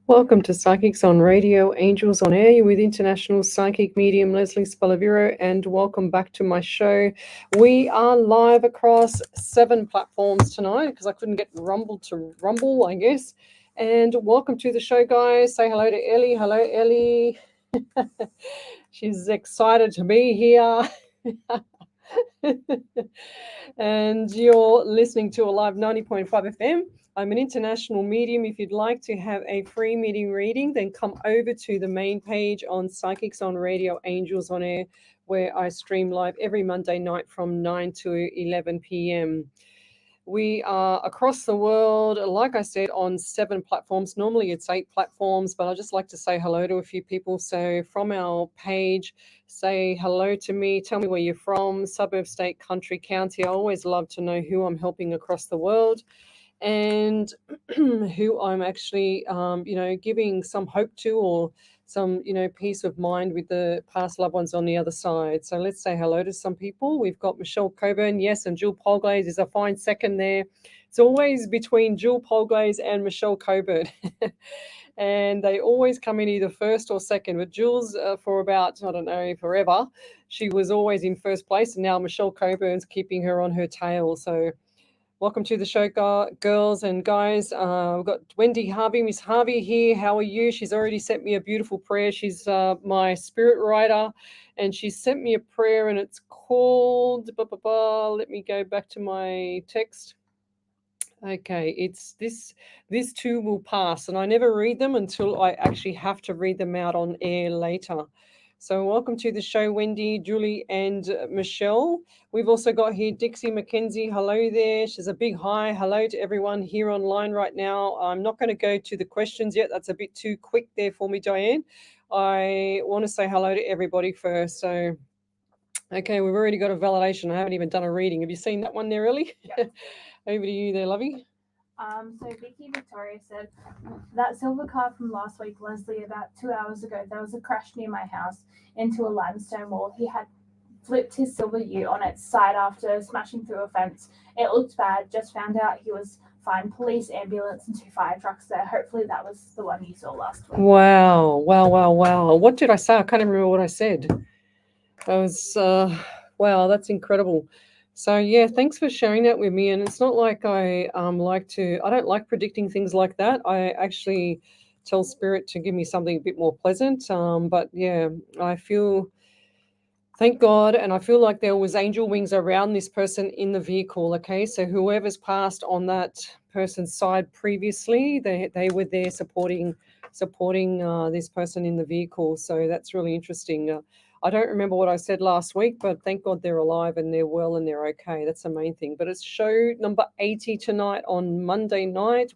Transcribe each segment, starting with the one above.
Welcome to Psychics on Radio, Angels on Air. You're with International Psychic Medium Lesley Spaliviero, and welcome back to my show. We are live across 7 platforms tonight because I couldn't get Rumble to rumble, I guess. And welcome to the show, guys. Say hello to Ellie. Hello, Ellie. She's excited to be here. And you're listening to a live 90.5 FM. I'm an international medium. If you'd like to have a free meeting reading, then come over to the main page on Psychics on Radio, Angels on Air, where I stream live every Monday night from 9 to 11 p.m. We are across the world, like I said, on 7 platforms. Normally it's 8 platforms, but I just like to say hello to a few people. So from our page, say hello to me. Tell me where you're from, suburb, state, country, county. I always love to know who I'm helping across the world and who I'm actually, giving some hope to, or some, peace of mind with the past loved ones on the other side. So let's say hello to some people. We've got Michelle Coburn, yes, and Jill Polglaze is a fine second there. It's always between Jill Polglaze and Michelle Coburn. And they always come in either first or second. But Jules, for about, I don't know, forever, she was always in first place, and now Michelle Coburn's keeping her on her tail. So welcome to the show, girls and guys. We've got Wendy Harvey, Miss Harvey here. How are you? She's already sent me a beautiful prayer. She's my spirit writer, and she sent me a prayer, and it's called, let me go back to my text. Okay, it's this too will pass, and I never read them until I actually have to read them out on air later. So welcome to the show, Wendy, Julie, and Michelle. We've also got here Dixie McKenzie. Hello there. She's a big hi. Hello to everyone here online right now. I'm not going to go to the questions yet. That's a bit too quick there for me, Diane. I want to say hello to everybody first. So, okay, we've already got a validation. I haven't even done a reading. Have you seen that one there, Ellie? Yep. Over to you there, Lovey. So Vicky Victoria said, that silver car from last week, Leslie, about 2 hours ago, there was a crash near my house into a limestone wall. He had flipped his silver ute on its side after smashing through a fence. It looked bad, just found out he was fine. Police, ambulance, and 2 fire trucks there. Hopefully that was the one you saw last week. Wow. What did I say? I can't even remember what I said. That was, wow, that's incredible. So yeah, thanks for sharing that with me. And it's not like I I don't like predicting things like that. I actually tell spirit to give me something a bit more pleasant. But yeah, I feel, thank God, and I feel like there was angel wings around this person in the vehicle. Okay, so whoever's passed on that person's side previously, they were there supporting this person in the vehicle. So that's really interesting. I don't remember what I said last week, but thank God they're alive and they're well and they're okay. That's the main thing. But it's show number 80 tonight on Monday night.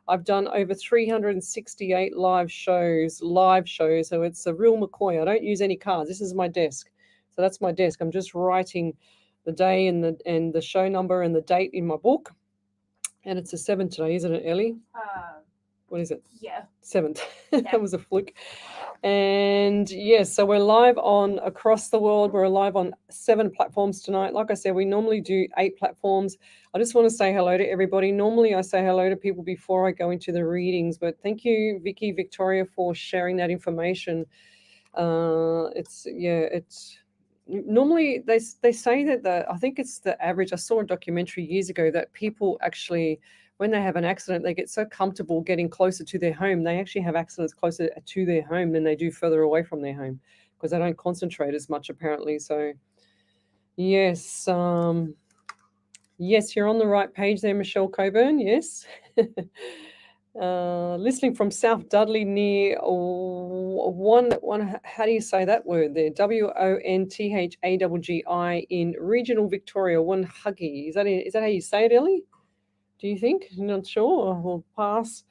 I've done over 368 live shows. So it's a real McCoy. I don't use any cards. This is my desk. So that's my desk. I'm just writing the day and the show number and the date in my book. And it's a 7 today, isn't it, Ellie? What is it? Yeah. 7th. That was a fluke. And yes, so we're live on across the world. We're live on 7 platforms tonight. Like I said, we normally do 8 platforms. I just want to say hello to everybody. Normally I say hello to people before I go into the readings, but thank you, Vicky Victoria, for sharing that information. It's normally they say that I think it's the average. I saw a documentary years ago that people actually, when they have an accident, they get so comfortable getting closer to their home. They actually have accidents closer to their home than they do further away from their home because they don't concentrate as much, apparently. So, yes, yes, you're on the right page there, Michelle Coburn. Yes. Listening from South Dudley near one. How do you say that word there? WONTHAGGI in regional Victoria. One huggy. Is that how you say it, Ellie? Do you think? Not sure. We'll pass.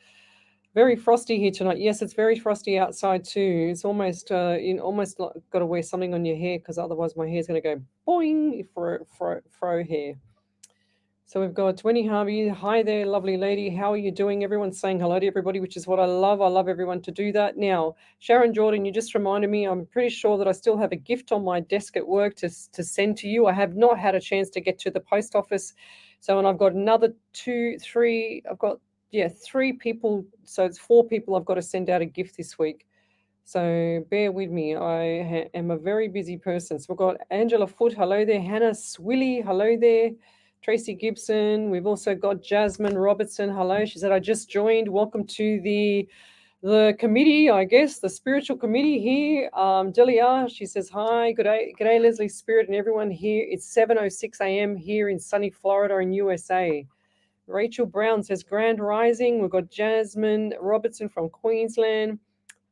Very frosty here tonight. Yes, it's very frosty outside too. It's almost almost like got to wear something on your hair because otherwise my hair's going to go boing fro hair. So we've got Winnie Harvey. Hi there, lovely lady. How are you doing? Everyone's saying hello to everybody, which is what I love. I love everyone to do that. Now, Sharon Jordan, you just reminded me, I'm pretty sure that I still have a gift on my desk at work to send to you. I have not had a chance to get to the post office. So, and I've got another 2, 3, I've got 3 people. So it's 4 people I've got to send out a gift this week. So bear with me. I am a very busy person. So we've got Angela Foote, hello there. Hannah Swilly, hello there. Tracy Gibson. We've also got Jasmine Robertson, hello. She said, I just joined. Welcome to the committee, I guess, the spiritual committee here. Delia, she says, hi, good day, Leslie Spirit and everyone here. It's 7:06 a.m. here in sunny Florida in USA. Rachel Brown says, Grand Rising. We've got Jasmine Robertson from Queensland.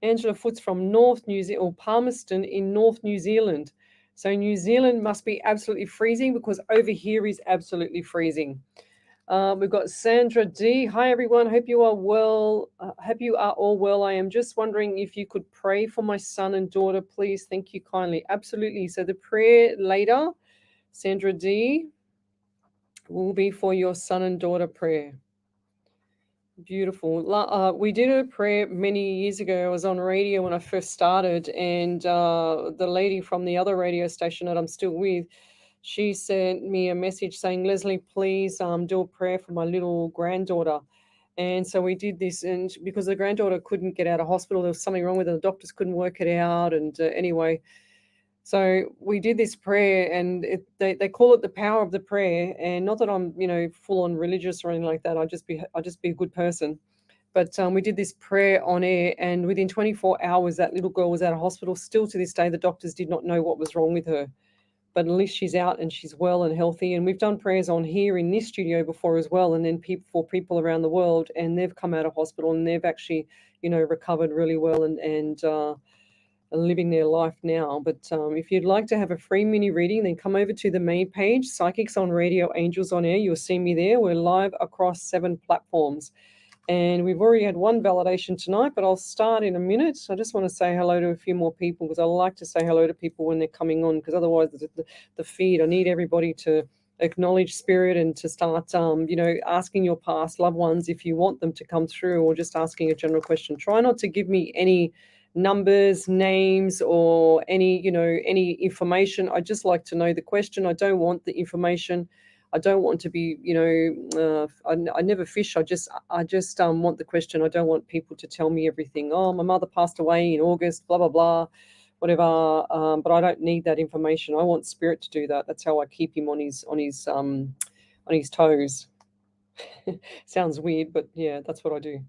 Angela Foots from North New Zealand, or Palmerston in North New Zealand. So New Zealand must be absolutely freezing because over here is absolutely freezing. We've got Sandra D. Hi, everyone. Hope you are well. Hope you are all well. I am just wondering if you could pray for my son and daughter, please. Thank you kindly. Absolutely. So the prayer later, Sandra D, will be for your son and daughter prayer. Beautiful. We did a prayer many years ago. I was on radio when I first started, and the lady from the other radio station that I'm still with, she sent me a message saying, Leslie, please do a prayer for my little granddaughter. And so we did this, and because the granddaughter couldn't get out of hospital, there was something wrong with her. The doctors couldn't work it out. And anyway, so we did this prayer, and they call it the power of the prayer. And not that I'm, full on religious or anything like that. I just be a good person. But we did this prayer on air, and within 24 hours, that little girl was out of hospital. Still to this day, the doctors did not know what was wrong with her. But at least she's out and she's well and healthy. And we've done prayers on here in this studio before as well, and then for people around the world, and they've come out of hospital and they've actually, recovered really well and living their life now. But if you'd like to have a free mini reading, then come over to the main page, Psychics on Radio, Angels on Air. You'll see me there. We're live across 7 platforms. And we've already had one validation tonight, but I'll start in a minute. I just want to say hello to a few more people because I like to say hello to people when they're coming on, because otherwise the feed, I need everybody to acknowledge spirit and to start, asking your past loved ones if you want them to come through, or just asking a general question. Try not to give me any numbers, names, or any information. I just like to know the question. I don't want the information. I don't want to be, I never fish. I just want the question. I don't want people to tell me everything. Oh, my mother passed away in August, blah, blah, blah, whatever. But I don't need that information. I want spirit to do that. That's how I keep him on his toes. Sounds weird, but yeah, that's what I do.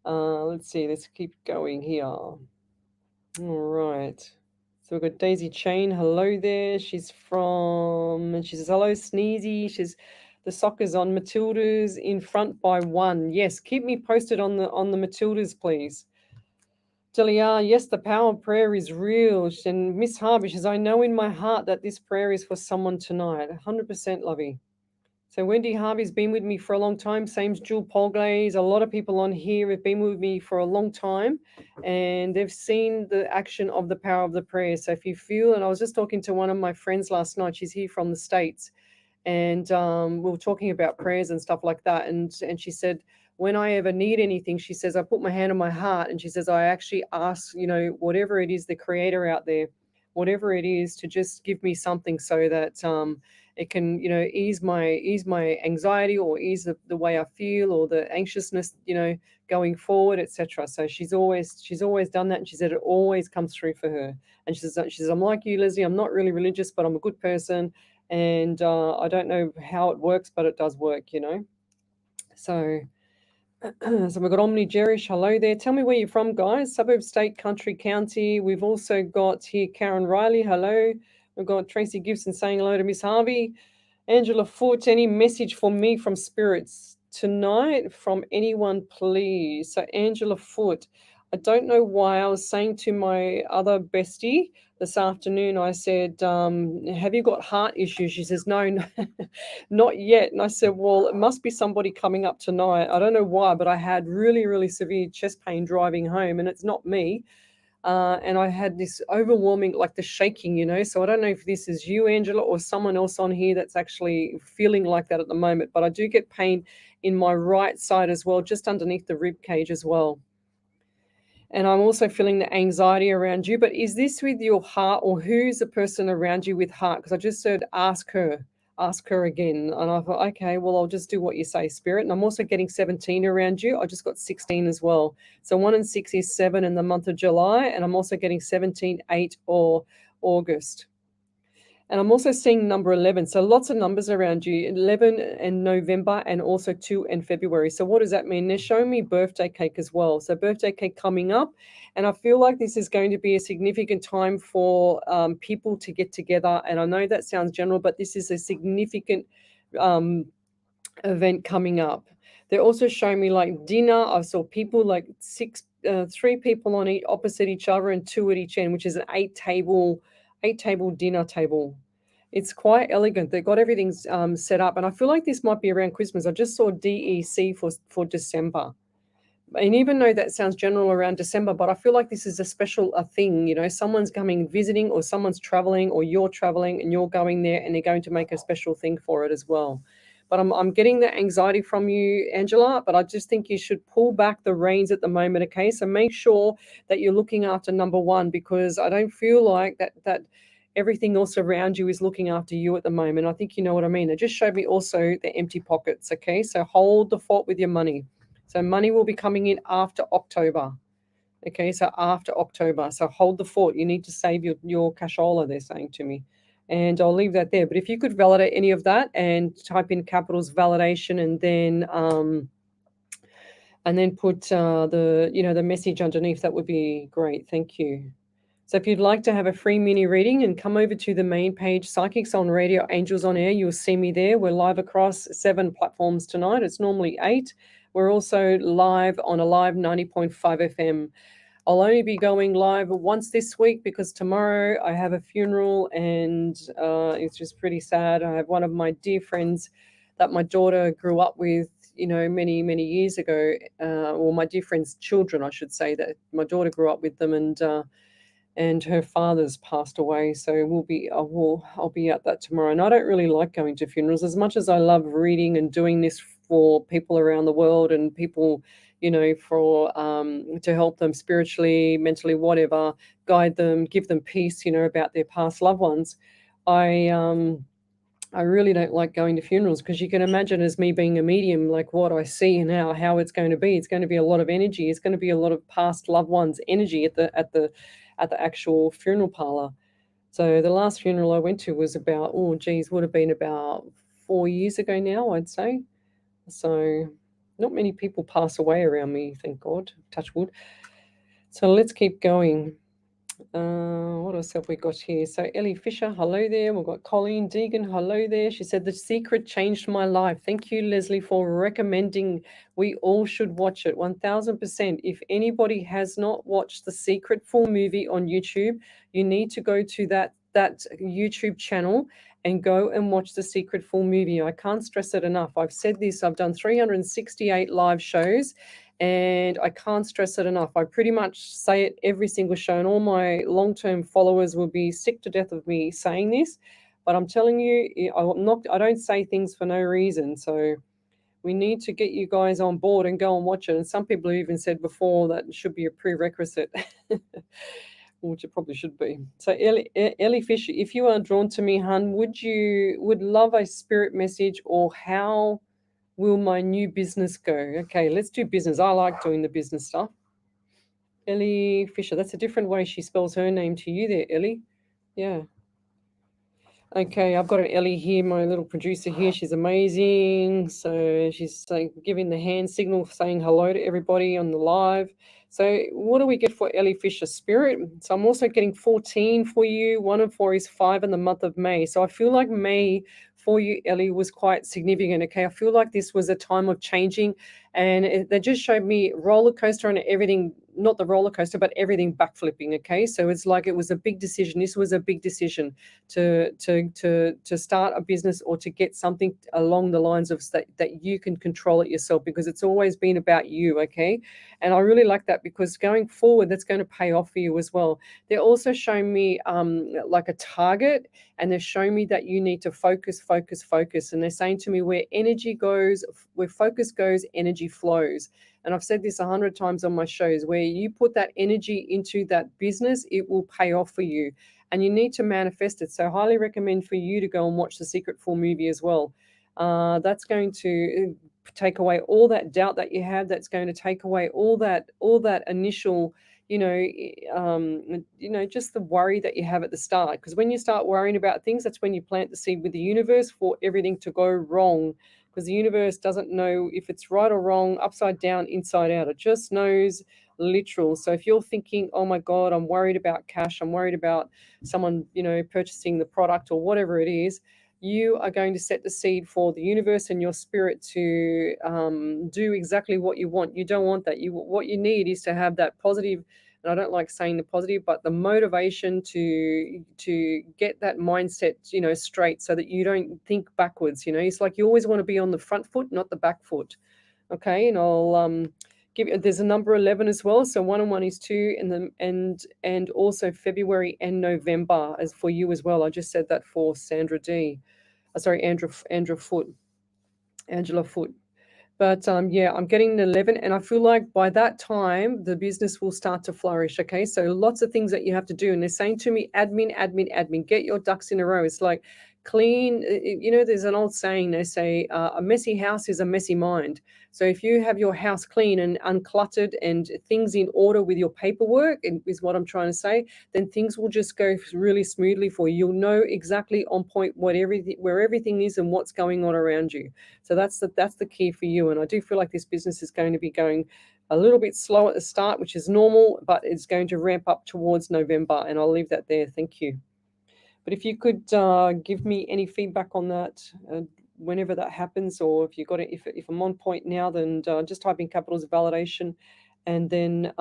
Let's see. Let's keep going here. All right. So we've got Daisy Chain. Hello there. She says, hello, Sneezy. The soccer's on. Matilda's in front by 1. Yes, keep me posted on the Matildas, please. Delia, yes, the power of prayer is real. And Miss Harvey says, I know in my heart that this prayer is for someone tonight. 100%, Lovey. So Wendy Harvey's been with me for a long time. Same's Jewel Polglaze. A lot of people on here have been with me for a long time, and they've seen the action of the power of the prayer. So if you feel, and I was just talking to one of my friends last night, she's here from the States, and we were talking about prayers and stuff like that. And she said, when I ever need anything, she says, I put my hand on my heart, and she says, I actually ask, whatever it is, the creator out there, whatever it is, to just give me something so that it can, ease my anxiety, or ease the way I feel, or the anxiousness, going forward, etc. So she's always done that, and she said it always comes through for her. And she says, I'm like you, Leslie. I'm not really religious, but I'm a good person, and I don't know how it works, but it does work, So. So we've got Omni Jerish. Hello there. Tell me where you're from, guys. Suburb, state, country, county. We've also got here Karen Riley. Hello. We've got Tracy Gibson saying hello to Miss Harvey. Angela Foote, any message for me from spirits tonight from anyone, please? So Angela Foote, I don't know why I was saying to my other bestie this afternoon, I said, have you got heart issues? She says, no, not yet. And I said, well, it must be somebody coming up tonight. I don't know why, but I had really, really severe chest pain driving home, and it's not me. And I had this overwhelming, like the shaking, so I don't know if this is you, Angela, or someone else on here that's actually feeling like that at the moment, but I do get pain in my right side as well, just underneath the rib cage as well. And I'm also feeling the anxiety around you. But is this with your heart, or who's the person around you with heart? Because I just said, ask her. ask her again. And I thought, okay, well, I'll just do what you say, Spirit. And I'm also getting 17 around you. I just got 16 as well. So 1 and 6 is 7 in the month of July. And I'm also getting 17, 8 or August. And I'm also seeing number 11. So lots of numbers around you, 11 in November and also 2 in February. So what does that mean? They're showing me birthday cake as well. So birthday cake coming up. And I feel like this is going to be a significant time for people to get together. And I know that sounds general, but this is a significant event coming up. They're also showing me like dinner. I saw people like 3 people on each opposite each other and 2 at each end, which is an 8 table dinner table. It's quite elegant. They've got everything set up, and I feel like this might be around Christmas. I just saw DEC for December, and even though that sounds general around December, but I feel like this is a thing. You know, someone's coming visiting, or someone's traveling, or you're traveling and you're going there, and they're going to make a special thing for it as well. But I'm getting that anxiety from you, Angela, but I just think you should pull back the reins at the moment, okay? So make sure that you're looking after number 1, because I don't feel like that everything else around you is looking after you at the moment. I think you know what I mean. It just showed me also the empty pockets, okay? So hold the fort with your money. So money will be coming in after October. Okay, so after October. So hold the fort. You need to save your cashola, they're saying to me. And I'll leave that there. But if you could validate any of that and type in capitals validation and then put the message underneath, that would be great. Thank you. So if you'd like to have a free mini reading, and come over to the main page, Psychics on Radio, Angels on Air, you'll see me there. We're live across 7 platforms tonight. It's normally 8. We're also live on a live 90.5 FM. I'll only be going live once this week because tomorrow I have a funeral, and it's just pretty sad. I have one of my dear friends that my daughter grew up with, many, many years ago, or my dear friend's children, I should say, that my daughter grew up with them, and her father's passed away. So I'll be at that tomorrow. And I don't really like going to funerals as much as I love reading and doing this for people around the world, and people, for to help them spiritually, mentally, whatever, guide them, give them peace, about their past loved ones. I really don't like going to funerals, because you can imagine, as me being a medium, like what I see now, how it's going to be. It's going to be a lot of energy. It's going to be a lot of past loved ones' energy at the actual funeral parlor. So the last funeral I went to was would have been about 4 years ago now, I'd say. So not many people pass away around me, thank God, touch wood. So let's keep going. What else have we got here? So Ellie Fisher, hello there. We've got Colleen Deegan, hello there. She said, The Secret changed my life. Thank you, Lesley, for recommending. We all should watch it, 1000%. If anybody has not watched The Secret full movie on YouTube, you need to go to that YouTube channel and go and watch The Secret full movie. I can't stress it enough. I've said this, I've done 368 live shows, and I can't stress it enough. I pretty much say it every single show, and all my long-term followers will be sick to death of me saying this. But I'm telling you, I don't say things for no reason. So we need to get you guys on board and go and watch it. And some people even said before that it should be a prerequisite, which it probably should be. So Ellie Fisher, if you are drawn to me, hun, would love a spirit message, or how will my new business go? Okay, let's do business. I like doing the business stuff. Ellie Fisher, that's a different way she spells her name to you there, Ellie. Yeah. Okay, I've got an Ellie here, my little producer here. She's amazing. So she's giving the hand signal, saying hello to everybody on the live. So what do we get for Ellie Fisher Spirit? So I'm also getting 14 for you. 1 and 4 is 5 in the month of May. So I feel like May for you, Ellie, was quite significant. Okay, I feel like this was a time of changing, and they just showed me roller coaster and everything, not the roller coaster, but everything backflipping. Okay, so it's like it was a big decision. This was a big decision to start a business, or to get something along the lines of that you can control it yourself, because it's always been about you. Okay, and I really like that, because going forward, that's going to pay off for you as well. They're also showing me like a target, and they're showing me that you need to focus. And they're saying to me, where energy goes, where focus goes, energy flows. And I've said this 100 times on my shows, where you put that energy into that business, it will pay off for you. and you need to manifest it. So I highly recommend for you to go and watch the Secret Full movie as well. That's going to take away all that doubt that you have. That's going to take away all that initial, just the worry that you have at the start. Because when you start worrying about things, that's when you plant the seed with the universe for everything to go wrong. Because the universe doesn't know if it's right or wrong, upside down, inside out. It just knows literal. So if you're thinking, oh my God, I'm worried about cash, I'm worried about someone, purchasing the product or whatever it is, you are going to set the seed for the universe and your spirit to do exactly what you want. You don't want that. What you need is to have that positive, and I don't like saying the positive, but the motivation to get that mindset, straight, so that you don't think backwards. It's like you always want to be on the front foot, not the back foot. Okay, and I'll give you. There's a number 11 as well. So 1 and 1 is 2, and also February and November as for you as well. I just said that for Sandra D. Sorry, Angela Foot. But yeah, I'm getting an 11, and I feel like by that time the business will start to flourish. Okay, so lots of things that you have to do, and they're saying to me, admin, get your ducks in a row. It's like clean. There's an old saying. They say a messy house is a messy mind. So if you have your house clean and uncluttered and things in order with your paperwork, and is what I'm trying to say, then things will just go really smoothly for you. You'll know exactly on point where everything is and what's going on around you. So that's the key for you. And I do feel like this business is going to be going a little bit slow at the start, which is normal, but it's going to ramp up towards November. And I'll leave that there. Thank you. But if you could give me any feedback on that whenever that happens, or if you got it, if I'm on point now, then just type in capitals validation, and then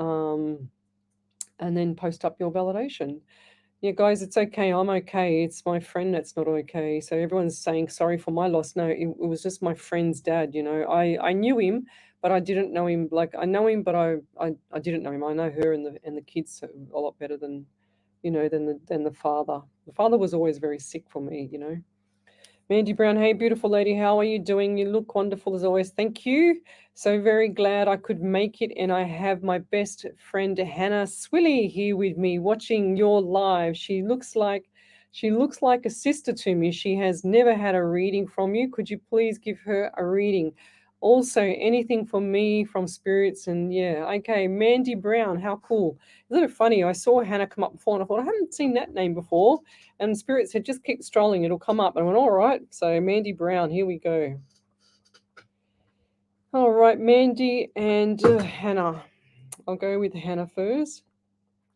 post up your validation. Yeah, guys, it's okay. I'm okay. It's my friend that's not okay. So everyone's saying sorry for my loss. No, it was just my friend's dad. I knew him, but I didn't know him. Like I know him, but I didn't know him. I know her and the kids a lot better than the father. The father was always very sick for me. Mandy Brown, hey, beautiful lady, how are you doing? You look wonderful as always. Thank you. So very glad I could make it, and I have my best friend Hannah Swilly here with me watching your live. She looks like a sister to me. She has never had a reading from you. Could you please give her a reading? Also, anything from me, from spirits, and yeah, okay. Mandy Brown, how cool. Isn't it funny? I saw Hannah come up before, and I thought, I haven't seen that name before. And Spirit said, just keep strolling, it'll come up. And I went, all right. So Mandy Brown, here we go. All right, Mandy and Hannah. I'll go with Hannah first.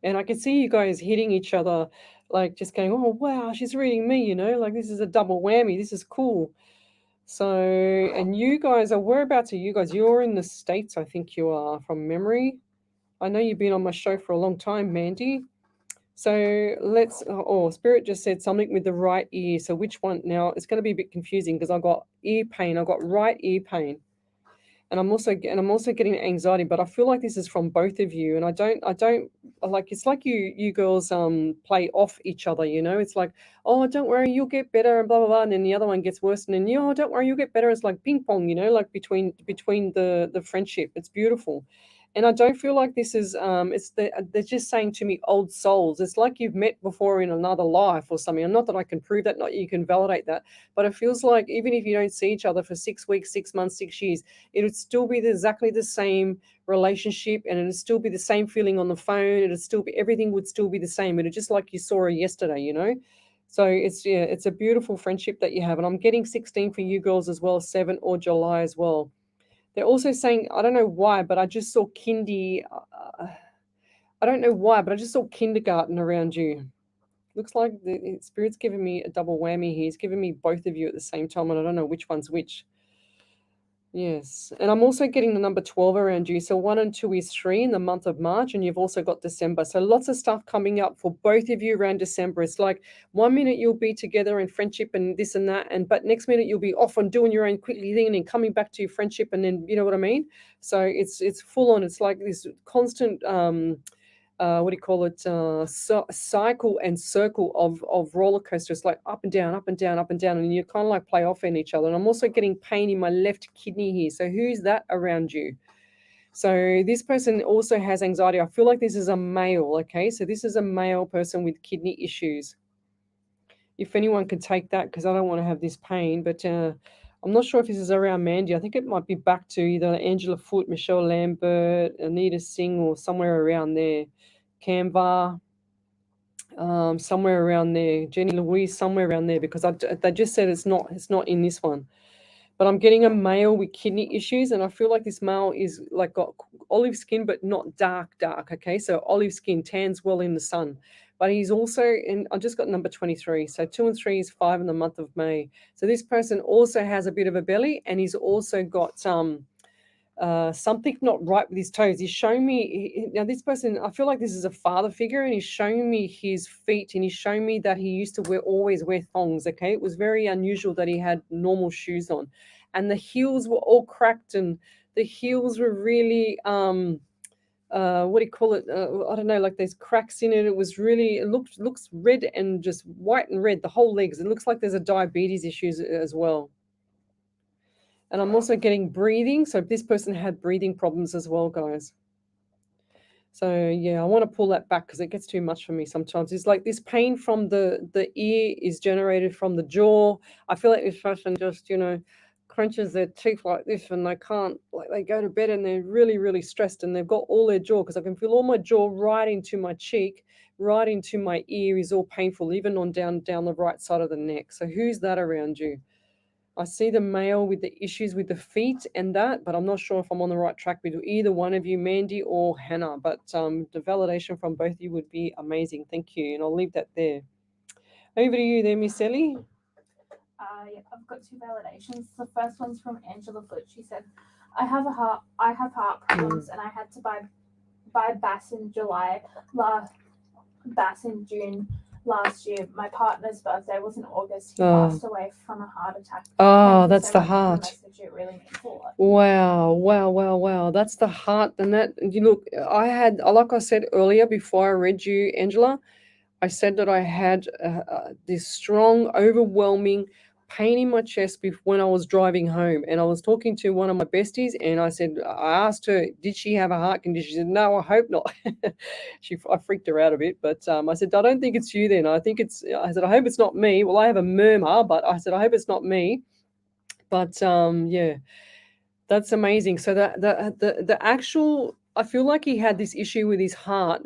And I can see you guys hitting each other, like just going, oh, wow, she's reading me, like this is a double whammy. This is cool. So, and you guys are, whereabouts are you guys? You're in the States, I think you are, from memory. I know you've been on my show for a long time, Mandy. So Spirit just said something with the right ear. So which one? Now it's going to be a bit confusing because I've got ear pain. I've got right ear pain. And I'm also getting anxiety, but I feel like this is from both of you. And I don't like, it's like you girls play off each other, It's like, oh, don't worry, you'll get better, and blah blah blah. And then the other one gets worse, and then oh, don't worry, you'll get better. It's like ping pong, like between the friendship. It's beautiful. And I don't feel like this is they're just saying to me old souls. It's like you've met before in another life or something. And not that I can prove that, not you can validate that, but it feels like even if you don't see each other for 6 weeks, 6 months, 6 years, it would still be exactly the same relationship, and it would still be the same feeling on the phone. Everything would still be the same. It would just like you saw her yesterday, So it's a beautiful friendship that you have. And I'm getting 16 for you girls as well, 7 or July as well. They're also saying, I don't know why, but I just saw I don't know why, but I just saw kindergarten around you. Looks like the Spirit's giving me a double whammy here. He's giving me both of you at the same time, and I don't know which one's which. Yes, and I'm also getting the number 12 around you. So 1 and 2 is 3 in the month of March, and you've also got December. So lots of stuff coming up for both of you around December. It's like 1 minute you'll be together in friendship and this and that, but next minute you'll be off on doing your own quickly thing and then coming back to your friendship, and then you know what I mean. So it's full on. It's like this constant cycle and circle of roller coasters, like up and down, up and down, up and down, and you kind of like play off in each other. And I'm also getting pain in my left kidney here. So who's that around you? So this person also has anxiety. I feel like this is a male, okay? So this is a male person with kidney issues. If anyone can take that, because I don't want to have this pain, but I'm not sure if this is around Mandy. I think it might be back to either Angela Foote, Michelle Lambert, Anita Singh, or somewhere around there. Canva, somewhere around there. Jenny Louise, somewhere around there, because they just said it's not in this one. But I'm getting a male with kidney issues, and I feel like this male is like got olive skin, but not dark. Okay, so olive skin, tans well in the sun. But he's also, and I just got number 23. So 2 and 3 is 5 in the month of May. So this person also has a bit of a belly, and he's also got something not right with his toes. He's showing me now. This person, I feel like this is a father figure, and he's showing me his feet, and he's showing me that he used to always wear thongs. Okay, it was very unusual that he had normal shoes on, and the heels were all cracked, and the heels were really what do you call it? I don't know, like there's cracks in it. It was really, it looks red and just white and red, the whole legs. It looks like there's a diabetes issues as well. And I'm also getting breathing. So this person had breathing problems as well, guys. So yeah, I want to pull that back because it gets too much for me sometimes. It's like this pain from the ear is generated from the jaw. I feel like this person just, crunches their teeth like this, and they can't, like, they go to bed and they're really, really stressed, and they've got all their jaw, because I can feel all my jaw right into my cheek, right into my ear is all painful, even on down the right side of the neck. So who's that around you? I see the male with the issues with the feet and that, but I'm not sure if I'm on the right track with either one of you, Mandy or Hannah. But the validation from both of you would be amazing. Thank you. And I'll leave that there. Over to you there, Miss Ellie. Yeah, I've got two validations. The first one's from Angela Foote. She said, I have heart problems and I had to buy Bass in Bass in June last year. My partner's birthday was in August. He passed away from a heart attack. Oh, that's the heart. Message. It really means a lot. Wow. That's the heart. And that, look, like I said earlier before I read you, Angela, I said that I had this strong, overwhelming pain in my chest when I was driving home. And I was talking to one of my besties, and I asked her, did she have a heart condition? She said, no, I hope not. I freaked her out a bit, but I said, I don't think it's you then. I said, I hope it's not me. Well, I have a murmur, but I said, I hope it's not me. But yeah, that's amazing. So the actual, I feel like he had this issue with his heart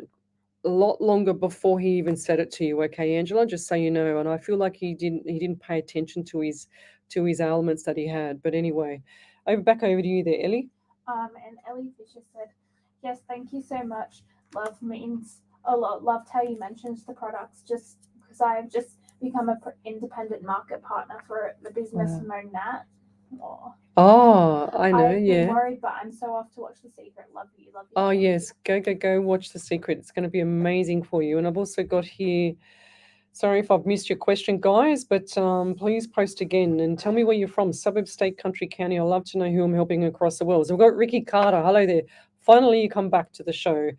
a lot longer before he even said it to you, okay, Angela, just so you know. And I feel like he didn't pay attention to his ailments that he had. But anyway, back over to you there, Ellie. And Ellie Fisher said, yes, thank you so much. Love means a lot. Loved how you mentioned the products, just because I've just become an independent market partner for the business Monat. Oh, I know, I've yeah. been worried, but I'm so off to watch The Secret. Love you. Oh, yes. Go watch The Secret. It's going to be amazing for you. And I've also got here, sorry if I've missed your question, guys, but please post again and tell me where you're from, suburb, state, country, county. I'd love to know who I'm helping across the world. So we've got Ricky Carter. Hello there. Finally, you come back to the show.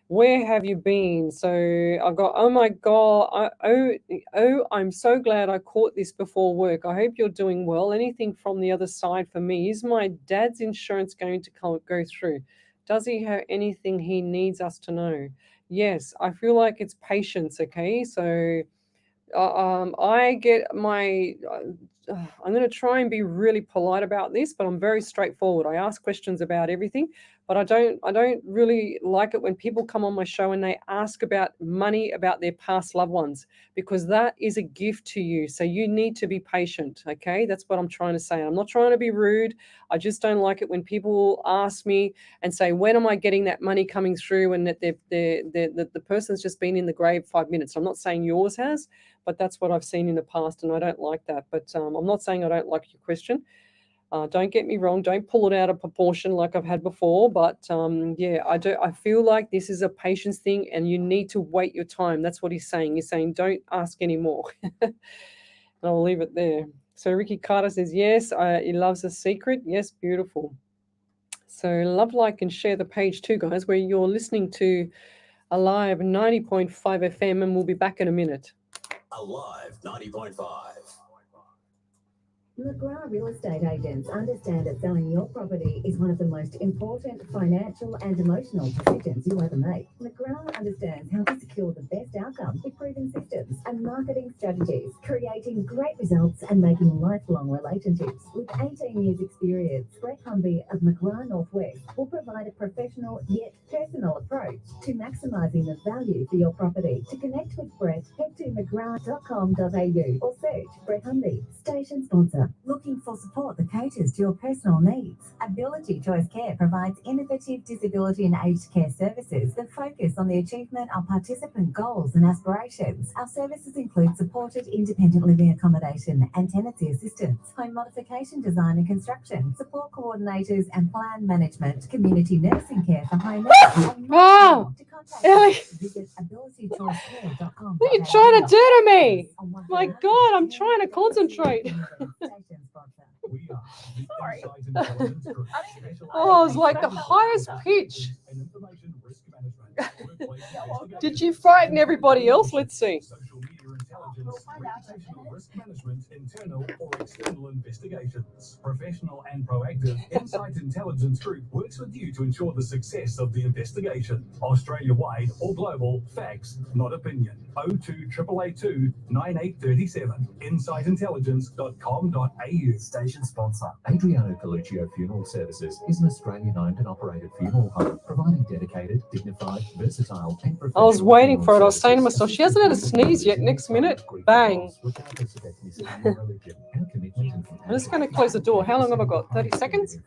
Where have you been? So I've got, oh my God, I'm so glad I caught this before work. I hope you're doing well. Anything from the other side for me? Is my dad's insurance going to go through? Does he have anything he needs us to know? Yes, I feel like it's patience, okay? So I get my. I'm going to try and be really polite about this, but I'm very straightforward. I ask questions about everything, but I don't really like it when people come on my show and they ask about money, about their past loved ones, because that is a gift to you. So you need to be patient. Okay, that's what I'm trying to say. I'm not trying to be rude. I just don't like it when people ask me and say, when am I getting that money coming through, and that the person's just been in the grave 5 minutes. I'm not saying yours has, but that's what I've seen in the past, and I don't like that. But I'm not saying I don't like your question. Don't get me wrong. Don't pull it out of proportion like I've had before. But yeah, I do. I feel like this is a patience thing, and you need to wait your time. That's what he's saying. He's saying, don't ask anymore. And I'll leave it there. So Ricky Carter says, yes, he loves The Secret. Yes, beautiful. So love, like, and share the page too, guys, where you're listening to Alive 90.5 FM, and we'll be back in a minute. Alive 90.5. McGrath Real Estate Agents understand that selling your property is one of the most important financial and emotional decisions you ever make. McGrath understands how to secure the best outcomes with proven systems and marketing strategies, creating great results and making lifelong relationships. With 18 years experience, Brett Humby of McGrath Northwest will provide a professional yet personal approach to maximising the value for your property. To connect with Brett, head to mcgrath.com.au or search Brett Humby. Station sponsor. Looking for support that caters to your personal needs? Ability Choice Care provides innovative disability and aged care services that focus on the achievement of participant goals and aspirations. Our services include supported independent living accommodation and tenancy assistance, home modification design and construction, support coordinators and plan management, community nursing care for home health, and much Wow. more. To contact Ellie. us, visit abilitychoicecare.com. What are you trying to do to me? My God, I'm trying to concentrate. We are the Sorry. Insight Intelligence Group. Oh, it was like the highest pitch. And information risk management. Workplace investigation. Did you frighten everybody else? Let's see. Social media intelligence, reputational risk management, internal or external investigations. Professional and proactive Insight Intelligence Group works with you to ensure the success of the investigation. Australia-wide or global, facts, not opinion. 02 882 9837. insightintelligence.com.au. Station sponsor. Adriano Coluccio Funeral Services is an Australian-owned and operated funeral home, providing dedicated, dignified, versatile, and professional. I was waiting for it. I was saying to services. myself, she hasn't had a sneeze yet. Next minute, bang. Regardless of ethnicity or religion, our commitment and I'm just going to close the door. How long have I got? 30 seconds?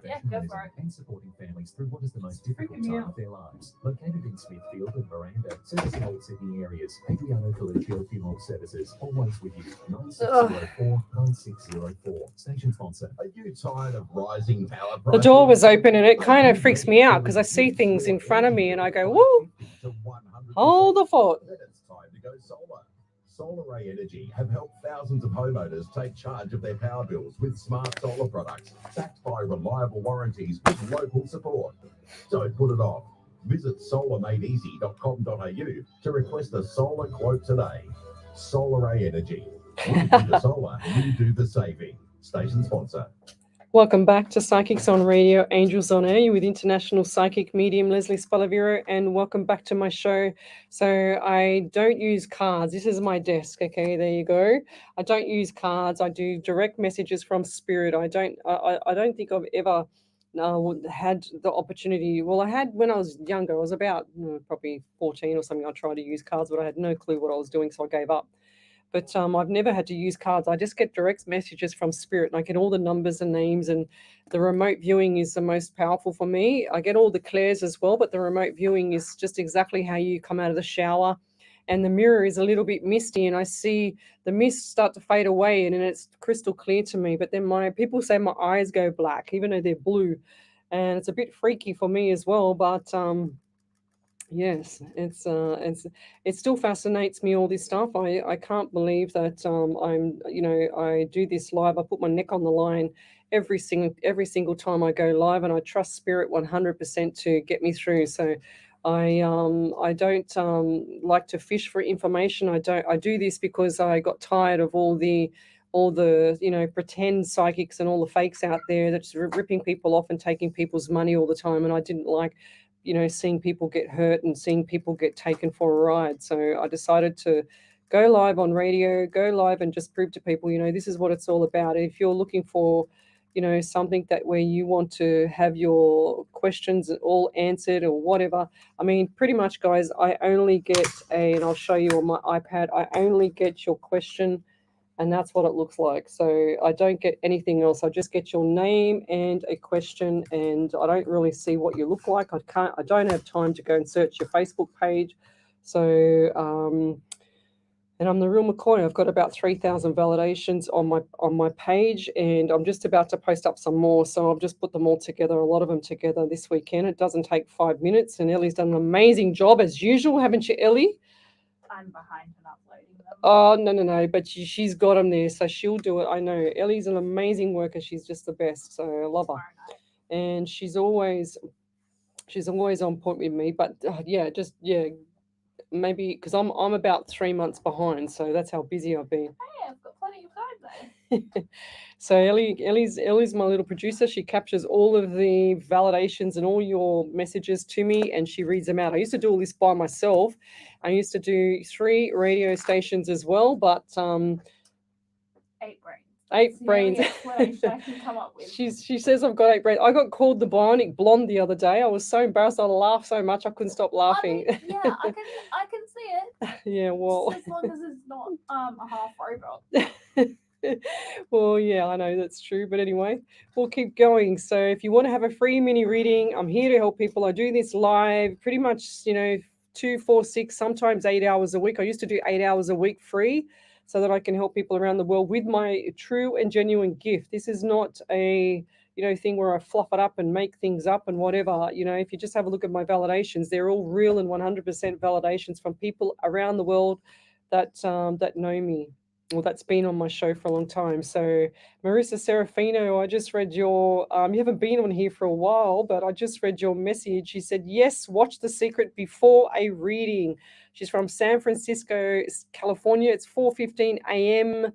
Yeah, go for it. And supporting families through what is the most difficult Freaking me time out. of their lives. Located in Smithfield and Miranda, servicing all Sydney areas. Adriano Coluccio Funeral Services, always with you. 9604 9604. Station sponsor. Are you tired of rising power The prices? door was open and it kind of freaks me out because I see things in front of me and I go, woo, hold the fort. Then it's time to go solar. Solar Ray Energy have helped thousands of homeowners take charge of their power bills with smart solar products backed by reliable warranties with local support. Don't put it off. Visit solarmadeeasy.com.au to request a solar quote today. Solar Ray Energy. We do the solar, you do the saving. Station sponsor. Welcome back to Psychics on Radio, Angels on Air with international psychic medium Lesley Spaliviero, and welcome back to my show. So I don't use cards. This is my desk. Okay, there you go. I don't use cards. I do direct messages from spirit. I don't think I've ever had the opportunity. Well, I had when I was younger. I was about probably 14 or something. I tried to use cards, but I had no clue what I was doing, so I gave up. But I've never had to use cards. I just get direct messages from spirit, and I get all the numbers and names, and the remote viewing is the most powerful for me. I get all the clairs as well, but the remote viewing is just exactly how you come out of the shower, and the mirror is a little bit misty, and I see the mist start to fade away, and then it's crystal clear to me. But then people say my eyes go black, even though they're blue, and it's a bit freaky for me as well. But yes, it still fascinates me, all this stuff. I can't believe that I do this live. I put my neck on the line every single time I go live, and I trust spirit 100% to get me through. So I don't like to fish for information. I do this because I got tired of all the pretend psychics and all the fakes out there that's ripping people off and taking people's money all the time, and I didn't like seeing people get hurt and seeing people get taken for a ride. So I decided to go live on radio, go live and just prove to people, this is what it's all about. If you're looking for, something that where you want to have your questions all answered or whatever, I mean, pretty much, guys, I only get and I'll show you on my iPad, I only get your question, and that's what it looks like. So I don't get anything else. I just get your name and a question, and I don't really see what you look like. I don't have time to go and search your Facebook page. So and I'm the real McCoy. I've got about 3,000 validations on my page, and I'm just about to post up some more. So I've just put them all together, a lot of them together this weekend. It doesn't take 5 minutes, and Ellie's done an amazing job as usual, haven't you, Ellie? I'm behind in uploading them. Oh, no, but she's got them there, so she'll do it. I know. Ellie's an amazing worker. She's just the best, so I love her. And she's always on point with me. But maybe because I'm about 3 months behind, so that's how busy I've been. Hey, I've got plenty of time So Ellie's my little producer. She captures all of the validations and all your messages to me, and she reads them out. I used to do all this by myself. I used to do 3 radio stations as well, but 8 brains. Eight It's the brains. only explanation I can come up with. She says I've got 8 brains. I got called the bionic blonde the other day. I was so embarrassed. I laughed so much I couldn't stop laughing. I mean, yeah, I can see it. Yeah, well. Just as long as it's not a half robot. Well, yeah, I know that's true. But anyway, we'll keep going. So if you want to have a free mini reading, I'm here to help people. I do this live pretty much, 2, 4, 6, sometimes 8 hours a week. I used to do 8 hours a week free so that I can help people around the world with my true and genuine gift. This is not a thing where I fluff it up and make things up and whatever. If you just have a look at my validations, they're all real and 100% validations from people around the world that know me. Well, that's been on my show for a long time. So, Marissa Serafino, I just read your, you haven't been on here for a while, but I just read your message. She said, yes, watch The Secret before a reading. She's from San Francisco, California. It's 4:15 a.m.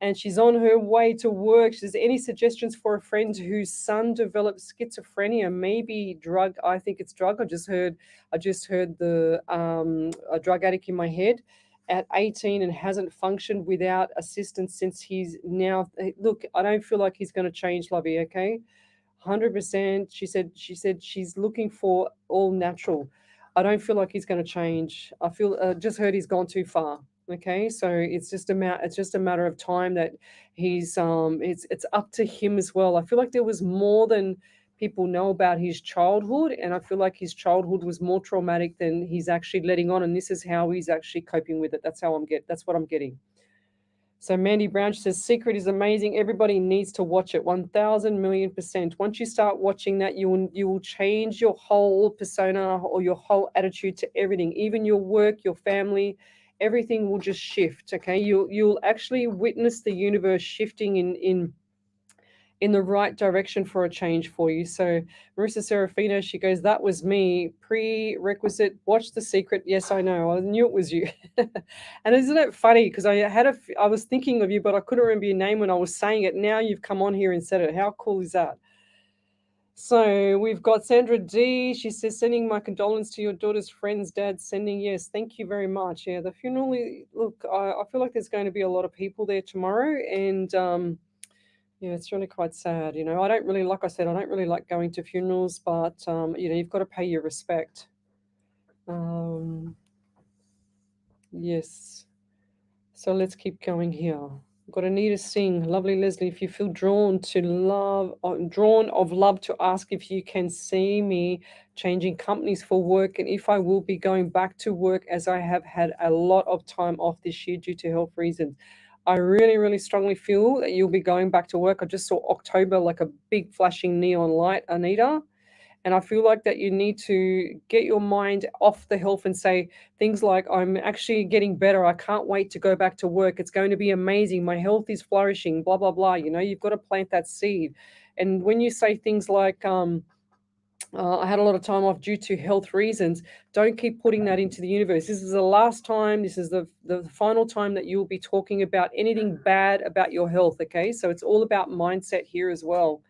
and she's on her way to work. She says, any suggestions for a friend whose son developed schizophrenia? Maybe drug. I think it's drug. I just heard the a drug addict in my head at 18 and hasn't functioned without assistance since he's now. Look, I don't feel like he's going to change, Lovey. Okay, 100%. She said she's looking for all natural. I don't feel like he's going to change. I feel just heard he's gone too far. Okay, so it's just a matter of time that he's it's up to him as well. I feel like there was more than people know about his childhood, and I feel like his childhood was more traumatic than he's actually letting on, and this is how he's actually coping with it. That's what I'm getting. So Mandy Brown says Secret is amazing. Everybody needs to watch it. 1,000,000,000%. Once you start watching that, you will change your whole persona or your whole attitude to everything, even your work, your family. Everything will just shift. Okay, you'll actually witness the universe shifting in the right direction for a change for you. So Marissa Serafino, she goes, that was me. Prerequisite, watch The Secret. Yes, I know. I knew it was you. And isn't it funny? Because I was thinking of you, but I couldn't remember your name when I was saying it. Now you've come on here and said it. How cool is that? So we've got Sandra D. She says, sending my condolences to your daughter's friends, dad, sending, yes, thank you very much. Yeah, the funeral, look, I feel like there's going to be a lot of people there tomorrow, and yeah, it's really quite sad. I don't really, like I said, I don't really like going to funerals, but you've got to pay your respect. Yes. So let's keep going here. Got Anita Singh, lovely Leslie. If you feel drawn of love to ask if you can see me changing companies for work, and if I will be going back to work, as I have had a lot of time off this year due to health reasons. I really, really strongly feel that you'll be going back to work. I just saw October like a big flashing neon light, Anita. And I feel like that you need to get your mind off the health and say things like, I'm actually getting better. I can't wait to go back to work. It's going to be amazing. My health is flourishing, blah, blah, blah. You've got to plant that seed. And when you say things like, I had a lot of time off due to health reasons, don't keep putting that into the universe. This is the last time. This is the final time that you'll be talking about anything bad about your health. Okay. So it's all about mindset here as well.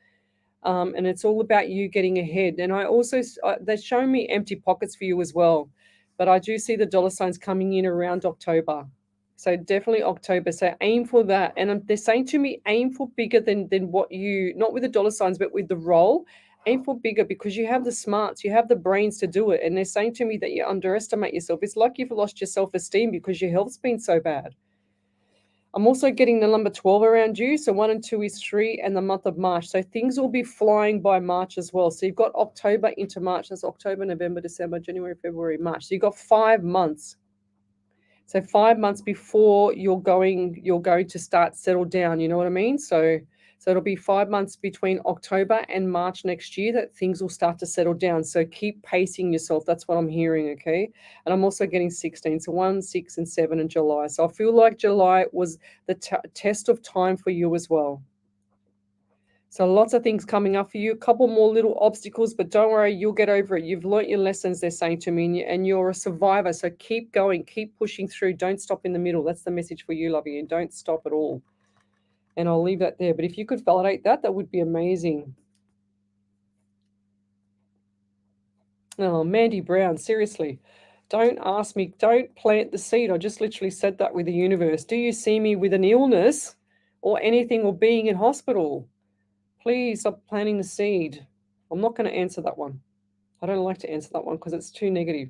And it's all about you getting ahead. And I also, they're showing me empty pockets for you as well. But I do see the dollar signs coming in around October. So definitely October. So aim for that. And they're saying to me, aim for bigger than what you, not with the dollar signs, but with the role. Aim for bigger because you have the smarts, you have the brains to do it. And they're saying to me that you underestimate yourself. It's like you've lost your self-esteem because your health's been so bad. I'm also getting the number 12 around you. So 1 and 2 is 3 and the month of March. So things will be flying by March as well. So you've got October into March. That's October, November, December, January, February, March. So you've got 5 months. So 5 months before you're going to start settle down. You know what I mean? So it'll be 5 months between October and March next year that things will start to settle down. So keep pacing yourself. That's what I'm hearing, okay? And I'm also getting 16. So 1, 6, and 7 in July. So I feel like July was the test of time for you as well. So lots of things coming up for you. A couple more little obstacles, but don't worry, you'll get over it. You've learnt your lessons, they're saying to me, and you're a survivor. So keep going, keep pushing through. Don't stop in the middle. That's the message for you, lovey, and don't stop at all. And I'll leave that there. But if you could validate that, that would be amazing. Oh, Mandy Brown, seriously. Don't ask me, don't plant the seed. I just literally said that with the universe. Do you see me with an illness or anything or being in hospital? Please stop planting the seed. I'm not going to answer that one. I don't like to answer that one because it's too negative.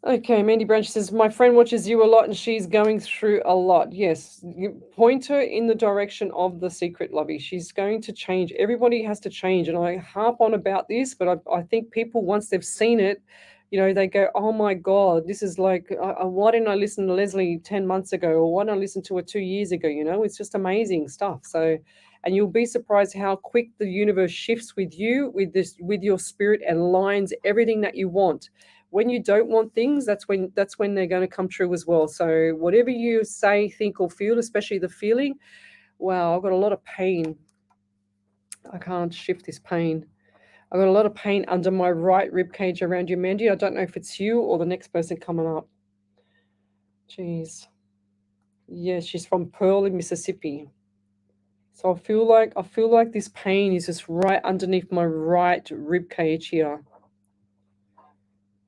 Okay, Mandy Branch says, my friend watches you a lot and she's going through a lot. Yes, you point her in the direction of the secret, lovey. She's going to change. Everybody has to change. And I harp on about this, but I think people, once they've seen it, they go, oh my God, this is like, why didn't I listen to Lesley 10 months ago? Or why didn't I listen to her 2 years ago? It's just amazing stuff. So, and you'll be surprised how quick the universe shifts with you, with your spirit, and lines everything that you want. When you don't want things, that's when they're going to come true as well. So whatever you say, think, or feel, especially the feeling, wow, I've got a lot of pain. I can't shift this pain. I've got a lot of pain under my right rib cage around you, Mandy. I don't know if it's you or the next person coming up. Jeez. Yeah, she's from Pearl in Mississippi. So I feel like this pain is just right underneath my right rib cage here.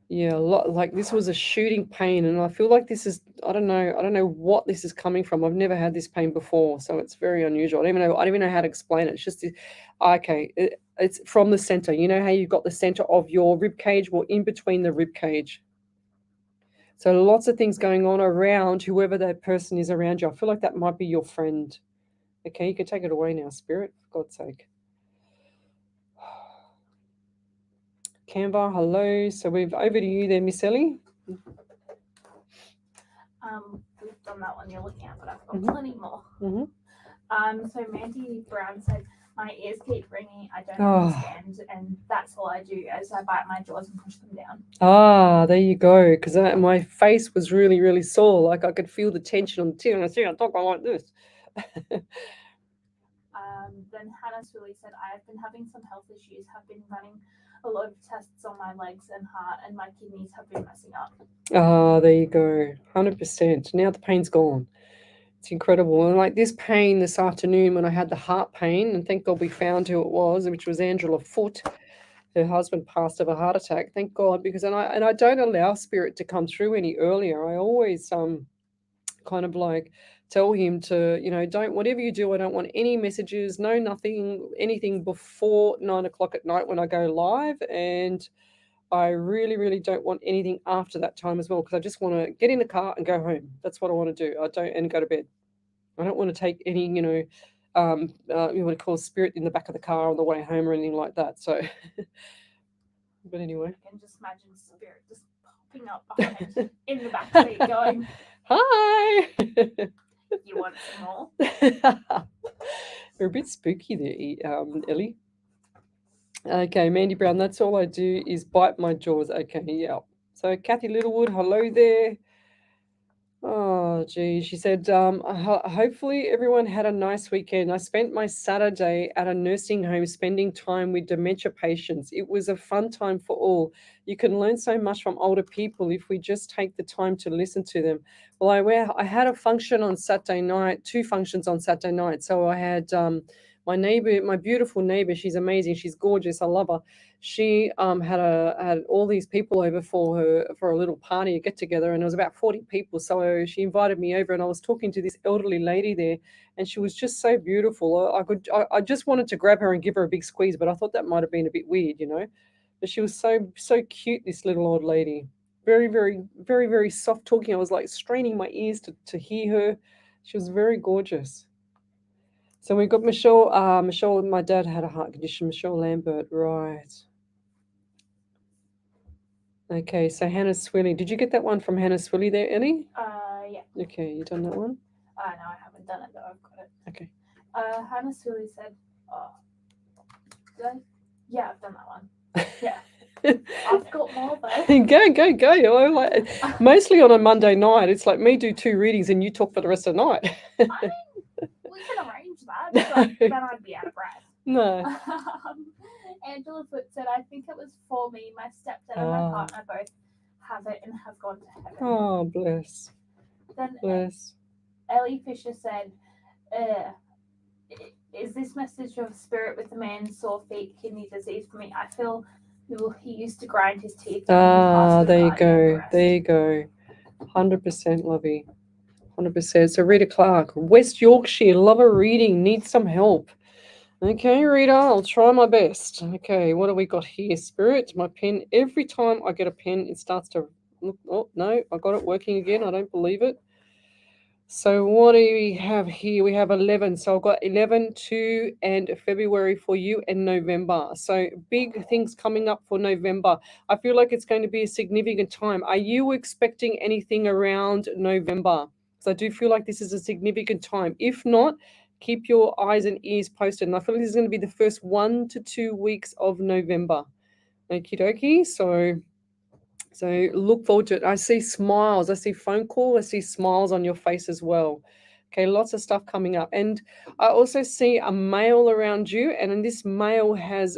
Yeah, a lot, like this was a shooting pain, and I feel like this is, I don't know what this is coming from. I've never had this pain before, so it's very unusual. I don't even know how to explain it. It's just okay. It's from the center. You know how you've got the center of your rib cage, well, in between the rib cage. So lots of things going on around whoever that person is around you. I feel like that might be your friend. Okay, you can take it away now, Spirit, for God's sake. Canva, hello. So we've over to you there, Miss Ellie. We've done that one you're looking at, but I've got Mhm. plenty more. Mhm. So Mandy Brown said, my ears keep ringing. I don't Oh. understand, and that's all I do is I bite my jaws and push them down. Ah, there you go. Because my face was really, really sore. Like I could feel the tension on the tear. And I see I talk like this. Then Hannah Swilly said, I have been having some health issues, have been running a lot of tests on my legs and heart, and my kidneys have been messing up. Ah, there you go. 100%. Now the pain's gone. It's incredible. And like this pain this afternoon when I had the heart pain, and thank God we found who it was, which was Angela Foote. Her husband passed of a heart attack. Thank God, because I don't allow spirit to come through any earlier. I always kind of like tell him to, don't, whatever you do, I don't want any messages, no nothing, anything before 9 o'clock at night when I go live. And I really, really don't want anything after that time as well, because I just want to get in the car and go home. That's what I want to do. And go to bed. I don't want to take any, you want to call spirit in the back of the car on the way home or anything like that. So, but anyway. I can just imagine spirit just popping up behind in the back seat going, hi. You want some more? You're a bit spooky there, Ellie. Okay, Mandy Brown, that's all I do is bite my jaws. Okay, yeah. So Kathy Littlewood, hello there. Oh, gee. She said, hopefully everyone had a nice weekend. I spent my Saturday at a nursing home spending time with dementia patients. It was a fun time for all. You can learn so much from older people if we just take the time to listen to them. Well, I had a function on Saturday night, 2 functions on Saturday night. So I had my neighbor, my beautiful neighbor. She's amazing. She's gorgeous. I love her. She had all these people over for a little party, a get together, and there was about 40 people. So she invited me over, and I was talking to this elderly lady there, and she was just so beautiful. I just wanted to grab her and give her a big squeeze, but I thought that might have been a bit weird, But she was so cute, this little old lady. Very, very, very, very soft talking. I was like straining my ears to hear her. She was very gorgeous. So we got Michelle. Michelle, my dad had a heart condition. Michelle Lambert, right? Okay, so Hannah Swilly. Did you get that one from Hannah Swilly there, Ellie? Yeah. Okay, you done that one? No, I haven't done it, though. I've got it. Okay. Hannah Swilly said, did I? Yeah, I've done that one. Yeah. I've got more, though. Go. I like, mostly on a Monday night. It's like me do 2 readings and you talk for the rest of the night. I mean, we can arrange that, but then I'd be out of breath. No. Angela Foote said, I think it was for me. My stepdad and my partner both have it and have gone to heaven. Oh, bless. Then Bless. Ellie Fisher said, Is this message of spirit with the man sore feet, kidney disease for me? I feel he used to grind his teeth. There you go. There you go. 100%, Lovey. 100%. So Rita Clark, West Yorkshire, love a reading, need some help. Okay, Rita, I'll try my best. Okay, what do we got here? Spirit, my pen. Every time I get a pen, it starts to look. Oh, no, I got it working again. I don't believe it. So what do we have here? We have 11. So I've got 11, 2, and February for you, and November. So big things coming up for November. I feel like it's going to be a significant time. Are you expecting anything around November? So I do feel like this is a significant time. If not, keep your eyes and ears posted. And I feel like this is going to be the first 1 to 2 weeks of November. Okie dokie. So look forward to it. I see smiles. I see phone call. I see smiles on your face as well. Okay, lots of stuff coming up. And I also see a male around you. And then this male has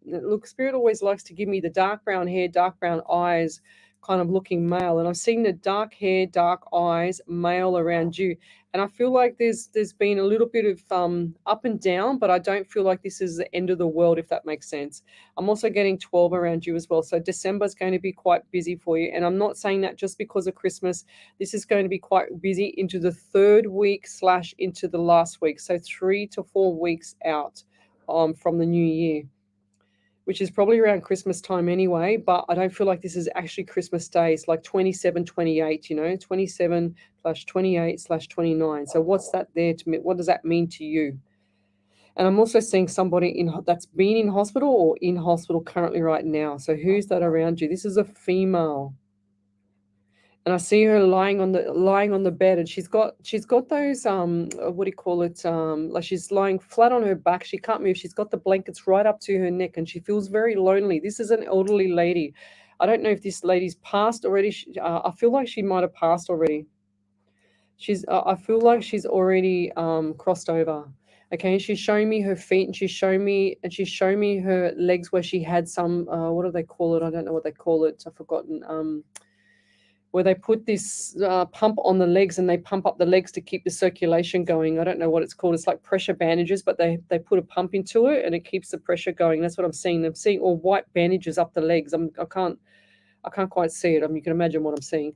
look, Spirit always likes to give me the dark brown hair, dark brown eyes kind of looking male. And I've seen the dark hair, dark eyes male around you. And I feel like there's been a little bit of up and down, but I don't feel like this is the end of the world, if that makes sense. I'm also getting 12 around you as well. So December is going to be quite busy for you. And I'm not saying that just because of Christmas. This is going to be quite busy into the third week / into the last week. So 3 to 4 weeks out from the new year, which is probably around Christmas time anyway. But I don't feel like this is actually Christmas days, like 27, 28, 27 / 28 / 29. So what's that there to me? What does that mean to you? And I'm also seeing somebody that's been in hospital or in hospital currently right now. So who's that around you? This is a female. And I see her lying on the bed, and she's got those what do you call it, like she's lying flat on her back. She can't move. She's got the blankets right up to her neck, and she feels very lonely. This is an elderly lady. I don't know if this lady's passed already. I feel like she might have passed already. I feel like she's already crossed over. Okay, and she's showing me her feet, and she's showing me her legs where she had some what do they call it? I don't know what they call it. I've forgotten. Where they put this pump on the legs, and they pump up the legs to keep the circulation going. I don't know what it's called. It's like pressure bandages, but they put a pump into it and it keeps the pressure going. That's what I'm seeing. I'm seeing all white bandages up the legs. I can't quite see it. You can imagine what I'm seeing.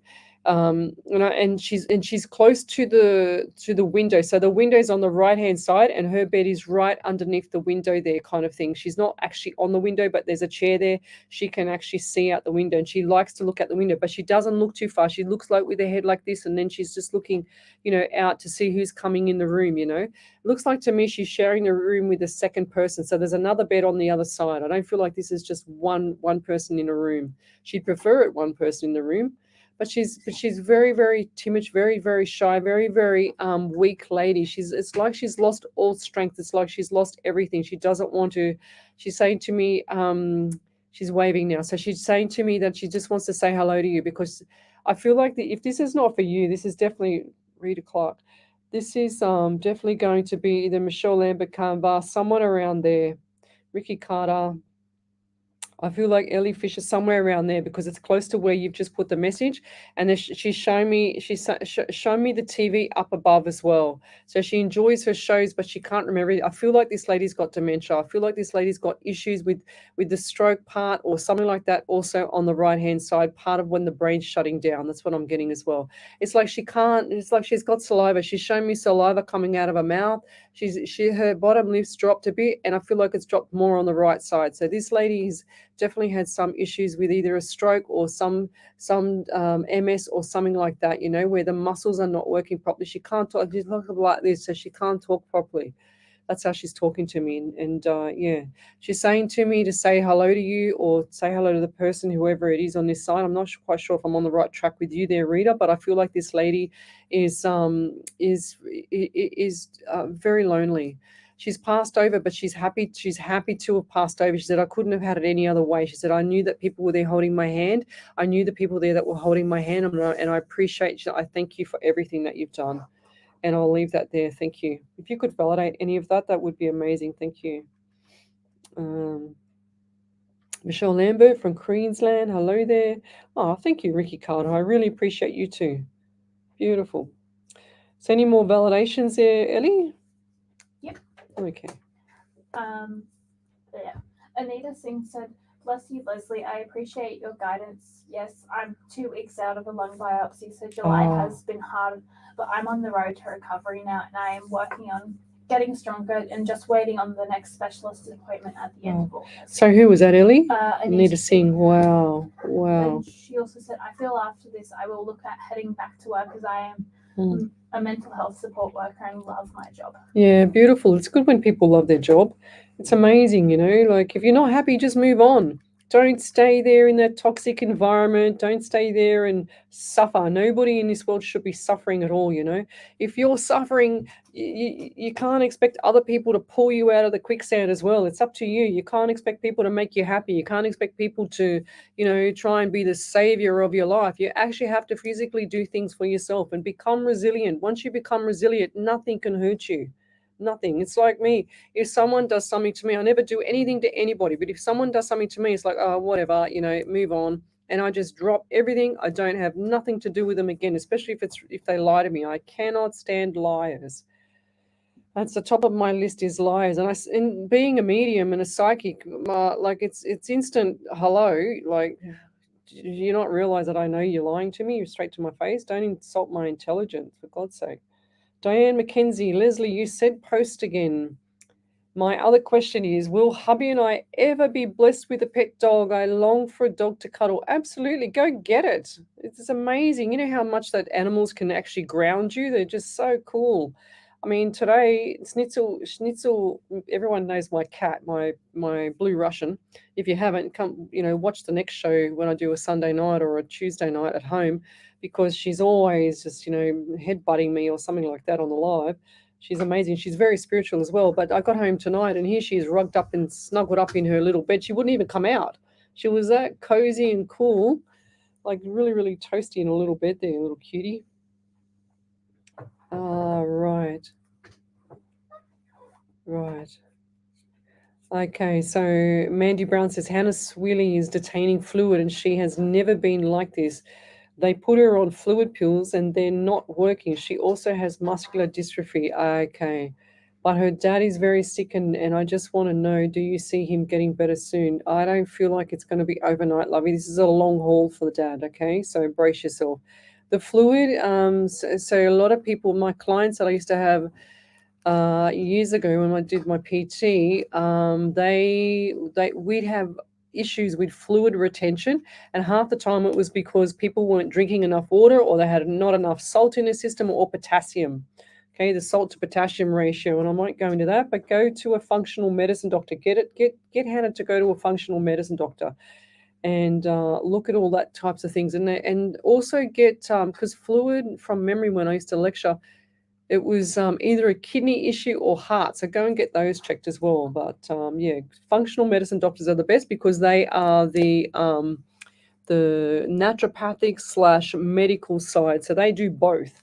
And she's close to the window. So the window's on the right hand side, and her bed is right underneath the window there, kind of thing. She's not actually on the window, but there's a chair there. She can actually see out the window, and she likes to look at the window, but she doesn't look too far. She looks like with her head like this, and then she's just looking, out to see who's coming in the room. Looks like to me she's sharing the room with a second person. So there's another bed on the other side. I don't feel like this is just one person in a room. She'd prefer it one person in the room. But she's very, very timid, very, very shy, very, very weak lady. It's like she's lost all strength. It's like she's lost everything. She doesn't want to. She's saying to me, she's waving now. So she's saying to me that she just wants to say hello to you, because I feel like if this is not for you, this is definitely Rita Clark. This is definitely going to be either Michelle Lambert, Canva, someone around there, Ricky Carter. I feel like Ellie Fisher, somewhere around there, because it's close to where you've just put the message. And then she's shown me the TV up above as well. So she enjoys her shows, but she can't remember it. I feel like this lady's got dementia. I feel like this lady's got issues with the stroke part or something like that. Also on the right hand side, part of when the brain's shutting down. That's what I'm getting as well. It's like she can't. It's like she's got saliva. She's showing me saliva coming out of her mouth. Her bottom lips dropped a bit, and I feel like it's dropped more on the right side. So this lady is definitely had some issues with either a stroke or some MS or something like that, where the muscles are not working properly. She can't talk. She's like this, so she can't talk properly. That's how she's talking to me. And yeah, she's saying to me to say hello to you, or say hello to the person, whoever it is on this side. I'm not quite sure if I'm on the right track with you there, Rita, but I feel like this lady is very lonely. She's passed over, but she's happy to have passed over. She said, I couldn't have had it any other way. She said, I knew that people were there holding my hand. I knew the people there that were holding my hand, and I appreciate you. I thank you for everything that you've done. And I'll leave that there. Thank you. If you could validate any of that, that would be amazing. Thank you. Michelle Lambert from Queensland. Hello there. Oh, thank you, Ricky Carter. I really appreciate you too. Beautiful. So any more validations there, Ellie? Yep. Okay. Yeah. Anita Singh said, "Bless you, Leslie. I appreciate your guidance. Yes, I'm 2 weeks out of a lung biopsy, so July Oh. has been hard, but I'm on the road to recovery now, and I am working on getting stronger and just waiting on the next specialist appointment at the end of August." So who was that, Ellie? Anita Singh. Wow. Wow. And she also said, "I feel after this I will look at heading back to work as I am a mental health support worker and love my job." Yeah, beautiful. It's good when people love their job. It's amazing, you know, like if you're not happy, just move on. Don't stay there in that toxic environment. Don't stay there and suffer. Nobody in this world should be suffering at all, you know. If you're suffering, you can't expect other people to pull you out of the quicksand as well. It's up to you. You can't expect people to make you happy. You can't expect people to, you know, try and be the savior of your life. You actually have to physically do things for yourself and become resilient. Once you become resilient, nothing can hurt you. Nothing. It's like me. If someone does something to me, I never do anything to anybody. But if someone does something to me, it's like, oh, whatever, you know, move on. And I just drop everything. I don't have nothing to do with them again, especially if they lie to me. I cannot stand liars. That's the top of my list is liars. And in being a medium and a psychic, like it's instant hello. Like, do you not realize that I know you're lying to me? You're straight to my face. Don't insult my intelligence, for God's sake. Diane McKenzie, Leslie, you said post again. My other question is, will hubby and I ever be blessed with a pet dog? I long for a dog to cuddle. Absolutely, go get it. It's amazing. You know how much that animals can actually ground you? They're just so cool. I mean, today, Schnitzel, everyone knows my cat, my blue Russian. If you haven't, come, you know, watch the next show when I do a Sunday night or a Tuesday night at home, because she's always just, you know, headbutting me or something like that on the live. She's amazing. She's very spiritual as well. But I got home tonight and here she is rugged up and snuggled up in her little bed. She wouldn't even come out. She was that cozy and cool, like really, really toasty in a little bed there, little cutie. Right. Right. Okay, so Mandy Brown says Hannah Swilly is detaining fluid and she has never been like this. They put her on fluid pills and they're not working. She also has muscular dystrophy. Okay. But her dad is very sick and I just want to know, do you see him getting better soon? I don't feel like it's going to be overnight, lovey. This is a long haul for the dad, okay? So brace yourself. The fluid, so a lot of people, my clients that I used to have years ago when I did my PT, we'd have issues with fluid retention, and half the time it was because people weren't drinking enough water or they had not enough salt in their system or potassium. Okay, the salt to potassium ratio, and I might go into that, but go to a functional medicine doctor. Get Hannah to go to a functional medicine doctor and look at all that types of things, and also get because fluid, from memory when I used to lecture, it was either a kidney issue or heart. So go and get those checked as well. But yeah, functional medicine doctors are the best because they are the naturopathic / medical side. So they do both.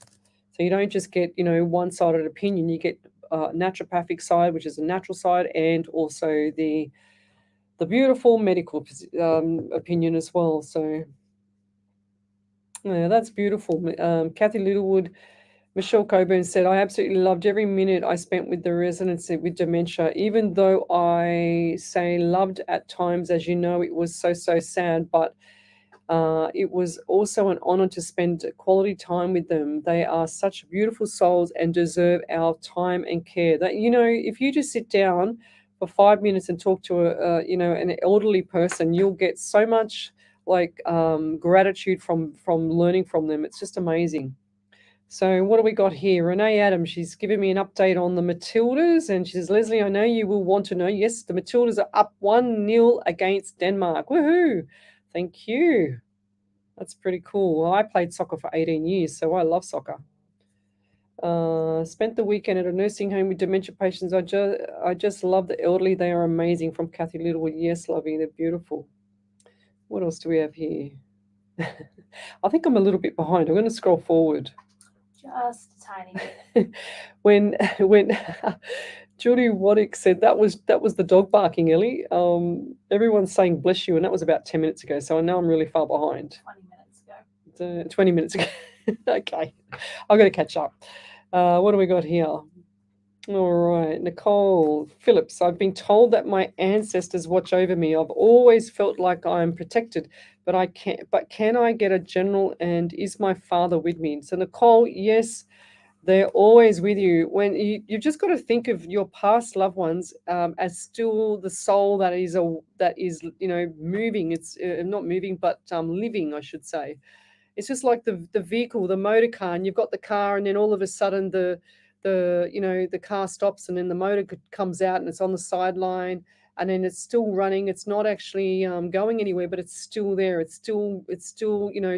So you don't just get, you know, one-sided opinion. You get naturopathic side, which is the natural side, and also the beautiful medical opinion as well. So yeah, that's beautiful. Kathy Littlewood. Michelle Coburn said, I absolutely loved every minute I spent with the residents with dementia. Even though I say loved at times, as you know, it was so sad, but it was also an honor to spend quality time with them. They are such beautiful souls and deserve our time and care. That, you know, if you just sit down for 5 minutes and talk to an elderly person, you'll get so much gratitude from learning from them. It's just amazing. So what do we got here? Renee Adams, she's giving me an update on the Matildas, and she says, Leslie, I know you will want to know. Yes, the Matildas are up 1-0 against Denmark. Woohoo! Thank you. That's pretty cool. Well, I played soccer for 18 years, so I love soccer. Spent the weekend at a nursing home with dementia patients. I just love the elderly. They are amazing. From Kathy Littlewood. Yes, lovey, they're beautiful. What else do we have here? I think I'm a little bit behind. I'm going to scroll forward. Just a tiny bit. when Judy Waddick said that was the dog barking, Ellie. Everyone's saying bless you, and that was about 10 minutes ago. So I know I'm really far behind. 20 minutes ago. 20 minutes ago. Okay, I've got to catch up. What do we got here? All right, Nicole Phillips. I've been told that my ancestors watch over me. I've always felt like I'm protected, but I can't. But can I get a general? And is my father with me? So Nicole, yes, they're always with you. When you've just got to think of your past loved ones as still the soul that is moving. It's not moving, but living, I should say. It's just like the vehicle, the motor car, and you've got the car, and then all of a sudden the car stops, and then the motor comes out, and it's on the sideline, and then it's still running. It's not actually going anywhere, but it's still there. It's still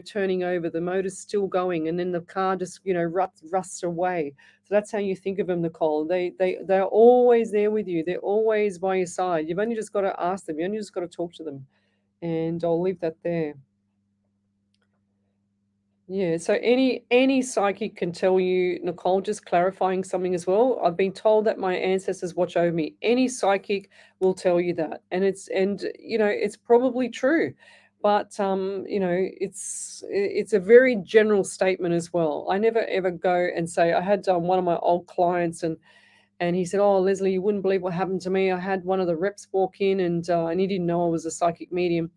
turning over. The motor's still going, and then the car just rusts away. So that's how you think of them, Nicole. They're always there with you. They're always by your side. You've only just got to ask them. You only just got to talk to them, and I'll leave that there. Yeah, so any psychic can tell you, Nicole, just clarifying something as well. I've been told that my ancestors watch over me. Any psychic will tell you that. And it's probably true. But it's a very general statement as well. I never ever go and say I had one of my old clients, and he said, "Oh, Lesley, you wouldn't believe what happened to me. I had one of the reps walk in, and he didn't know I was a psychic medium."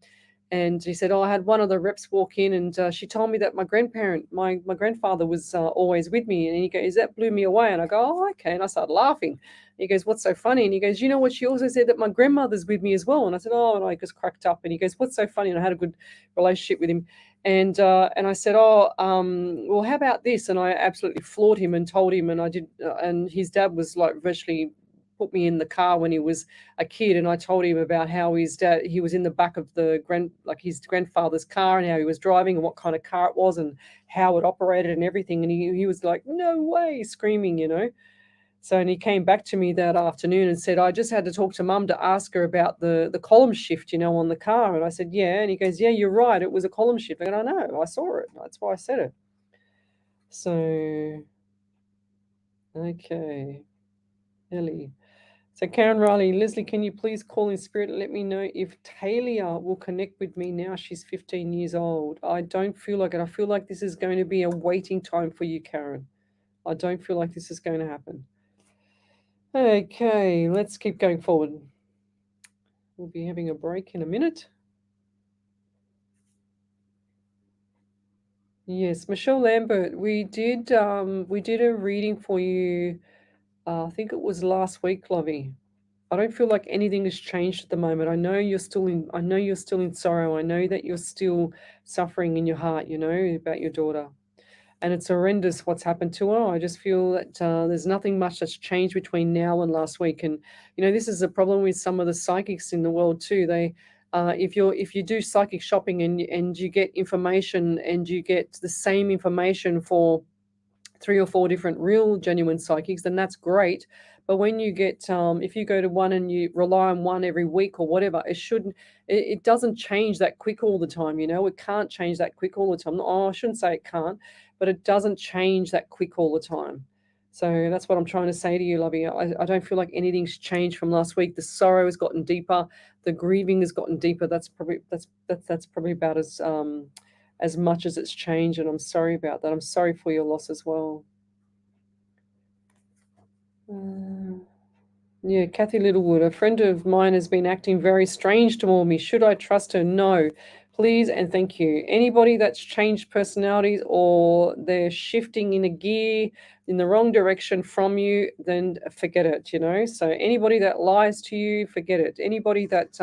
And he said, "Oh, I had one of the reps walk in, and she told me that my grandfather was always with me." And he goes, "That blew me away." And I go, "Oh, okay." And I started laughing. He goes, "What's so funny?" And he goes, "You know what? She also said that my grandmother's with me as well." And I said, "Oh," and I just cracked up. And he goes, "What's so funny?" And I had a good relationship with him. And I said, "Oh, well, how about this?" And I absolutely floored him and told him, and I did. And his dad was like virtually put me in the car when he was a kid, and I told him about how he was in the back of his grandfather's car, and how he was driving, and what kind of car it was, and how it operated and everything. And he was like, "No way," screaming. So, and he came back to me that afternoon and said, "I just had to talk to Mum to ask her about the column shift, on the car." And I said, "Yeah." And he goes, "Yeah, you're right. It was a column shift." And I know, I saw it. That's why I said it. So, okay, Ellie. So Karen Riley, Lesley, can you please call in spirit and let me know if Talia will connect with me now? She's 15 years old. I don't feel like it. I feel like this is going to be a waiting time for you, Karen. I don't feel like this is going to happen. Okay, let's keep going forward. We'll be having a break in a minute. Yes, Michelle Lambert, we did a reading for you. I think it was last week, Lovey. I don't feel like anything has changed at the moment. I know you're still in sorrow. I know that you're still suffering in your heart, about your daughter. And it's horrendous what's happened to her. I just feel that there's nothing much that's changed between now and last week. And this is a problem with some of the psychics in the world too. They if you do psychic shopping and you get information, and you get the same information for 3 or 4 different real genuine psychics, then that's great. But when you get if you go to one and you rely on one every week or whatever, it doesn't change that quick all the time. It can't change that quick all the time. I shouldn't say it can't, but it doesn't change that quick all the time. So that's what I'm trying to say to you, Lovey. I don't feel like anything's changed from last week. The sorrow has gotten deeper, the grieving has gotten deeper. That's probably about as much as it's changed, and I'm sorry about that. I'm sorry for your loss as well. Yeah, Kathy Littlewood, a friend of mine has been acting very strange toward me. Should I trust her? No. Please and thank you. Anybody that's changed personalities, or they're shifting in a gear in the wrong direction from you, then forget it, So anybody that lies to you, forget it. Anybody that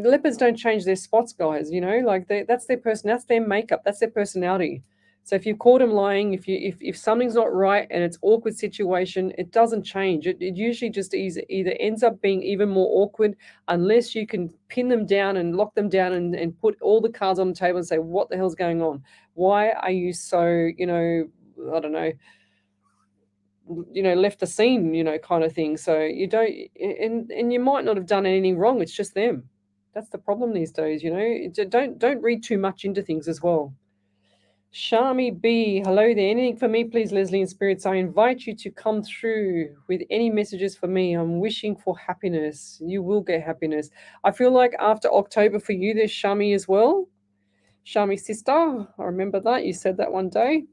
leopards don't change their spots, guys. That's their person, that's their makeup, that's their personality. So if you caught them lying, if something's not right and it's awkward situation, it doesn't change. It usually just either ends up being even more awkward, unless you can pin them down and lock them down and put all the cards on the table and say, what the hell's going on? Why are you so, I don't know, left the scene, kind of thing. So you don't, and you might not have done anything wrong. It's just them. That's the problem these days, Don't read too much into things as well. Shami B, hello there. Anything for me, please, Lesley and Spirits? I invite you to come through with any messages for me. I'm wishing for happiness. You will get happiness. I feel like after October for you, there's Shami as well. Shami sister, I remember that. You said that one day.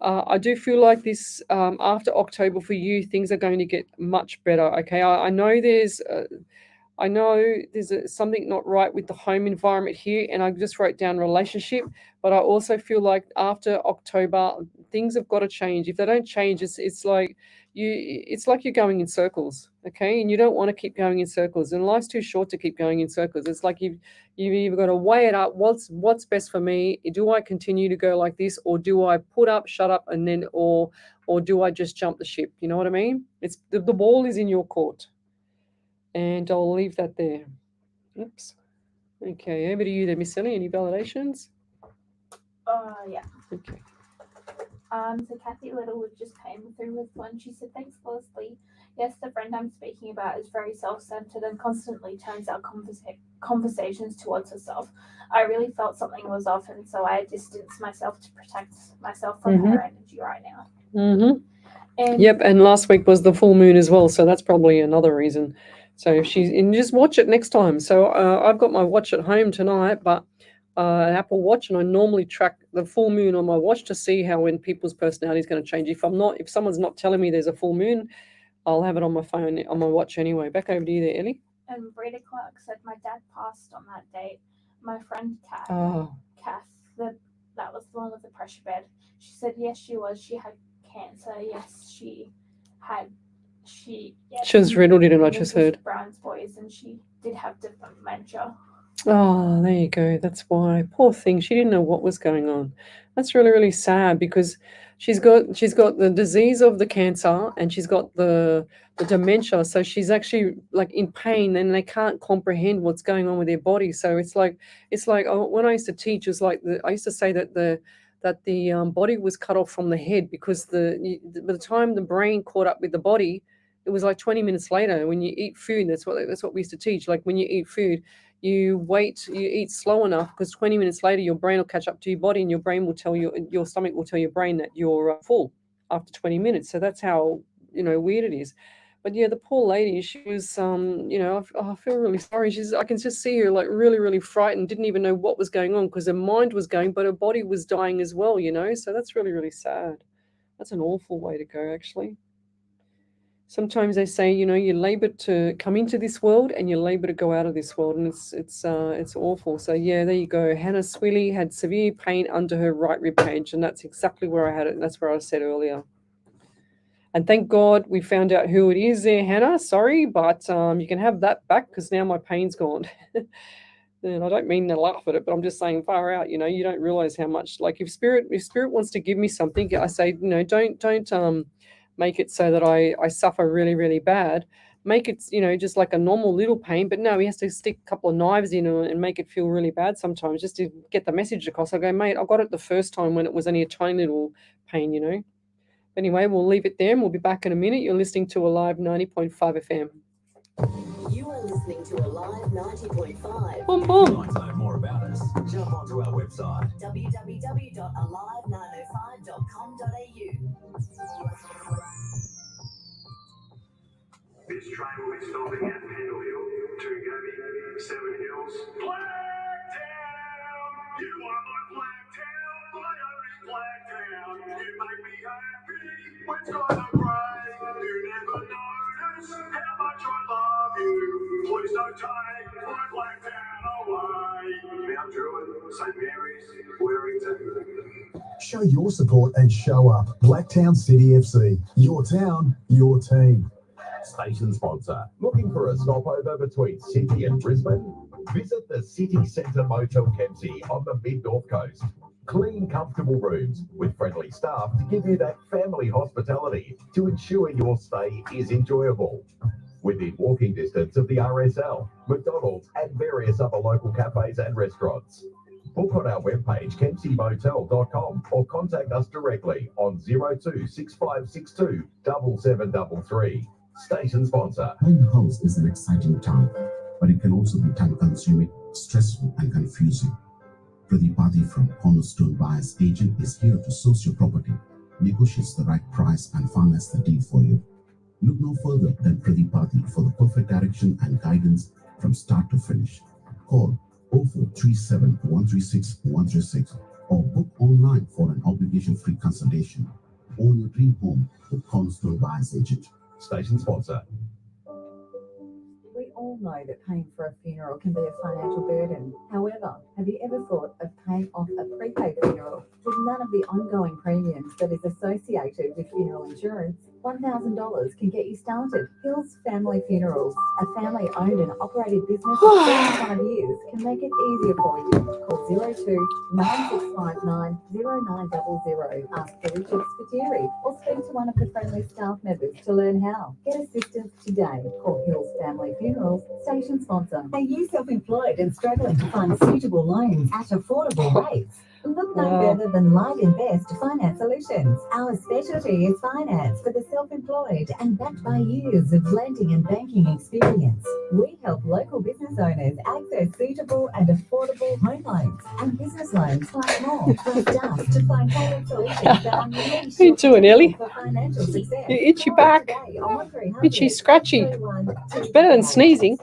I do feel like this after October for you, things are going to get much better. Okay, I know there's something not right with the home environment here, and I just wrote down relationship. But I also feel like after October, things have got to change. If they don't change, it's like you're going in circles, okay? And you don't want to keep going in circles. And life's too short to keep going in circles. It's like you've either got to weigh it up. What's best for me? Do I continue to go like this, or do I put up, shut up, and then or do I just jump the ship? You know what I mean? It's the ball is in your court. And I'll leave that there. Oops. Okay, over to you there, Miss Ellie. Any validations? Yeah. Okay. So Kathy Littlewood just came through with one. She said, "Thanks, Lesley. Yes, the friend I'm speaking about is very self-centered and constantly turns our conversations towards herself. I really felt something was off, and so I distanced myself to protect myself from her energy right now." Mm-hmm. And Yep, and last week was the full moon as well, so that's probably another reason. So if just watch it next time. So I've got my watch at home tonight, but an Apple Watch, and I normally track the full moon on my watch to see how when people's personality is going to change. If someone's not telling me there's a full moon, I'll have it on my phone, on my watch anyway. Back over to you there, Ellie. And Breda Clark said, "My dad passed on that date. My friend Kath, that was the one with the pressure bed. She said, yes, she was. She had cancer. Yes, she was riddled in it, I just heard. Brown's boys, and she did have dementia." Oh, there you go. That's why. Poor thing. She didn't know what was going on. That's really, really sad because she's got the disease of the cancer, and she's got the dementia. So she's actually like in pain, and they can't comprehend what's going on with their body. So it's like when I used to teach, it was like I used to say that the body was cut off from the head, because by the time the brain caught up with the body, it was like 20 minutes later. When you eat food, that's what we used to teach. Like when you eat food, you eat slow enough, because 20 minutes later your brain will catch up to your body, and your stomach will tell your brain that you're full after 20 minutes. So that's how weird it is. But yeah, the poor lady, she was I feel really sorry. I can just see her like really, really frightened, didn't even know what was going on, because her mind was going, but her body was dying as well, so that's really, really sad. That's an awful way to go, actually. Sometimes they say, you labor to come into this world, and you labor to go out of this world, and it's awful. So yeah, there you go. Hannah Swilly had severe pain under her right rib cage, and that's exactly where I had it. That's where I said earlier. And thank God we found out who it is there, Hannah. Sorry, but you can have that back, because now my pain's gone. And I don't mean to laugh at it, but I'm just saying, far out. You don't realize how much. Like if spirit wants to give me something, I say, don't make it so that I suffer really, really bad. Make it, just like a normal little pain. But no, he has to stick a couple of knives in and make it feel really bad sometimes, just to get the message across. I go, mate, I got it the first time when it was only a tiny little pain. Anyway, we'll leave it there, and we'll be back in a minute. You're listening to Alive 90.5 FM. You are listening to Alive 90.5. Boom, If boom. you'd like to know more about us, jump onto our website. www.alive905.com.au. This train will be stopping at Pendle Hill, Toongabbie, Seven Hills, Blacktown. You are my Blacktown, my only Blacktown. You make me happy when skies are grey. You never notice how much I love you. Please don't take my Blacktown away. Mount Druitt, St Mary's, Warrington. Show your support and show up. Blacktown City FC. Your town, your team. Station sponsor. Looking for a stopover between Sydney and Brisbane? Visit the City Centre Motel Kempsey on the mid-north coast. Clean, comfortable rooms with friendly staff to give you that family hospitality to ensure your stay is enjoyable. Within walking distance of the RSL, McDonald's and various other local cafes and restaurants. Book on our webpage kempseymotel.com or contact us directly on 026562 7733. Station sponsor. Buying a house is an exciting time, but it can also be time-consuming, stressful, and confusing. Pradipati from Cornerstone Buyers Agent is here to source your property, negotiates the right price, and finance the deal for you. Look no further than Pradipati for the perfect direction and guidance from start to finish. Call 0437 136 136 or book online for an obligation-free consultation. Own your dream home with Cornerstone Buyers Agent. Station sponsor. We all know that paying for a funeral can be a financial burden. However, have you ever thought of paying off a prepaid funeral with none of the ongoing premiums that is associated with funeral insurance? $1,000 can get you started. Hills Family Funerals, a family-owned and operated business for 35 years, can make it easier for you. Call 02-9659-0900. Ask for Richard Spatieri or speak to one of the friendly staff members to learn how. Get assistance today. Call Hills Family Funerals, station sponsor. Are you self-employed and struggling to find suitable loans at affordable rates? Look no further than Live Invest Finance Solutions. Our specialty is finance for the self-employed and backed by years of lending and banking experience. We help local business owners access suitable and affordable home loans and business loans plus more. Trust us to find tailored solutions that are really How you doing, Ellie? for financial success. You itchy back. Itchy, scratchy. It's better than sneezing.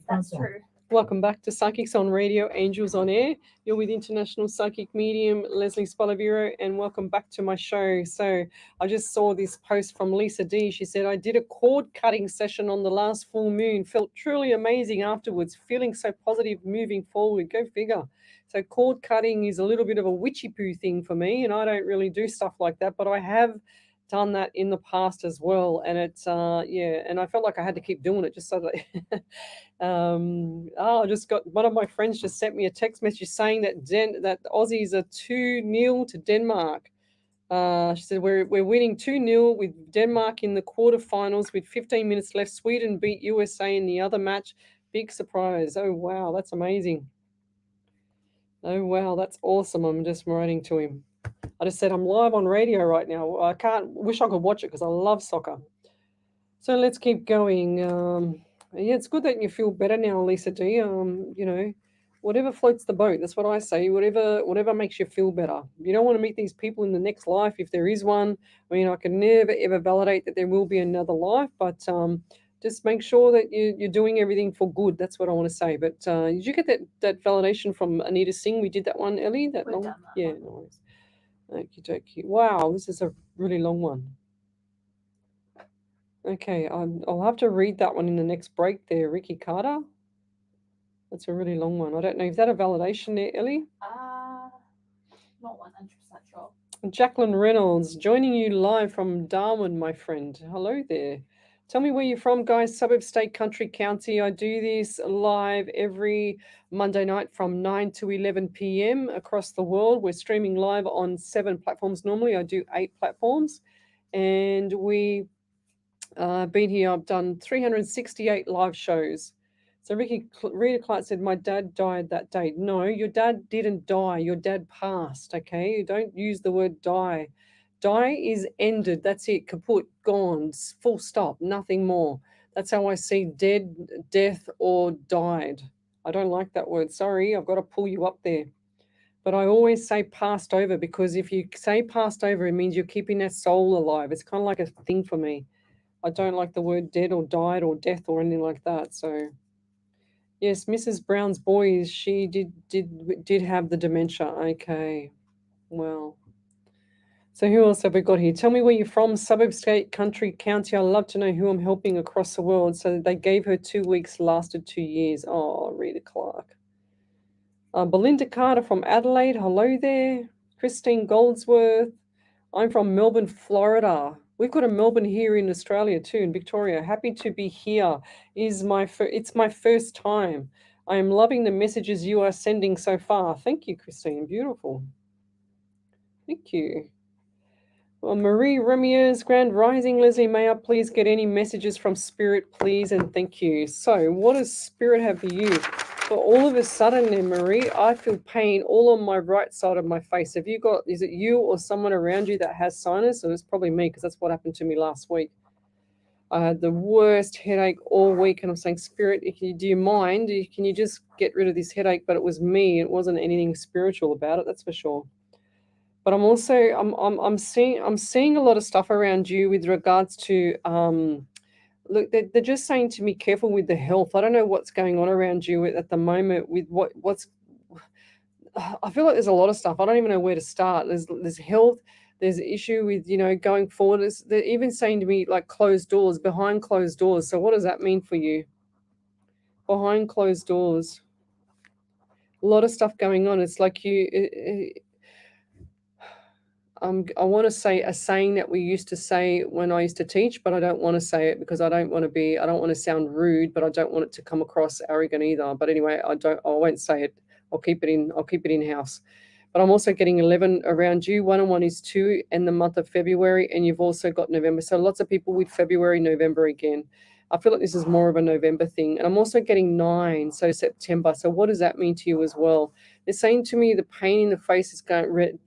That's true. Welcome back to Psychics on Radio, Angels on Air. You're with international psychic medium Lesley Spaliviero, and welcome back to my show. So I just saw this post from Lisa D. She said, I did a cord cutting session on the last full moon, felt truly amazing afterwards, feeling so positive moving forward. Go figure. So cord cutting is a little bit of a witchy poo thing for me, and I don't really do stuff like that, but I have done that in the past as well, and it's and I felt like I had to keep doing it just so that I just got one of my friends just sent me a text message saying that that the Aussies are 2-0 to Denmark. She said we're winning 2-0 with Denmark in the quarterfinals with 15 minutes left. Sweden beat USA in the other match. Big surprise. Oh wow, that's amazing. Oh wow, that's awesome. I'm just writing to him. I just said I'm live on radio right now. I wish I could watch it because I love soccer. So let's keep going. Yeah, it's good that you feel better now, Lisa D. Whatever floats the boat. That's what I say. Whatever makes you feel better. You don't want to meet these people in the next life if there is one. I mean, I can never ever validate that there will be another life, but just make sure that you're doing everything for good. That's what I want to say. But did you get that validation from Anita Singh? We did that one, Ellie. That We've long? done that Yeah, one. no worries. Okie dokie. Wow, this is a really long one. Okay, I'll have to read that one in the next break there, Ricky Carter. That's a really long one. I don't know. Is that a validation there, Ellie? Not 100% sure. Jacqueline Reynolds, joining you live from Darwin, my friend. Hello there. Tell me where you're from, guys. Suburb, state, country, county. I do this live every Monday night from 9 to 11 p.m. across the world. We're streaming live on 7 platforms. Normally, I do 8 platforms. And we been here. I've done 368 live shows. So Rita Clark said, my dad died that day. No, your dad didn't die. Your dad passed, okay? You don't use the word die. Die is ended. That's it. Kaput, gone, full stop, nothing more. That's how I see dead, death, or died. I don't like that word. Sorry, I've got to pull you up there. But I always say passed over, because if you say passed over, it means you're keeping that soul alive. It's kind of like a thing for me. I don't like the word dead or died or death or anything like that. So, yes, Mrs. Brown's boys, she did have the dementia. Okay, well. So who else have we got here? Tell me where you're from, suburb, state, country, county. I love to know who I'm helping across the world. So they gave her 2 weeks, lasted 2 years. Oh, Rita Clark. Belinda Carter from Adelaide. Hello there. Christine Goldsworth. I'm from Melbourne, Florida. We've got a Melbourne here in Australia too, in Victoria. Happy to be here. It's my first time. I am loving the messages you are sending so far. Thank you, Christine. Beautiful. Thank you. Well, Marie Ramirez, Grand Rising. Leslie, may I please get any messages from Spirit, please, and thank you. So what does Spirit have for you? Well, all of a sudden then, Marie, I feel pain all on my right side of my face. Is it you or someone around you that has sinus? Or it's probably me, because that's what happened to me last week. I had the worst headache all week, and I'm saying, Spirit, do you mind? Can you just get rid of this headache? But it was me. It wasn't anything spiritual about it, that's for sure. But I'm also I'm seeing a lot of stuff around you with regards to look, they're just saying to me, careful with the health. I don't know what's going on around you at the moment with what's I feel like there's a lot of stuff. I don't even know where to start. There's health. There's an issue with, going forward. They're even saying to me, like, closed doors, behind closed doors. So what does that mean for you? Behind closed doors. A lot of stuff going on. It's like I want to say a saying that we used to say when I used to teach, but I don't want to say it because I don't want to sound rude, but I don't want it to come across arrogant either. But anyway, I won't say it. I'll keep it in house. But I'm also getting 11 around you. 1 and 1 is 2 in the month of February, and you've also got November. So lots of people with February, November again. I feel like this is more of a November thing. And I'm also getting 9, so September. So what does that mean to you as well? They're saying to me the pain in the face is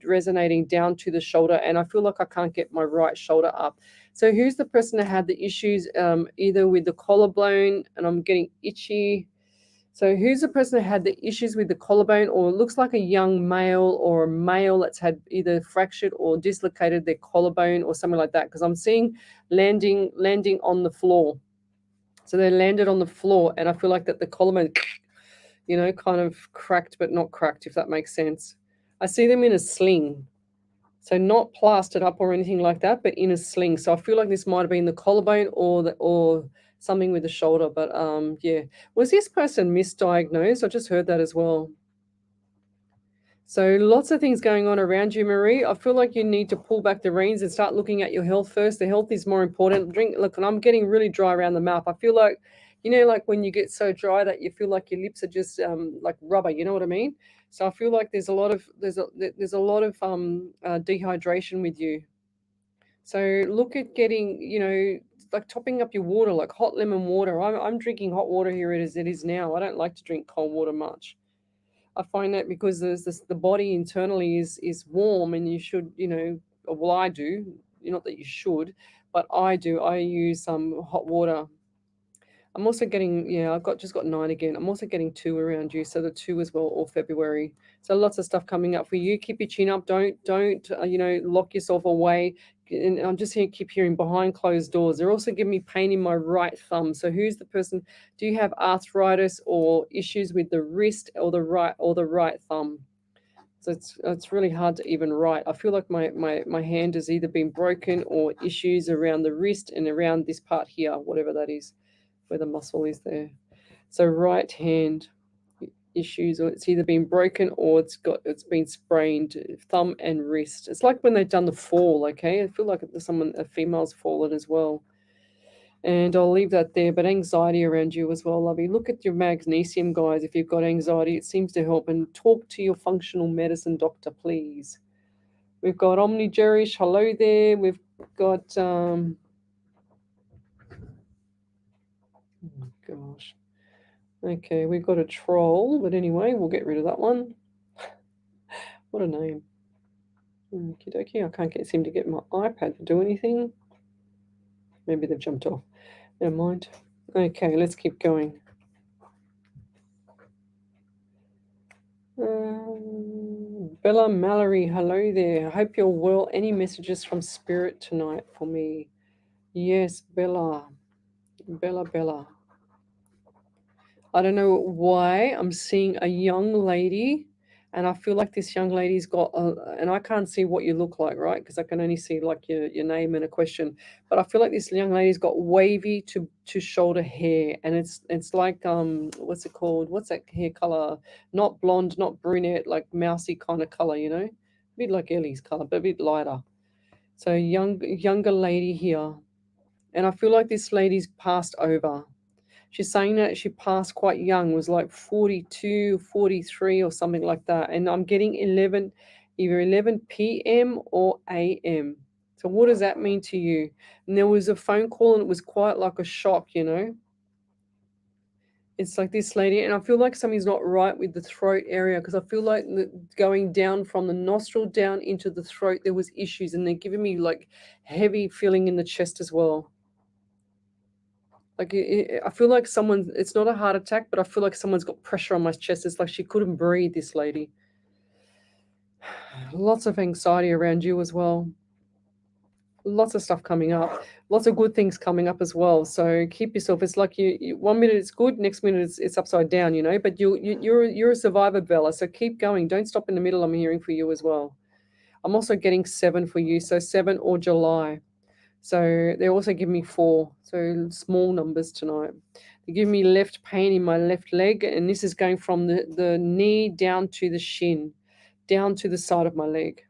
resonating down to the shoulder, and I feel like I can't get my right shoulder up. So who's the person that had the issues either with the collarbone, and I'm getting itchy. So who's the person that had the issues with the collarbone, or it looks like a young male or a male that's had either fractured or dislocated their collarbone or something like that? Because I'm seeing landing on the floor. So they landed on the floor, and I feel like that the collarbone, kind of cracked but not cracked, if that makes sense. I see them in a sling. So not plastered up or anything like that, but in a sling. So I feel like this might have been the collarbone or something with the shoulder. But yeah. Was this person misdiagnosed? I just heard that as well. So lots of things going on around you, Marie. I feel like you need to pull back the reins and start looking at your health first. The health is more important. Look, and I'm getting really dry around the mouth. I feel like, like when you get so dry that you feel like your lips are just like rubber. You know what I mean? So I feel like there's a lot of dehydration with you. So look at getting, like topping up your water, like hot lemon water. I'm drinking hot water here as it is now. I don't like to drink cold water much. I find that because the body internally is warm, and you should, well, I do, not that you should, but I do. I use some hot water. I'm also getting, I've just got 9 again. I'm also getting 2 around you, so the 2 as well, all February. So lots of stuff coming up for you. Keep your chin up. Don't lock yourself away. And I'm just keep hearing behind closed doors. They're also giving me pain in my right thumb. So who's the person? Do you have arthritis or issues with the wrist or the right thumb? So it's really hard to even write. I feel like my hand has either been broken or issues around the wrist and around this part here, whatever that is, where the muscle is there. So right hand issues, or it's either been broken or it's been sprained, thumb and wrist. It's like when they've done the fall, okay? I feel like a female's fallen as well. And I'll leave that there, but anxiety around you as well, lovey. Look at your magnesium, guys. If you've got anxiety, it seems to help. And talk to your functional medicine doctor, please. We've got Omni Jerish, hello there. We've got oh gosh. Okay, we've got a troll, but anyway, we'll get rid of that one. What a name. Okie dokie, I can't seem to get my iPad to do anything. Maybe they've jumped off. Never mind. Okay, let's keep going. Bella Mallory, hello there. I hope you're well. Any messages from Spirit tonight for me? Yes, Bella. Bella. I don't know why I'm seeing a young lady, and I feel like this young lady's got and I can't see what you look like, right? Because I can only see like your name and a question. But I feel like this young lady's got wavy to shoulder hair, and it's like what's it called? What's that hair color? Not blonde, not brunette, like mousy kind of color, a bit like Ellie's color, but a bit lighter. So younger lady here, and I feel like this lady's passed over. She's saying that she passed quite young, was like 42, 43 or something like that. And I'm getting either 11 p.m. or a.m. So what does that mean to you? And there was a phone call, and it was quite like a shock, It's like this lady, and I feel like something's not right with the throat area, because I feel like going down from the nostril down into the throat, there was issues, and they're giving me like heavy feeling in the chest as well. Like I feel like it's not a heart attack, but I feel like someone's got pressure on my chest. It's like she couldn't breathe, this lady. Lots of anxiety around you as well. lots of stuff coming up, lots of good things coming up as well. So keep yourself. It's like you 1 minute it's good, next minute it's upside down, you know. But you're a survivor, Bella. So keep going. Don't stop in the middle. I'm hearing for you as well. I'm also getting 7 for you. So 7 or July. So they also give me 4. So small numbers tonight. They give me left pain in my left leg, and this is going from the knee down to the shin, down to the side of my leg.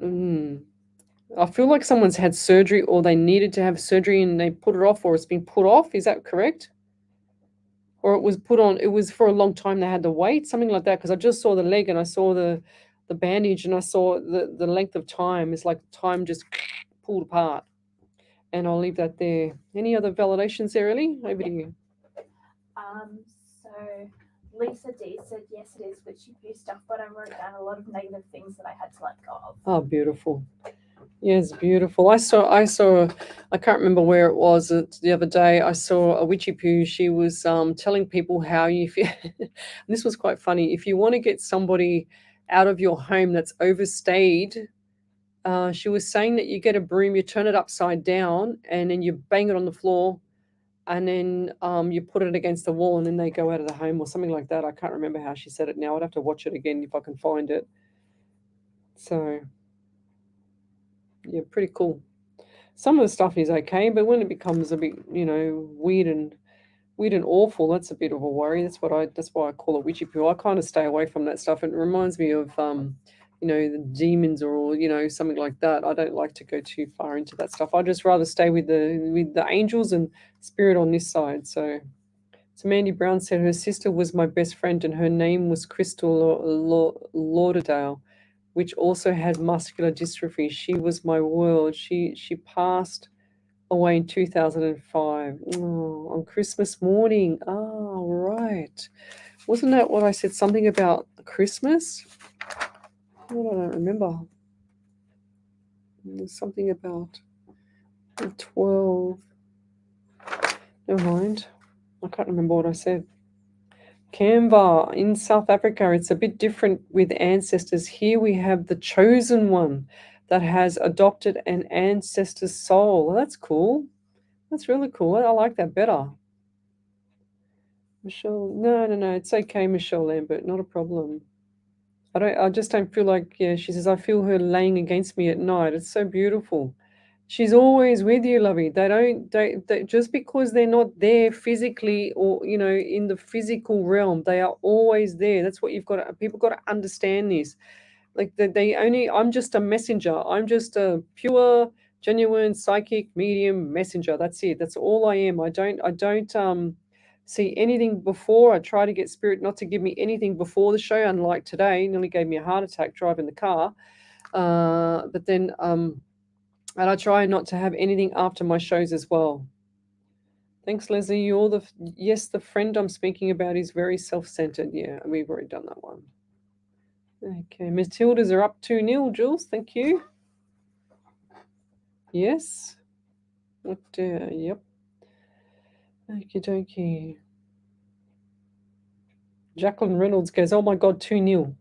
I feel like someone's had surgery or they needed to have surgery and they put it off, or it's been put off. Is that correct? Or it was put on, it was for a long time they had to wait, something like that. Because I just saw the leg and I saw the bandage and I saw the length of time. It's like time just pulled apart. And I'll leave that there. Any other validations there, Ellie? Over to you. So Lisa D said, yes, it is witchy poo stuff, but I wrote down a lot of negative things that I had to let go of. Oh, beautiful. Yes, beautiful. I saw, I can't remember where it was the other day. I saw a witchy poo. She was telling people how you feel. This was quite funny. If you want to get somebody out of your home that's overstayed, she was saying that you get a broom, you turn it upside down, and then you bang it on the floor, and then you put it against the wall, and then they go out of the home or something like that. I can't remember how she said it now. I'd have to watch it again if I can find it. So, yeah, pretty cool. Some of the stuff is okay, but when it becomes a bit, weird and awful, that's a bit of a worry. That's why I call it witchy poo. I kind of stay away from that stuff. It reminds me of the demons or something like that. I don't like to go too far into that stuff. I'd just rather stay with the angels and spirit on this side. So Mandy Brown said her sister was my best friend and her name was Crystal Lauderdale, which also had muscular dystrophy. She was my world. She passed away in 2005 on Christmas morning. Oh, right. Wasn't that what I said? Something about Christmas? What, I don't remember. There's something about 12. Never mind. I can't remember what I said. Canva in South Africa, it's a bit different with ancestors. Here we have the chosen one that has adopted an ancestor's soul. Well, that's cool. That's really cool. I like that better. Michelle, no, it's okay, Michelle Lambert, not a problem. I just don't feel like, she says, I feel her laying against me at night. It's so beautiful. She's always with you, lovey. They just because they're not there physically or, in the physical realm, they are always there. That's what people got to understand this. Like I'm just a messenger. I'm just a pure, genuine psychic medium messenger. That's it. That's all I am. I don't see anything before. I try to get spirit not to give me anything before the show, unlike today. Nearly gave me a heart attack driving the car. But then and I try not to have anything after my shows as well. Thanks, Leslie. The friend I'm speaking about is very self-centered. Yeah, we've already done that one. Okay, Matildas are up 2-0, Jules. Thank you. Yes. Yep. Okie dokie. Jacqueline Reynolds goes, oh my God, 2-0.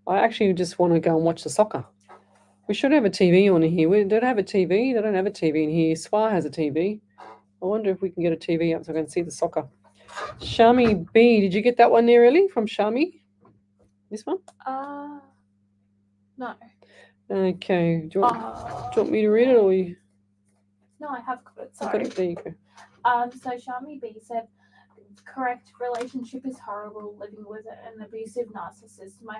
I actually just want to go and watch the soccer. We should have a TV on here. We don't have a TV. They don't have a TV in here. SWA has a TV. I wonder if we can get a TV up so I can see the soccer. Shami B, did you get that one there, Ellie, from Shami? This one? No. Okay. Do you want me to read it or you? No, I have got it. Sorry. There you go. So Shami B said, correct, relationship is horrible, living with an abusive narcissist. My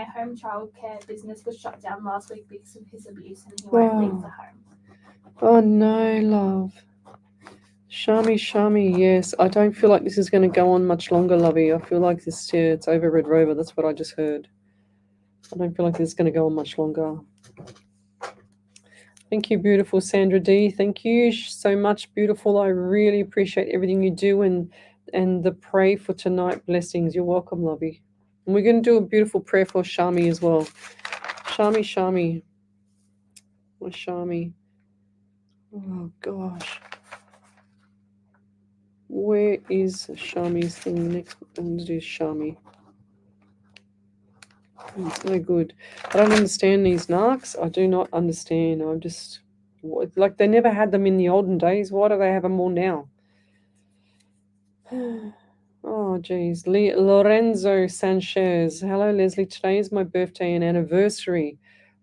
home childcare business was shut down last week because of his abuse and he won't leave the home. Oh no, love. Shami, yes. I don't feel like this is going to go on much longer, lovey. I feel like it's over Red Rover. That's what I just heard. I don't feel like this is going to go on much longer. Thank you, beautiful Sandra D. Thank you so much, beautiful. I really appreciate everything you do and the pray for tonight blessings. You're welcome, lovey. And we're going to do a beautiful prayer for Shami as well. Shami. Where's Shami? Oh, gosh. Where is Shami's thing? Next, I'm going to do Shami. It's no good. I don't understand these narcs. I do not understand. I'm just like they never had them in the olden days. Why do they have them all now? Oh, geez. Lorenzo Sanchez. Hello, Lesley. Today is my birthday and anniversary,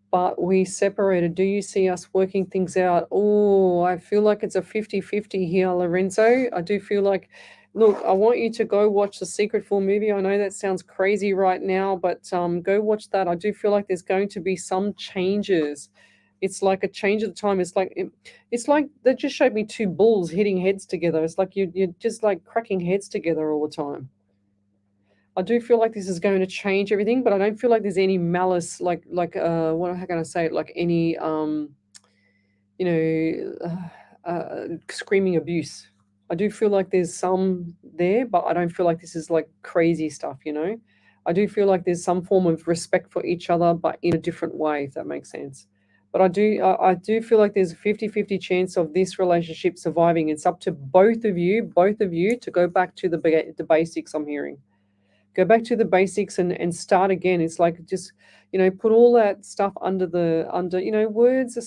but we separated. Do you see us working things out? Oh, I feel like it's a 50-50 here, Lorenzo. I do feel like, look, I want you to go watch the Secret Full movie. I know that sounds crazy right now, but go watch that. I do feel like there's going to be some changes. It's like a change of the time. It's like they just showed me two bulls hitting heads together. It's like you're just like cracking heads together all the time. I do feel like this is going to change everything, but I don't feel like there's any malice, what how can I say it? Like any you screaming abuse. I do feel like there's some there, but I don't feel like this is like crazy stuff. I do feel like there's some form of respect for each other, but in a different way, if that makes sense. But I do feel like there's a 50-50 chance of this relationship surviving. It's up to both of you to go back to the basics. I'm hearing. Go back to the basics and start again. It's like just put all that stuff under words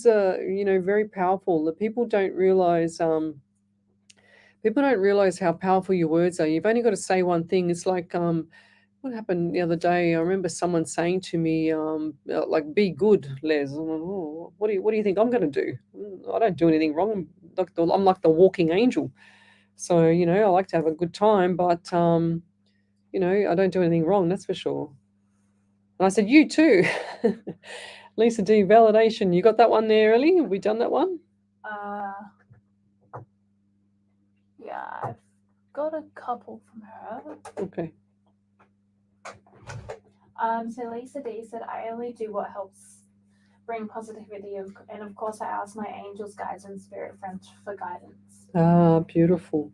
are very powerful. The people don't realize how powerful your words are. You've only got to say one thing. It's like what happened the other day. I remember someone saying to me like, be good, Les. Oh, what do you think I'm going to do? I don't do anything wrong. I'm like the walking angel. So I like to have a good time, but I don't do anything wrong, that's for sure. And I said, you too. Lisa D, validation. You got that one there, Ellie? Have we done that one? Yeah, I've got a couple from her. Okay. So Lisa D said, I only do what helps bring positivity, and of course I ask my angels, guides, and spirit friends for guidance. Ah, beautiful.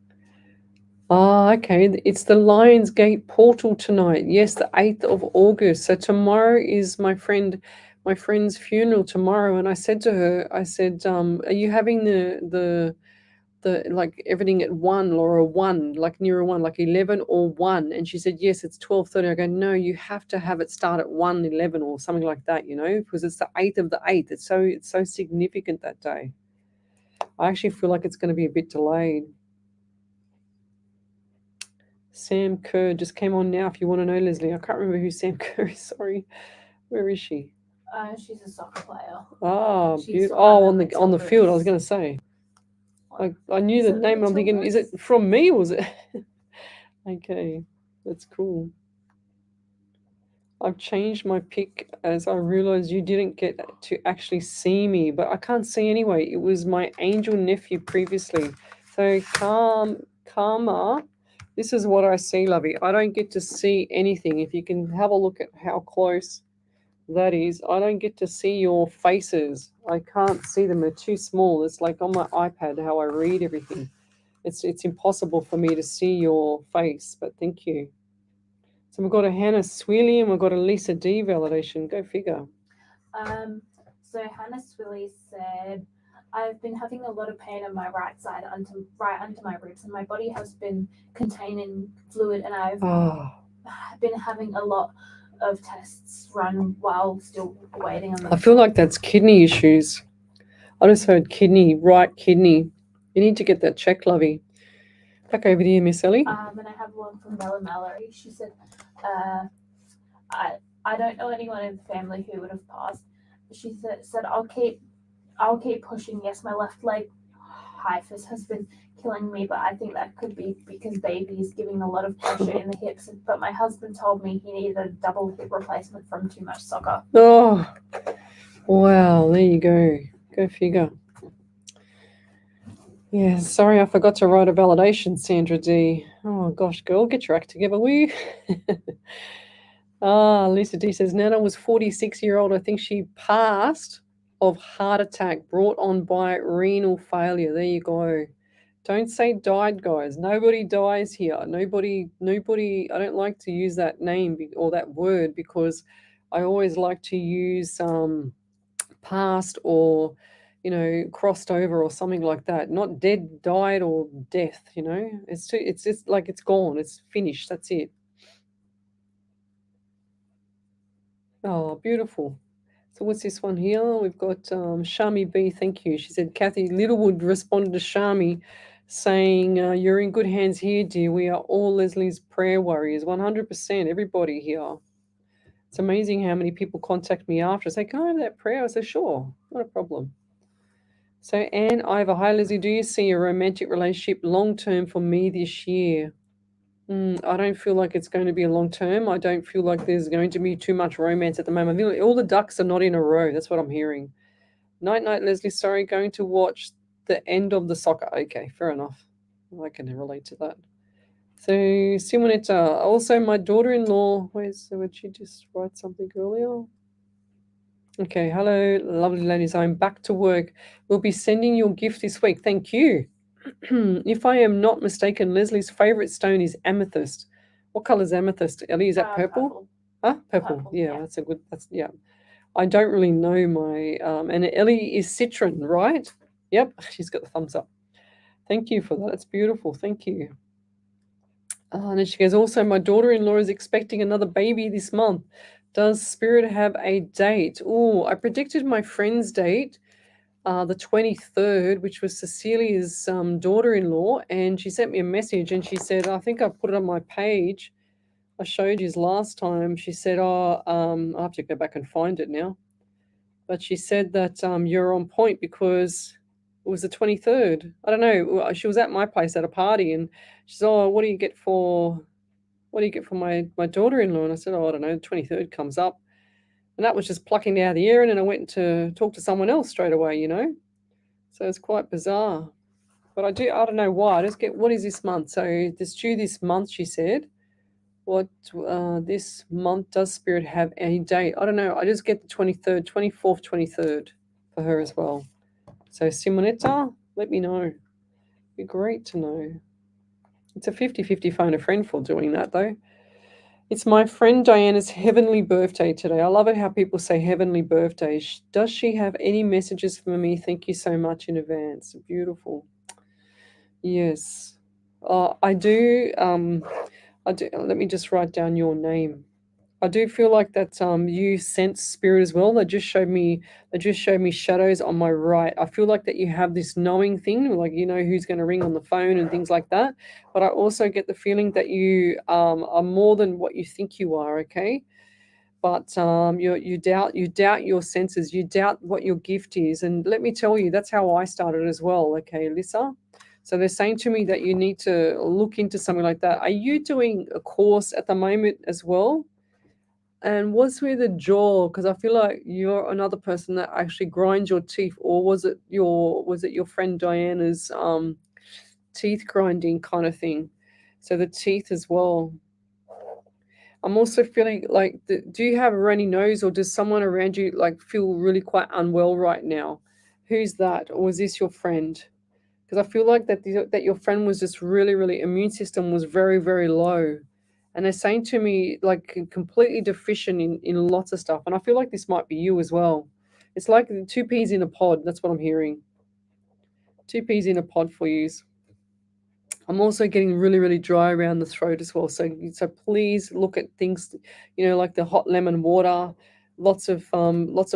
Ah, okay. It's the Lionsgate portal tonight. Yes, the 8th of August. So tomorrow is my friend's funeral tomorrow. And I said to her, are you having the like everything at 1 or a 1, like near a 1, like 11 or 1? And she said, yes, it's 12:30. I go, no, you have to have it start at 1:11 or something like that, because it's the 8th of the 8th. It's so significant that day. I actually feel like it's going to be a bit delayed. Sam Kerr just came on now. If you want to know, Lesley, I can't remember who Sam Kerr is. Sorry, where is she? She's a soccer player. Ah, beautiful. Oh, on the field. I was going to say. I knew the name, and I'm thinking, is it from me or was it? Okay, that's cool. I've changed my pic as I realized you didn't get to actually see me, but I can't see anyway. It was my angel nephew previously. So Karma. This is what I see, lovey. I don't get to see anything. If you can have a look at how close that is, I don't get to see your faces. I can't see them. They're too small. It's like on my iPad how I read everything. It's impossible for me to see your face, but thank you. So we've got a Hannah Swilly and we've got a Lisa D validation. Go figure. So Hannah Swilly said, I've been having a lot of pain on my right side, right under my ribs, and my body has been containing fluid, and I've been having a lot of tests run while still waiting on them. I feel like that's kidney issues. I just heard right kidney. You need to get that checked, lovey. Back over to you, Miss Ellie. And I have one from Bella Mallory. She said, I don't know anyone in the family who would have passed. She said I'll keep pushing. Yes, my left leg hyphus has been killing me, but I think that could be because baby is giving a lot of pressure in the hips. But my husband told me he needed a double hip replacement from too much soccer. Oh, wow. There you go. Go figure. Yeah, sorry, I forgot to write a validation, Sandra D. Oh, gosh, girl, get your act together, will you? Lisa D says, Nana was 46-year-old. I think she passed of heart attack brought on by renal failure. There you go. Don't say died, guys. Nobody dies here. Nobody, I don't like to use that name or that word because I always like to use past or crossed over or something like that. Not dead, died, or death. It's just like it's gone. It's finished. That's it. Oh, beautiful. So what's this one here? We've got Shami B. Thank you. She said, Kathy Littlewood responded to Shami saying, you're in good hands here, dear. We are all Leslie's prayer warriors, 100%, everybody here. It's amazing how many people contact me after. Say, can I have that prayer? I say, sure, not a problem. So Anne Ivor, hi Leslie, do you see a romantic relationship long term for me this year? I don't feel like it's going to be a long term. I don't feel like there's going to be too much romance at the moment. I feel like all the ducks are not in a row. That's what I'm hearing. Night, night, Leslie. Sorry, going to watch the end of the soccer. Okay, fair enough. I can relate to that. So, Simonetta, also my daughter-in-law. Would she just write something earlier? Okay, hello, lovely ladies. I'm back to work. We'll be sending your gift this week. Thank you. If I am not mistaken, Leslie's favorite stone is amethyst. What color is amethyst? Ellie, is that purple? Huh? Purple. Yeah, that's a good. Yeah. I don't really know my. And Ellie is citron, right? Yep, she's got the thumbs up. Thank you for that. That's beautiful. Thank you. And then she goes, also, my daughter-in-law is expecting another baby this month. Does Spirit have a date? Oh, I predicted my friend's date, the 23rd, which was Cecilia's daughter-in-law, and she sent me a message and she said, I think I put it on my page. I showed you last time. She said, I'll have to go back and find it now. But she said that you're on point because it was the 23rd. I don't know. She was at my place at a party and she said, oh, what do you get for my daughter-in-law? And I said, oh, I don't know, the 23rd comes up. And that was just plucking it out of the air, and then I went to talk to someone else straight away, you know. So it's quite bizarre. But I don't know why. I just get, what is this month? So it's due this month, she said. What this month does Spirit have a date? I don't know. I just get the 23rd, 24th, 23rd for her as well. So Simonetta, let me know. It'd be great to know. It's a 50-50 phone a friend for doing that, though. It's my friend Diana's heavenly birthday today. I love it how people say heavenly birthday. Does she have any messages for me? Thank you so much in advance. Beautiful. Yes. I do. I do. Let me just write down your name. I do feel like that you sense spirit as well. They just showed me shadows on my right. I feel like that you have this knowing thing, like you know who's going to ring on the phone and things like that. But I also get the feeling that you are more than what you think you are. Okay, but you doubt your senses. You doubt what your gift is. And let me tell you, that's how I started as well. Okay, Lisa. So they're saying to me that you need to look into something like that. Are you doing a course at the moment as well? And what's with the jaw? Because I feel like you're another person that actually grinds your teeth, or was it your friend Diana's teeth grinding kind of thing? So the teeth as well. I'm also feeling like, do you have a runny nose, or does someone around you like feel really quite unwell right now? Who's that, or is this your friend? Because I feel like that your friend was just really, really immune system was very, very low. And they're saying to me like completely deficient in lots of stuff. And I feel like this might be you as well. It's like two peas in a pod. That's what I'm hearing. Two peas in a pod for you. I'm also getting really, really dry around the throat as well. So please look at things, like the hot lemon water, lots of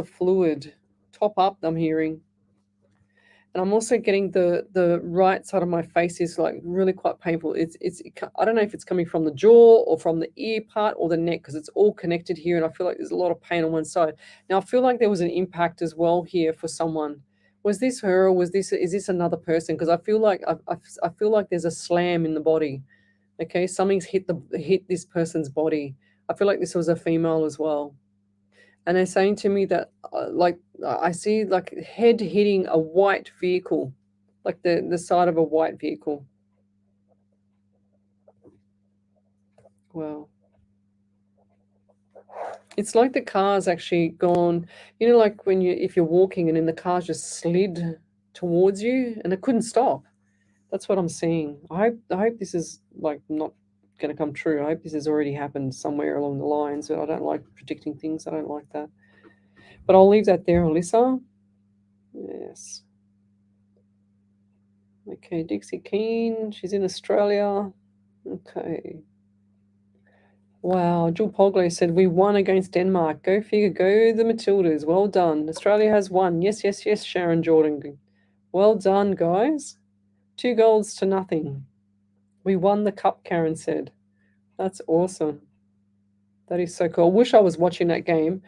fluid. Top up, I'm hearing. And I'm also getting the right side of my face is like really quite painful. I don't know if it's coming from the jaw or from the ear part or the neck, because it's all connected here, and I feel like there's a lot of pain on one side. Now I feel like there was an impact as well here for someone. Was this her, or is this another person? Because I feel like I feel like there's a slam in the body. Okay, something's hit this person's body. I feel like this was a female as well. And they're saying to me that I see like head hitting a white vehicle, like the side of a white vehicle. Wow. It's like the car's actually gone, like if you're walking and then the car just slid towards you and it couldn't stop. That's what I'm seeing. I hope this is like not going to come true. I hope this has already happened somewhere along the lines, but I don't like predicting things. I don't like that. But I'll leave that there, Alyssa. Yes. Okay, Dixie Keane. She's in Australia. Okay. Wow, Jill Pogler said we won against Denmark. Go figure, go the Matildas. Well done. Australia has won. Yes, yes, yes, Sharon Jordan. Well done, guys. 2 goals to nothing. We won the cup, Karen said. That's awesome. That is so cool. I wish I was watching that game.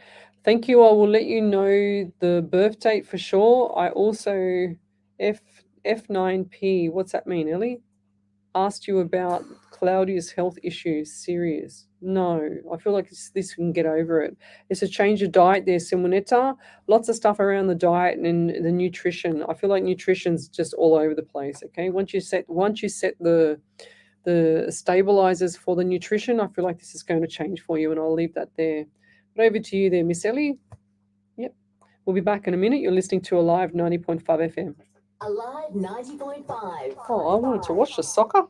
Thank you. I will let you know the birth date for sure. I also F9P. What's that mean, Ellie? Asked you about Claudia's health issues. Serious? No, I feel like this can get over it. It's a change of diet there, Simonetta. Lots of stuff around the diet and the nutrition. I feel like nutrition's just all over the place. Okay, once you set the stabilizers for the nutrition, I feel like this is going to change for you, and I'll leave that there. But over to you there, Miss Ellie. Yep, we'll be back in a minute. You're listening to Alive 90.5 FM. Alive 90.5. Oh, I wanted to watch the soccer.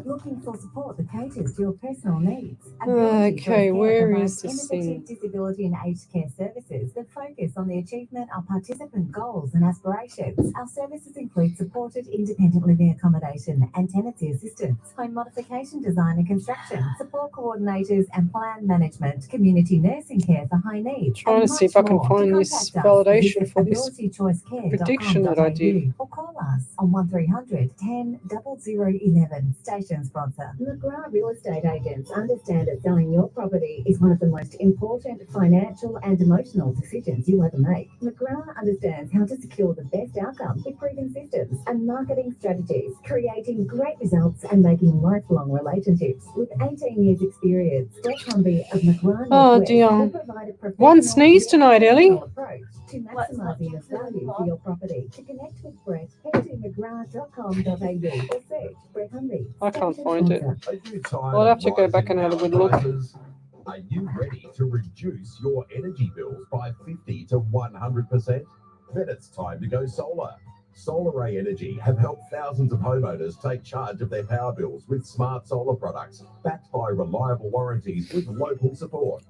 Looking for support that caters to your personal needs. Okay, where is this thing? Innovative disability and aged care services that focus on the achievement of participant goals and aspirations. Our services include supported independent living accommodation and tenancy assistance, home modification design and construction, support coordinators and plan management, community nursing care for high needs. Trying to see if I can find this validation for this prediction that I did. Or call us on 1300 10 0011. Station sponsor. McGrath Real Estate Agents understand that selling your property is one of the most important financial and emotional decisions you ever make. McGrath understands how to secure the best outcome with proven systems and marketing strategies, creating great results and making lifelong relationships. With 18 years experience, Brett Humby of McGrath Oh, dear. will provide a professional One sneeze tonight, Ellie. approach to maximising the value for your property. To connect with Brett, head to mcgrath.com.au or search Brett Humby. I can't find it. Are you tired I'll have of to go back rising and have a good power look. prices? Are you ready to reduce your energy bills by 50 to 100%? Then it's time to go solar. Solar Ray Energy have helped thousands of homeowners take charge of their power bills with smart solar products backed by reliable warranties with local support.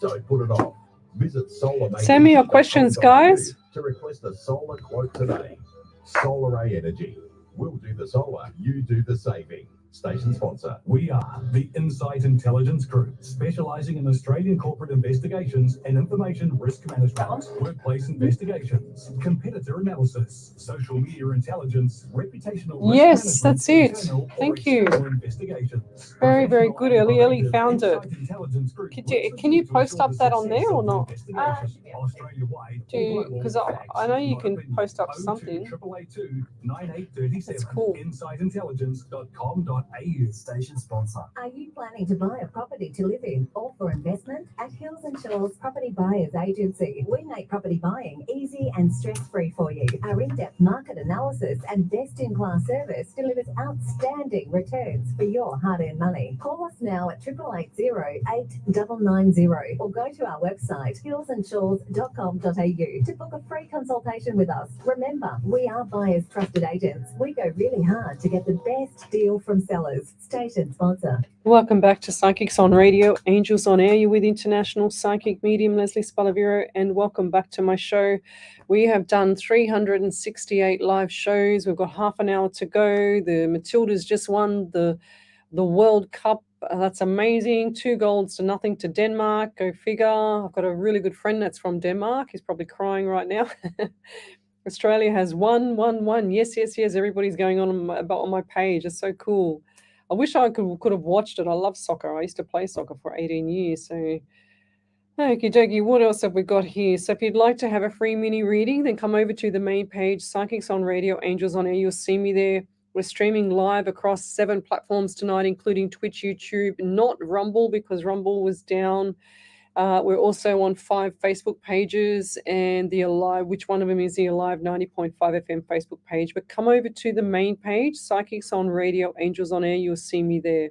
Don't put it off. Visit solar. Send me your questions, guys. To request a solar quote today. Solar Ray Energy. We'll do the solar, you do the saving. Station sponsor. We are the Insight Intelligence Group, specializing in Australian corporate investigations and information risk management, workplace investigations, competitor analysis, social media intelligence, reputational risk Yes, that's it. internal or Thank you. external investigations. Very, very good, Ellie. Ellie Professional found it. Insight Intelligence Group Can you works with post to up ensure that on the there or success not? of the investigation, Australia-wide or global. Because Facts, I know you not can opinion. post up 02 something. 882 9837. That's cool. Insightintelligence.com.au. Station sponsor. Are you planning to buy a property to live in or for investment? At Hills and Shores Property Buyers Agency, we make property buying easy and stress-free for you. Our in-depth market analysis and best-in-class service delivers outstanding returns for your hard-earned money. Call us now at 8880 or go to our website hillsandshores.com.au to book a free consultation with us. Remember, we are buyers' trusted agents. We go really hard to get the best deal from sellers. Station sponsor. Welcome back to Psychics on Radio, Angels on Air. You're with International Psychic Medium Lesley Spaliviero, and welcome back to my show. We have done 368 live shows. We've got half an hour to go. The Matildas just won the World Cup. That's amazing. 2 golds to nothing to Denmark. Go figure. I've got a really good friend that's from Denmark. He's probably crying right now. Australia has won. Yes. Everybody's going on my page. It's so cool. I wish I could have watched it. I love soccer. I used to play soccer for 18 years. So, okie dokie, what else have we got here? So if you'd like to have a free mini reading, then come over to the main page, Psychics on Radio, Angels on Air. You'll see me there. We're streaming live across 7 platforms tonight, including Twitch, YouTube, not Rumble because Rumble was down. We're also on 5 Facebook pages and the Alive, which one of them is the Alive 90.5 FM Facebook page. But come over to the main page, Psychics on Radio, Angels on Air. You'll see me there.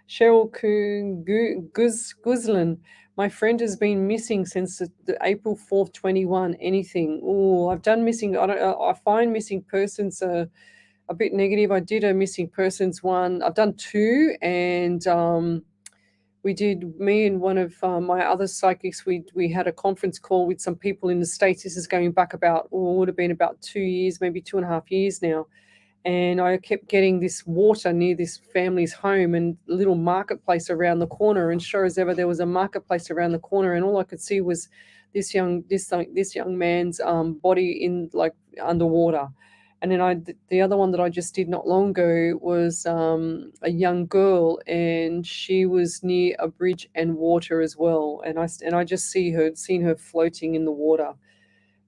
Cheryl Guzlin, my friend has been missing since the April 4th, 21. Anything? Oh, I've done missing. I find missing persons a bit negative. I did a missing persons one. I've done 2, and me and one of my other psychics, we had a conference call with some people in the States. This is going back would have been about 2 years, maybe 2.5 years now. and I kept getting this water near this family's home and little marketplace around the corner. And sure as ever, there was a marketplace around the corner, and all I could see was this young man's body in like underwater. And then the other one that I just did not long ago was a young girl, and she was near a bridge and water as well. And I just seen her floating in the water.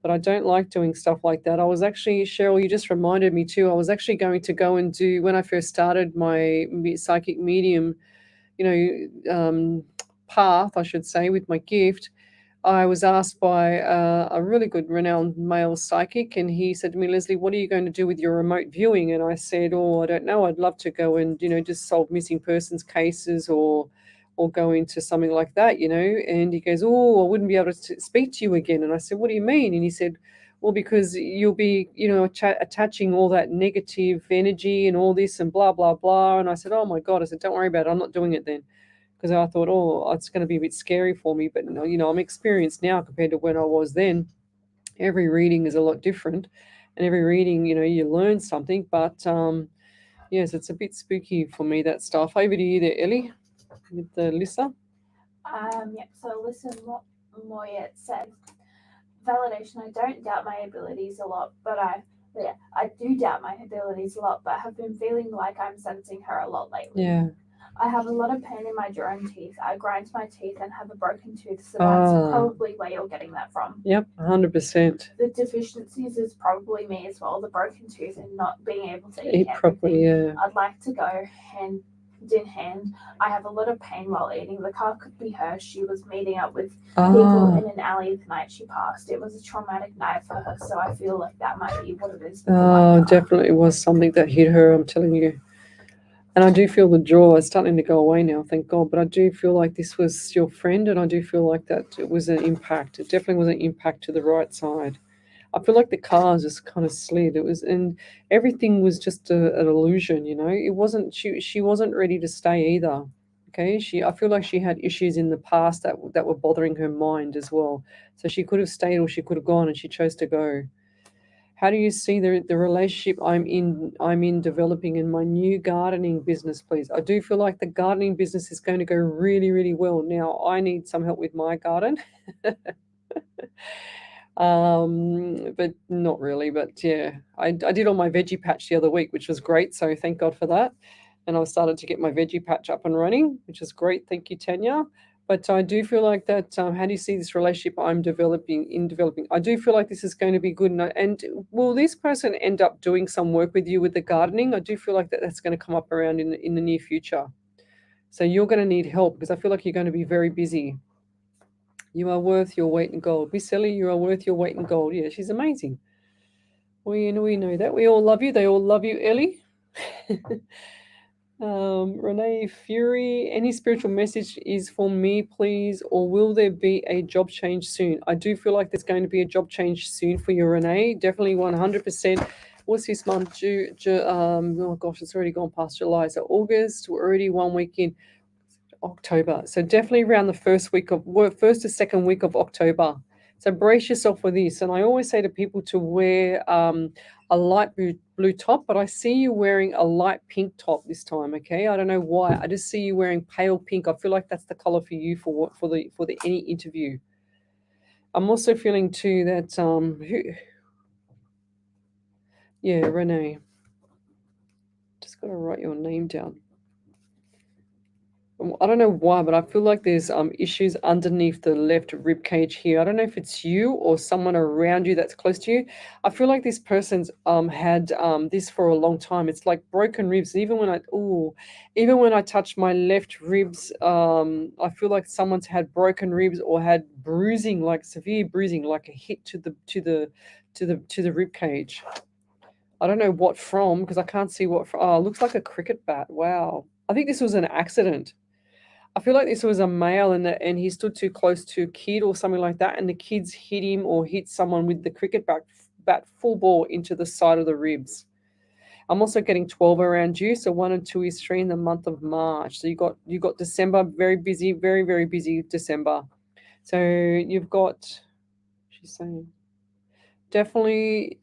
But I don't like doing stuff like that. I was actually, Cheryl, you just reminded me too. I was actually going to go and do, when I first started my psychic medium, path, I should say, with my gift. I was asked by a really good renowned male psychic, and he said to me, Lesley, what are you going to do with your remote viewing? And I said, I don't know. I'd love to go and, just solve missing persons cases or go into something like that, And he goes, I wouldn't be able to speak to you again. And I said, what do you mean? And he said, well, because you'll be, attaching all that negative energy and all this and blah, blah, blah. And I said, oh my God. I said, don't worry about it. I'm not doing it then. Because I thought, it's going to be a bit scary for me. But, I'm experienced now compared to when I was then. Every reading is a lot different. And every reading, you learn something. But, yes, it's a bit spooky for me, that stuff. Over to you there, Ellie, with the Lissa. Yep. So listen, Moyet said, validation. I don't doubt my abilities a lot, but I do doubt my abilities a lot, but have been feeling like I'm sensing her a lot lately. Yeah. I have a lot of pain in my jaw and teeth. I grind my teeth and have a broken tooth, so that's probably where you're getting that from. Yep, 100%. The deficiencies is probably me as well, the broken tooth and not being able to eat properly, everything. I'd like to go hand in hand. I have a lot of pain while eating. The car could be her. She was meeting up with people in an alley the night she passed. It was a traumatic night for her, so I feel like that might be what it is. Definitely was something that hit her, I'm telling you. And I do feel the jaw is starting to go away now, thank God. But I do feel like this was your friend, and I do feel like that it was an impact. It definitely was an impact to the right side. I feel like the car just kind of slid. And everything was just an illusion, It wasn't. She wasn't ready to stay either. Okay, I feel like she had issues in the past that were bothering her mind as well. So she could have stayed or she could have gone, and she chose to go. How do you see the relationship I'm in developing in my new gardening business, please? I do feel like the gardening business is going to go really, really well. Now, I need some help with my garden. But not really. But yeah, I did on my veggie patch the other week, which was great. So thank God for that. And I've started to get my veggie patch up and running, which is great. Thank you, Tanya. But I do feel like that, how do you see this relationship I'm developing? I do feel like this is going to be good. And will this person end up doing some work with you with the gardening? I do feel like that's going to come up around in the near future. So you're going to need help because I feel like you're going to be very busy. You are worth your weight in gold. Miss Ellie, you are worth your weight in gold. Yeah, she's amazing. We know that. We all love you. They all love you, Ellie. Renee Fury, any spiritual message is for me, please, or will there be a job change soon? I do feel like there's going to be a job change soon for you, Renee. Definitely 100%. What's this month? Oh gosh, it's already gone past July. So August, we're already 1 week in October. So definitely around the first to second week of October. So brace yourself for this. And I always say to people to wear a light blue top, but I see you wearing a light pink top this time. Okay, I don't know why. I just see you wearing pale pink. I feel like that's the color for you for the any interview. I'm also feeling too that Renee. Just got to write your name down. I don't know why, but I feel like there's issues underneath the left rib cage here. I don't know if it's you or someone around you that's close to you. I feel like this person's had this for a long time. It's like broken ribs. Even when I touch my left ribs, I feel like someone's had broken ribs or had bruising, like severe bruising, like a hit to the rib cage. I don't know what from because I can't see what from. Oh, it looks like a cricket bat. Wow. I think this was an accident. I feel like this was a male and he stood too close to a kid or something like that, and the kids hit him or hit someone with the cricket bat full ball into the side of the ribs. I'm also getting 12 around you, so 1 and 2 is 3 in the month of March. So you got December, very busy, very, very busy December. So you've got, she's saying, definitely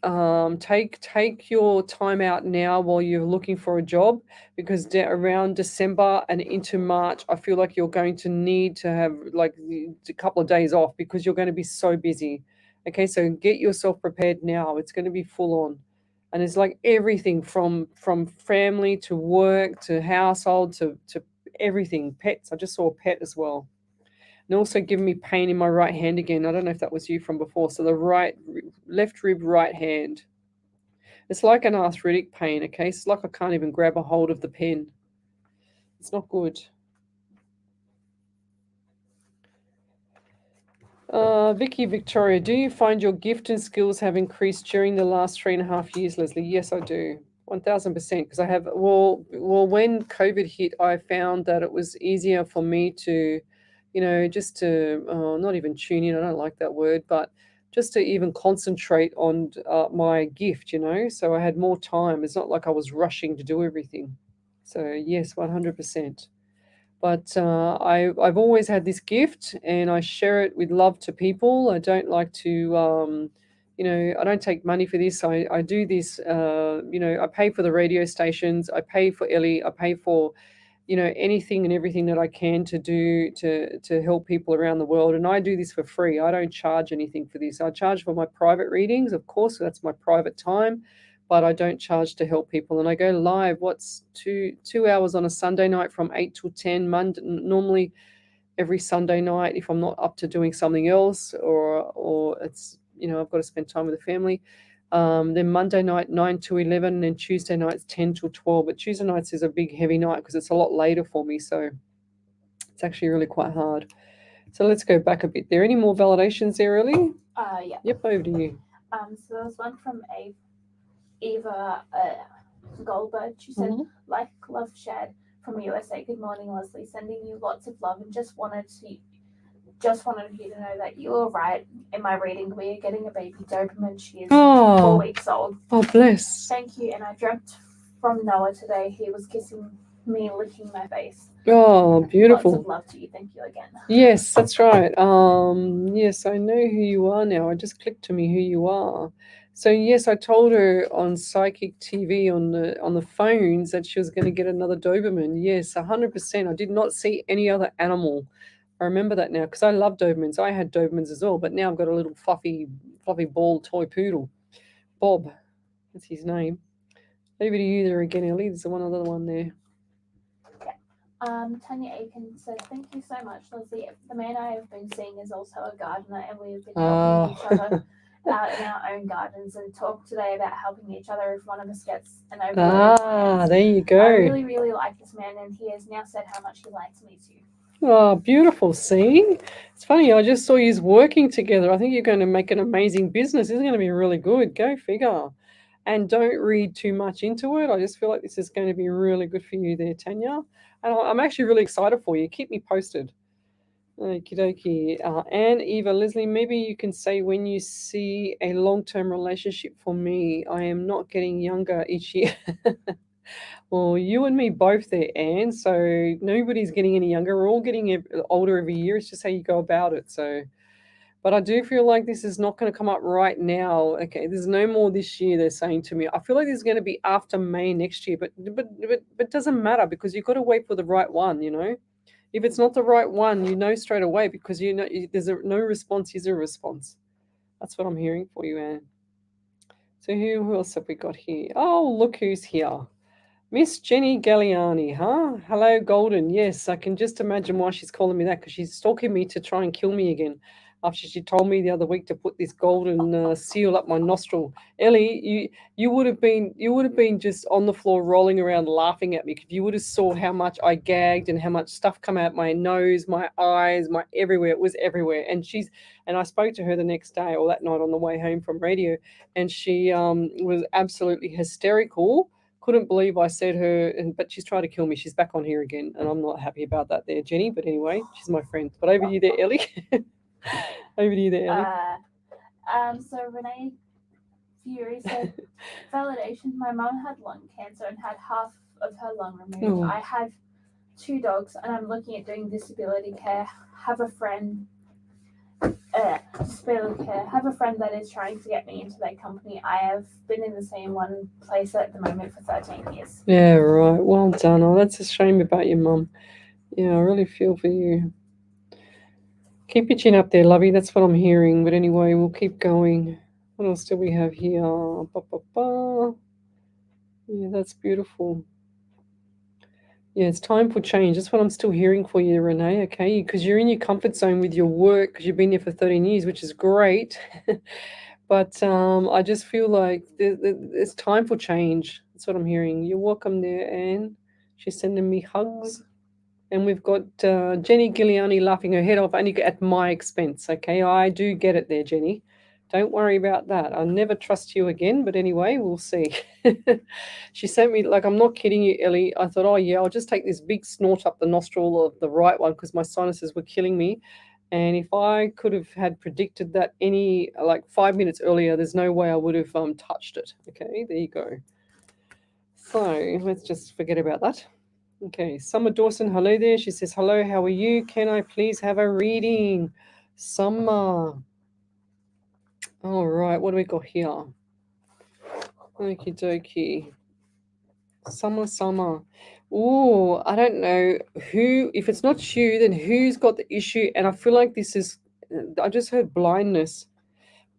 take your time out now while you're looking for a job, because around December and into March, I feel like you're going to need to have like a couple of days off because you're going to be so busy. Okay, so get yourself prepared now. It's going to be full on, and it's like everything from family to work to household to everything. Pets. I just saw a pet as well. And also giving me pain in my right hand again. I don't know if that was you from before. So the left rib, right hand. It's like an arthritic pain, okay? It's like I can't even grab a hold of the pen. It's not good. Vicky Victoria, do you find your gift and skills have increased during the last 3.5 years, Lesley? Yes, I do. 1000%. Because I have, when COVID hit, I found that it was easier for me to, just to, not even tune in, I don't like that word, but just to even concentrate on my gift, so I had more time. It's not like I was rushing to do everything. So yes, 100%. But I've always had this gift, and I share it with love to people. I don't like to, I don't take money for this. I do this, I pay for the radio stations. I pay for Ellie. I pay for, anything and everything that I can to do to help people around the world. And I do this for free. I don't charge anything for this. I charge for my private readings, of course. That's my private time. But I don't charge to help people. And I go live, what's 2 hours on a Sunday night from 8 till 10, normally every Sunday night if I'm not up to doing something else, or it's, I've got to spend time with the family. Then Monday night, 9 to 11, and then Tuesday nights, 10 till 12. But Tuesday nights is a big, heavy night because it's a lot later for me. So it's actually really quite hard. So let's go back a bit. There any more validations there, Ellie? Yeah. Yep, over to you. So there was one from Eva Goldberg. She said, Mhm. like love shared from USA. Good morning, Lesley. Sending you lots of love, and just wanted you to know that you were right in my reading. We are getting a baby Doberman. She is 4 weeks old. Oh, bless. Thank you. And I dreamt from Noah today. He was kissing me, licking my face. Oh, beautiful. Lots of love to you. Thank you again. Yes, that's right. Yes, I know who you are now. It just clicked to me who you are. So yes, I told her on Psychic TV on the phones that she was going to get another Doberman. Yes, 100%. I did not see any other animal. I remember that now because I love Dobermans. I had Dobermans as well, but now I've got a little fluffy ball toy poodle. Bob, that's his name. Over to you there again, Ellie. There's one other one there. Tanya Aiken said, thank you so much, Lesley. The man I have been seeing is also a gardener, and we have been helping each other out in our own gardens, and talk today about helping each other if one of us gets an overload. There you go. I really, really like this man, and he has now said how much he likes me too. Oh, beautiful. See? It's funny. I just saw you working together. I think you're going to make an amazing business. It's going to be really good. Go figure. And don't read too much into it. I just feel like this is going to be really good for you there, Tanya. And I'm actually really excited for you. Keep me posted. Okie dokie. Anne, Eva, Lesley, maybe you can say when you see a long-term relationship for me. I am not getting younger each year. Well, you and me both there, Anne. So nobody's getting any younger. We're all getting older every year. It's just how you go about it. So, but I do feel like this is not going to come up right now. Okay, there's no more this year. They're saying to me. I feel like this is going to be after May next year. But it doesn't matter because you've got to wait for the right one. If it's not the right one, straight away because there's no response is a response. That's what I'm hearing for you, Anne. So who else have we got here? Oh, look who's here. Miss Jenny Galliani, huh? Hello, Golden. Yes, I can just imagine why she's calling me that because she's stalking me to try and kill me again after she told me the other week to put this golden seal up my nostril. Ellie, you would have been just on the floor rolling around laughing at me if you would have saw how much I gagged and how much stuff come out my nose, my eyes, my everywhere. It was everywhere. And I spoke to her the next day or that night on the way home from radio, and she was absolutely hysterical. Couldn't believe I said her, but she's trying to kill me. She's back on here again, and I'm not happy about that there, Jenny. But anyway, she's my friend. But over to you there, Ellie. Over to you there, Ellie. So Renee Fury said, validation. My mum had lung cancer and had half of her lung removed. I have 2 dogs, and I'm looking at doing disability care. Have a friend just a bit of care. Have a friend that is trying to get me into their company. I have been in the same one place at the moment for 13 years. Yeah, right. Well done. Oh, that's a shame about your mum. Yeah, I really feel for you. Keep your chin up there, lovey. That's what I'm hearing. But anyway, we'll keep going. What else do we have here? Ba, ba, ba. Yeah, that's beautiful. Yeah, it's time for change. That's what I'm still hearing for you, Renee, okay? Because you're in your comfort zone with your work because you've been there for 13 years, which is great. But I just feel like it's time for change. That's what I'm hearing. You're welcome there, Anne. She's sending me hugs. And we've got Jenny Giuliani laughing her head off only at my expense, okay? I do get it there, Jenny. Don't worry about that. I'll never trust you again, but anyway, we'll see. She sent me, like, I'm not kidding you, Ellie. I thought, oh, yeah, I'll just take this big snort up the nostril of the right one because my sinuses were killing me. And if I could have had predicted that like 5 minutes earlier, there's no way I would have touched it. Okay, there you go. So let's just forget about that. Okay, Summer Dawson, hello there. She says, hello, how are you? Can I please have a reading? Summer. All right, what do we got here? Okie dokie. Summer. Oh, I don't know who, if it's not you, then who's got the issue? And I feel like this is, I just heard blindness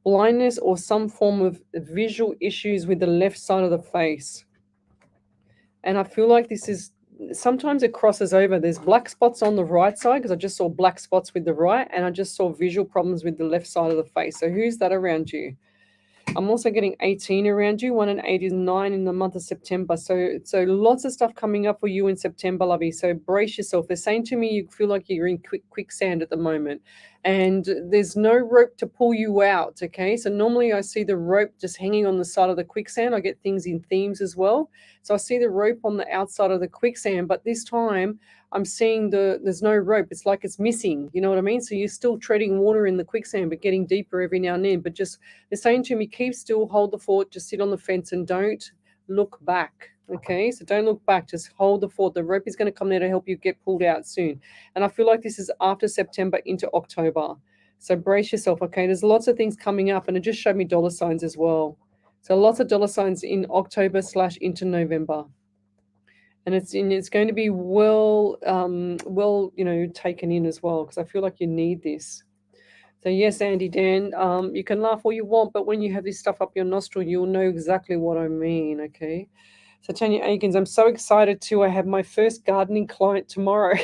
or some form of visual issues with the left side of the face. And I feel like this is, sometimes it crosses over. There's black spots on the right side because I just saw black spots with the right, and I just saw visual problems with the left side of the face. So who's that around you? I'm also getting 18 around you. 1 and 8 is 9 in the month of September. So lots of stuff coming up for you in September, lovey. So brace yourself. They're saying to me you feel like you're in quicksand at the moment, and there's no rope to pull you out, okay? So normally I see the rope just hanging on the side of the quicksand. I get things in themes as well. So I see the rope on the outside of the quicksand, but this time I'm seeing there's no rope. It's like it's missing. You know what I mean? So you're still treading water in the quicksand, but getting deeper every now and then. But just, they're saying to me, keep still, hold the fort, just sit on the fence and don't look back. Okay, so don't look back, just hold the fort. The rope is going to come there to help you get pulled out soon. And I feel like this is after September into October. So brace yourself, okay? There's lots of things coming up, and it just showed me dollar signs as well. So lots of dollar signs in October / into November. And it's going to be well taken in as well, because I feel like you need this. So yes, Andy Dan, you can laugh all you want, but when you have this stuff up your nostril, you'll know exactly what I mean, okay? So Tanya Aikens, I'm so excited too. I have my first gardening client tomorrow.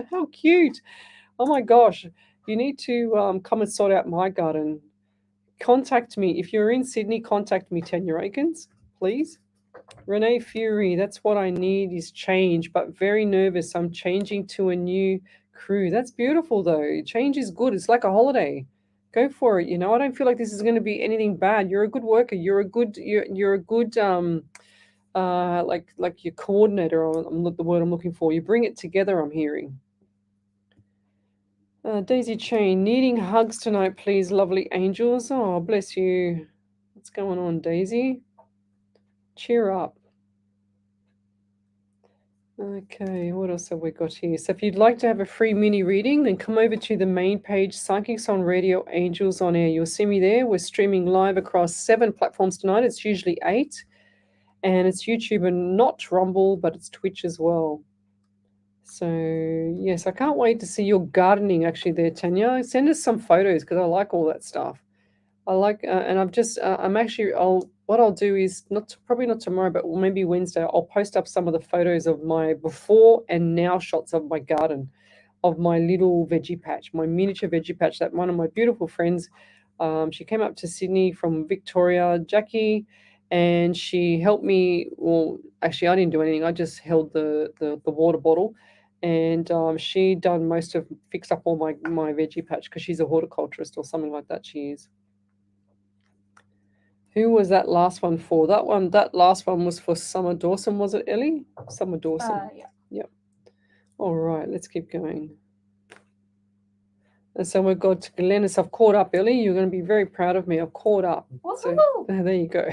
How cute. Oh my gosh. You need to come and sort out my garden. Contact me. If you're in Sydney, contact me, Tanya Aikens, please. Renee Fury, that's what I need is change, but very nervous. I'm changing to a new crew. That's beautiful though. Change is good. It's like a holiday. Go for it. I don't feel like this is going to be anything bad. You're a good worker. You're a good like your coordinator. The word I'm looking for. You bring it together. I'm hearing. Daisy Chain, needing hugs tonight, please, lovely angels. Oh, bless you. What's going on, Daisy? Cheer up. Okay, what else have we got here? So if you'd like to have a free mini reading, then come over to the main page, Psychics on Radio, Angels on Air. You'll see me there. We're streaming live across 7 platforms tonight. It's usually 8. And it's YouTube and not Rumble, but it's Twitch as well. So, yes, I can't wait to see your gardening actually there, Tanya. Send us some photos because I like all that stuff. I like, and I've just, what I'll do is probably not tomorrow, but maybe Wednesday, I'll post up some of the photos of my before and now shots of my garden, of my little veggie patch, my miniature veggie patch that one of my beautiful friends, she came up to Sydney from Victoria, Jackie, and she helped me. Well, actually, I didn't do anything. I just held the water bottle, and she done fixed up all my veggie patch because she's a horticulturist or something like that. She is. Who was that last one for? That last one was for Summer Dawson, was it, Ellie? Summer Dawson. Yeah. Yep. All right, let's keep going. And so we've got Glennis. I've caught up, Ellie. You're going to be very proud of me. I've caught up. So, there you go.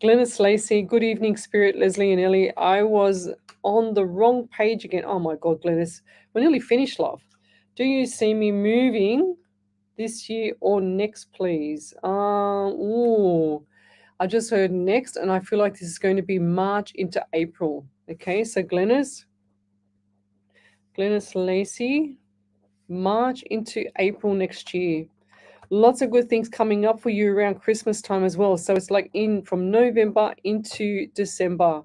Glennis Lacey, good evening, Spirit, Leslie and Ellie. I was on the wrong page again. Oh, my God, Glennis. We're nearly finished, love. Do you see me moving this year or next, please? Ooh, I just heard next, and I feel like this is going to be March into April. Okay, so Glennis Lacey, March into April next year. Lots of good things coming up for you around Christmas time as well. So it's like in from November into December.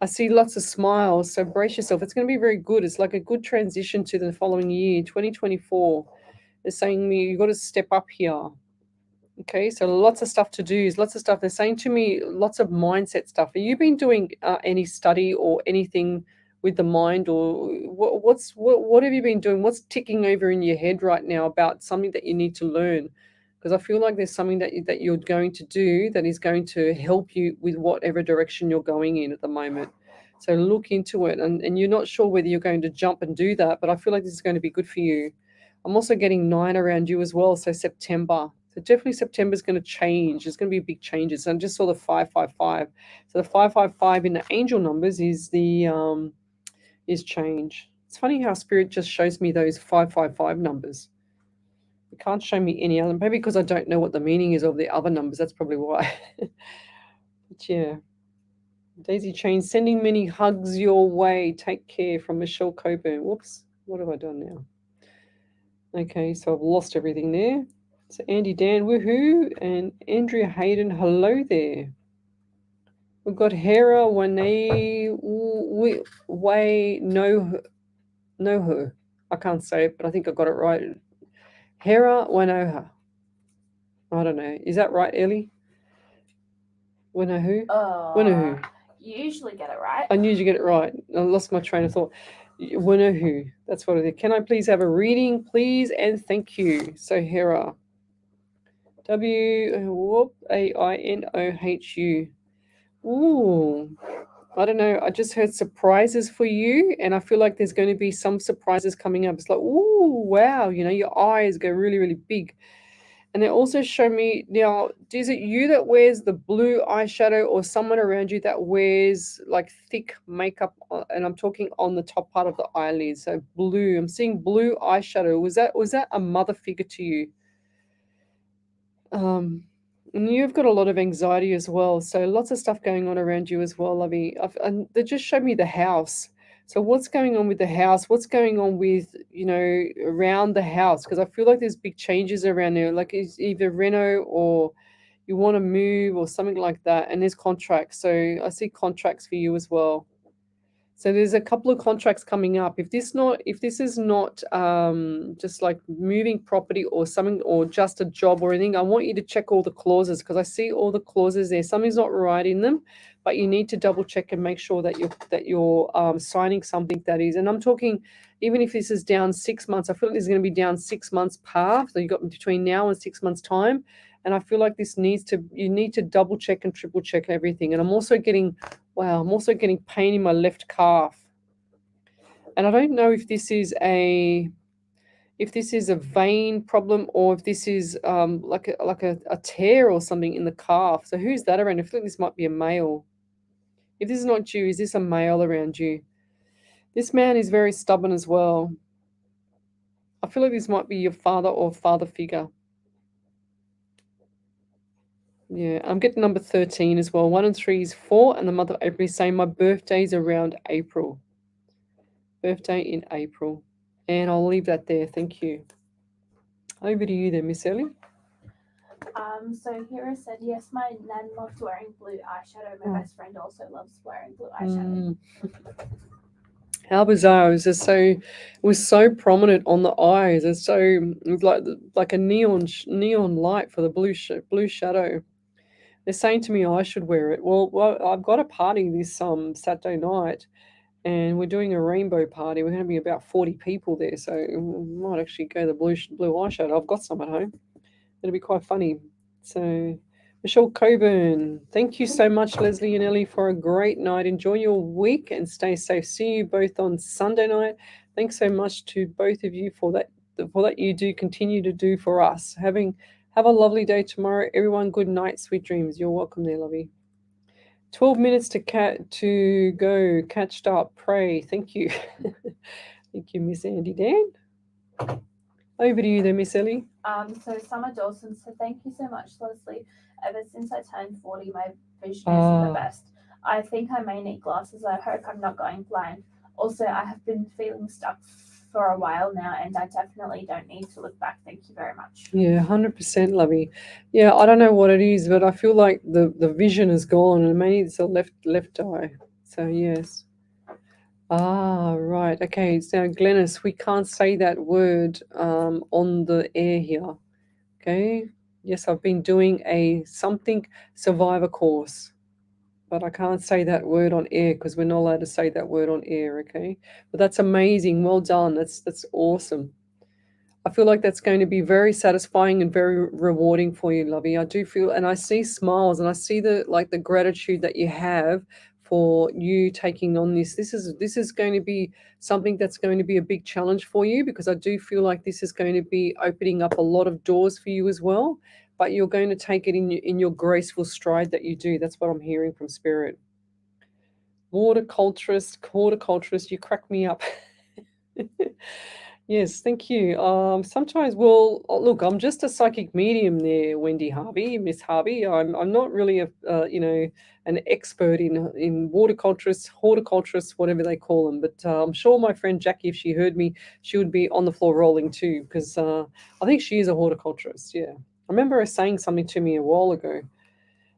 I see lots of smiles, so brace yourself. It's going to be very good. It's like a good transition to the following year, 2024. They're saying me, you've got to step up here. Okay, so lots of stuff to do. Lots of stuff. They're saying to me, lots of mindset stuff. Have you been doing any study or anything with the mind, or what have you been doing? What's ticking over in your head right now about something that you need to learn? Because I feel like there's something that you're going to do that is going to help you with whatever direction you're going in at the moment. So look into it, and you're not sure whether you're going to jump and do that, but I feel like this is going to be good for you. I'm also getting 9 around you as well, so September. So definitely September is going to change. There's going to be big changes. I just saw the 555. So the 555 in the angel numbers is the is change. It's funny how Spirit just shows me those 555 numbers. It can't show me any other. Maybe because I don't know what the meaning is of the other numbers. That's probably why. But yeah. Daisy Chain, sending many hugs your way. Take care, from Michelle Coburn. Whoops. What have I done now? Okay, so I've lost everything there. So Andy Dan, woohoo, and Andrea Hayden, hello there. We've got Hera Wane Way no her. I can't say it, but I think I got it right. Hera Wanoha. I don't know. Is that right, Ellie? Wanohu? Wanohu. You usually get it right. I knew you get it right. I lost my train of thought. Wanohu. That's what it is. Can I please have a reading, please? And thank you. So Hera. Wainohu. Ooh, I don't know. I just heard surprises for you, and I feel like there's going to be some surprises coming up. It's like, ooh, wow, your eyes go really, really big. And they also show me now, is it you that wears the blue eyeshadow or someone around you that wears like thick makeup? And I'm talking on the top part of the eyelid. So blue, I'm seeing blue eyeshadow. Was that a mother figure to you? And you've got a lot of anxiety as well. So lots of stuff going on around you as well, lovey. And they just showed me the house. So what's going on with the house? What's going on with, around the house? Because I feel like there's big changes around there. Like it's either reno or you want to move or something like that. And there's contracts. So I see contracts for you as well. So there's a couple of contracts coming up. If this is not just like moving property or something, or just a job or anything, I want you to check all the clauses, because I see all the clauses there. Something's not right in them, but you need to double check and make sure that you're signing something that is. And I'm talking, even if this is down 6 months, I feel like this is going to be down 6 months path. So you got between now and 6 months time. And I feel like you need to double check and triple check everything. And I'm also getting pain in my left calf. And I don't know if this is a vein problem, or if this is like a tear or something in the calf. So who's that around? I feel like this might be a male. If this is not you, is this a male around you? This man is very stubborn as well. I feel like this might be your father or father figure. Yeah, I'm getting number 13 as well. 1 and 3 is 4, and the month of April is saying my birthday's around April. Birthday in April. And I'll leave that there. Thank you. Over to you then, Miss Ellie. So Hera said, yes, my nan loved wearing blue eyeshadow. My best friend also loves wearing blue eyeshadow. How bizarre. It was so prominent on the eyes. It was like a neon light for the blue shadow. They're saying to me I should wear it. Well, I've got a party this Saturday night, and we're doing a rainbow party. We're going to be about 40 people there, so we might actually go the blue eyeshadow. I've got some at home. It'll be quite funny. So, Michelle Coburn, thank you so much, Leslie and Ellie, for a great night. Enjoy your week and stay safe. See you both on Sunday night. Thanks so much to both of you for that you do continue to do for us. Have a lovely day tomorrow. Everyone, good night, sweet dreams. You're welcome there, lovey. 12 minutes to go. Catched up. Pray. Thank you. Thank you, Miss Andy Dan. Over to you then, Miss Ellie. So Summer Dawson said, thank you so much, Leslie. Ever since I turned 40, my vision isn't the best. I think I may need glasses. I hope I'm not going blind. Also, I have been feeling stuck for a while now, and I definitely don't need to look back. Thank you very much. Yeah, 100%, lovey. Yeah, I don't know what it is, but I feel like the vision is gone, and maybe it's a left eye. So yes. Ah, right. Okay. So Glennis, we can't say that word on the air here. Okay. Yes, I've been doing a something survivor course, but I can't say that word on air because we're not allowed to say that word on air. Okay. But that's amazing. Well done. That's awesome. I feel like that's going to be very satisfying and very rewarding for you, lovey. I do feel, and I see smiles, and I see the gratitude that you have for you taking on this. This is going to be something that's going to be a big challenge for you because I do feel like this is going to be opening up a lot of doors for you as well. But you're going to take it in your graceful stride that you do. That's what I'm hearing from spirit. Horticulturist, you crack me up. Yes, thank you. Sometimes, well, look, I'm just a psychic medium there, Wendy Harvey, Miss Harvey. I'm not really an expert in horticulturists, whatever they call them. But I'm sure my friend Jackie, if she heard me, she would be on the floor rolling too, because I think she is a horticulturist. Yeah, I remember her saying something to me a while ago.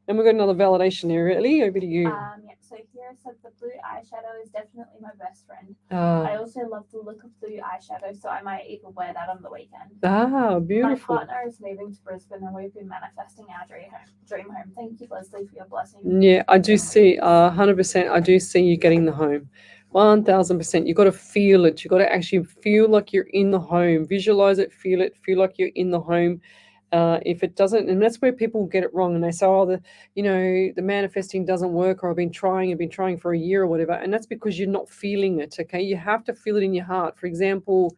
And we've got another validation area. Ellie, over to you. Yeah, so here said the blue eyeshadow is definitely my best friend. I also love the look of blue eyeshadow, so I might even wear that on the weekend. Beautiful. My partner is moving to Brisbane and we've been manifesting our dream home. Thank you, Leslie, for your blessing. Yeah, I do see 100%. I do see you getting the home. 1000%. You've got to feel it. You've got to actually feel like you're in the home. Visualize it, feel like you're in the home. If it doesn't, and that's where people get it wrong, and they say, "Oh, the manifesting doesn't work," or "I've been trying for a year or whatever," and that's because you're not feeling it. Okay, you have to feel it in your heart. For example,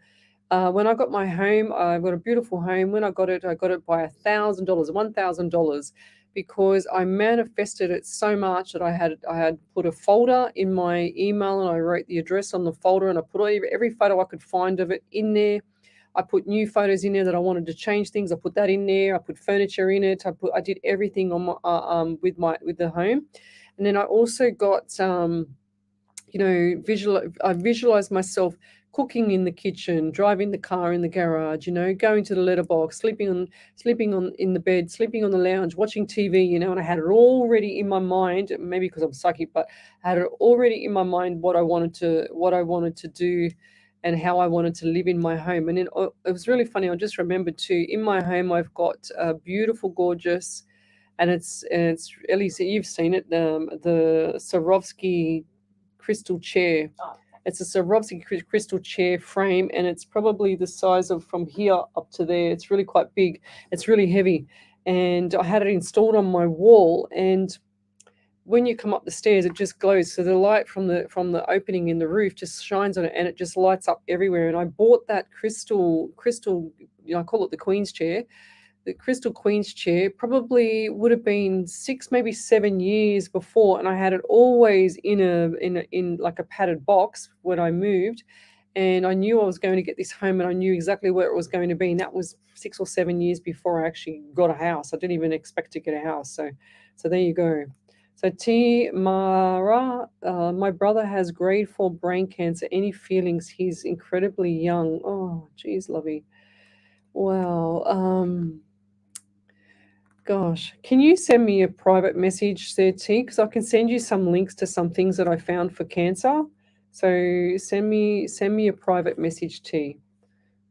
when I got my home, I got a beautiful home. When I got it by $1,000, $1,000, because I manifested it so much that I had put a folder in my email and I wrote the address on the folder and I put every photo I could find of it in there. I put new photos in there that I wanted to change things. I put that in there. I put furniture in it. I did everything on my with the home, and then I also got I visualized myself cooking in the kitchen, driving the car in the garage, going to the letterbox, sleeping on in the bed, sleeping on the lounge, watching TV, and I had it already in my mind, maybe because I'm psychic, but I had it already in my mind what I wanted to do and how I wanted to live in my home. And then it was really funny. I just remembered too, in my home, I've got a beautiful, gorgeous, and it's Elise, you've seen it, the Swarovski crystal chair. It's a Swarovski crystal chair frame, and it's probably the size of from here up to there. It's really quite big. It's really heavy, and I had it installed on my wall. And when you come up the stairs, it just glows. So the light from the opening in the roof just shines on it, and it just lights up everywhere. And I bought that crystal, I call it the Queen's chair. The crystal Queen's chair probably would have been 6, maybe 7 years before, and I had it always in like a padded box when I moved, and I knew I was going to get this home, and I knew exactly where it was going to be, and that was 6 or 7 years before I actually got a house. I didn't even expect to get a house, so there you go. So T Mara, my brother has grade 4 brain cancer. Any feelings? He's incredibly young. Oh, geez, lovey. Wow. Gosh, can you send me a private message there, T? Because I can send you some links to some things that I found for cancer. So send me a private message, T.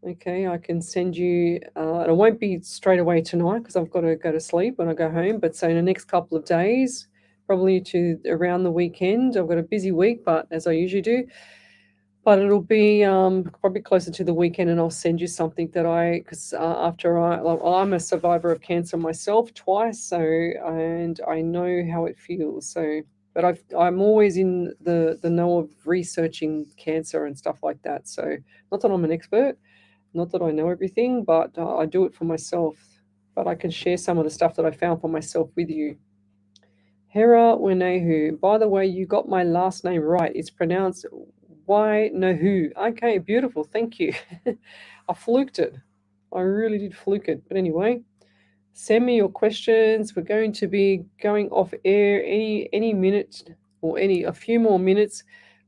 Okay, I can send you, and it won't be straight away tonight because I've got to go to sleep when I go home. But so in the next couple of days, probably to around the weekend. I've got a busy week, but as I usually do. But it'll be probably closer to the weekend, and I'll send you something that because I'm a survivor of cancer myself twice, so and I know how it feels. So, but I'm always in the know of researching cancer and stuff like that. So, not that I'm an expert, not that I know everything, but I do it for myself. But I can share some of the stuff that I found for myself with you. Hera Wenehu. By the way, you got my last name right. It's pronounced Why no who? Okay, beautiful. Thank you. I fluked it. I really did fluke it. But anyway, send me your questions. We're going to be going off air any minute or a few more minutes.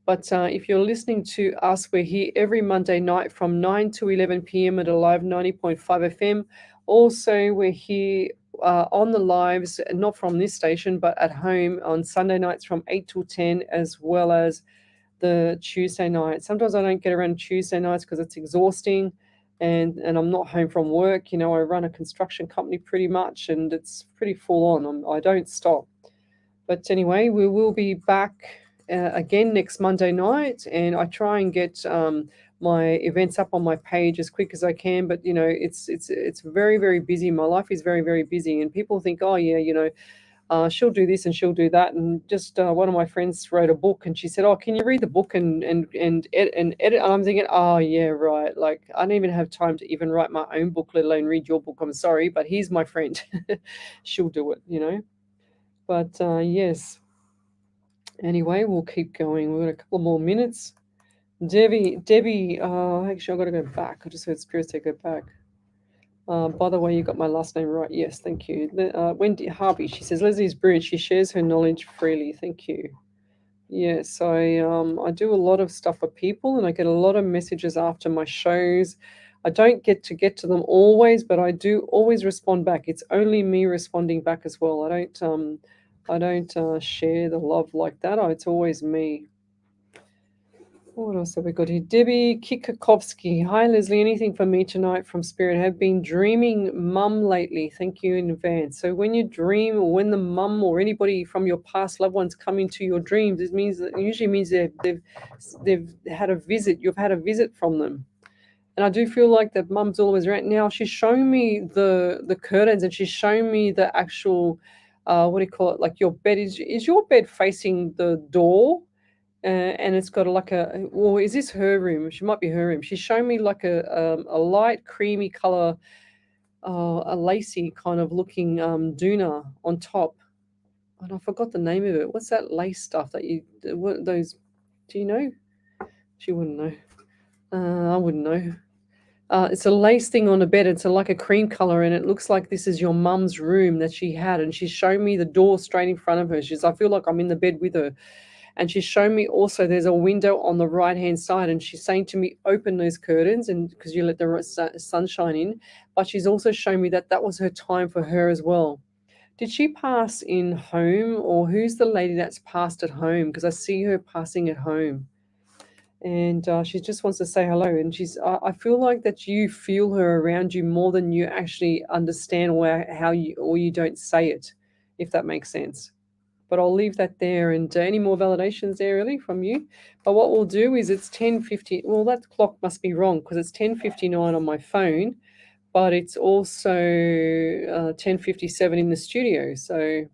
But if you're listening to us, we're here every Monday night from 9 to 11 p.m. at Alive 90.5 FM. Also, we're here on the lives, not from this station, but at home on Sunday nights from 8 till 10, as well as the Tuesday night. Sometimes I don't get around Tuesday nights because it's exhausting and I'm not home from work. You know, I run a construction company pretty much and it's pretty full on. I don't stop. But anyway, we will be back again next Monday night, and I try and get my events up on my page as quick as I can. But you know, it's very, very busy. My life is very, very busy, and people think, oh yeah, you know, she'll do this and she'll do that. And just one of my friends wrote a book, and she said, "Oh, can you read the book and edit?" And I'm thinking, "Oh yeah, right. Like I don't even have time to even write my own book, let alone read your book. I'm sorry, but here's my friend. She'll do it, you know." But yes. Anyway, we'll keep going. We've got a couple more minutes. Debbie. Actually, I've got to go back. I just heard Spirit say go back. By the way, you got my last name right. Yes, thank you. Wendy Harvey, she says, Leslie's brilliant. She shares her knowledge freely. Thank you. Yes, I do a lot of stuff for people and I get a lot of messages after my shows. I don't get to them always, but I do always respond back. It's only me responding back as well. I don't share the love like that. It's always me. What else have we got here? Debbie Kikakovsky. Hi, Lesley. Anything for me tonight from Spirit? Have been dreaming mum lately. Thank you in advance. So when you dream or when the mum or anybody from your past loved ones come into your dreams, it usually means they've had a visit. You've had a visit from them. And I do feel like that mum's always around. Now she's showing me the curtains and she's showing me the actual what do you call it? Like your bed is your bed facing the door? And it's got well, is this her room? She might be her room. She's showing me like a light creamy color, a lacy kind of looking doona on top. And I forgot the name of it. What's that lace stuff that what those? Do you know? She wouldn't know. I wouldn't know. It's a lace thing on the bed. It's like a cream color, and it looks like this is your mum's room that she had. And she's showing me the door straight in front of her. I feel like I'm in the bed with her. And she's shown me also there's a window on the right-hand side, and she's saying to me, open those curtains, and because you let the sunshine in. But she's also shown me that was her time for her as well. Did she pass in home, or who's the lady that's passed at home? Because I see her passing at home. And she just wants to say hello. And I feel like that you feel her around you more than you actually understand or you don't say it, if that makes sense. But I'll leave that there. And any more validations there, really, from you? But what we'll do is it's 10:50. Well, that clock must be wrong because it's 10:59 on my phone, but it's also 10:57 in the studio. So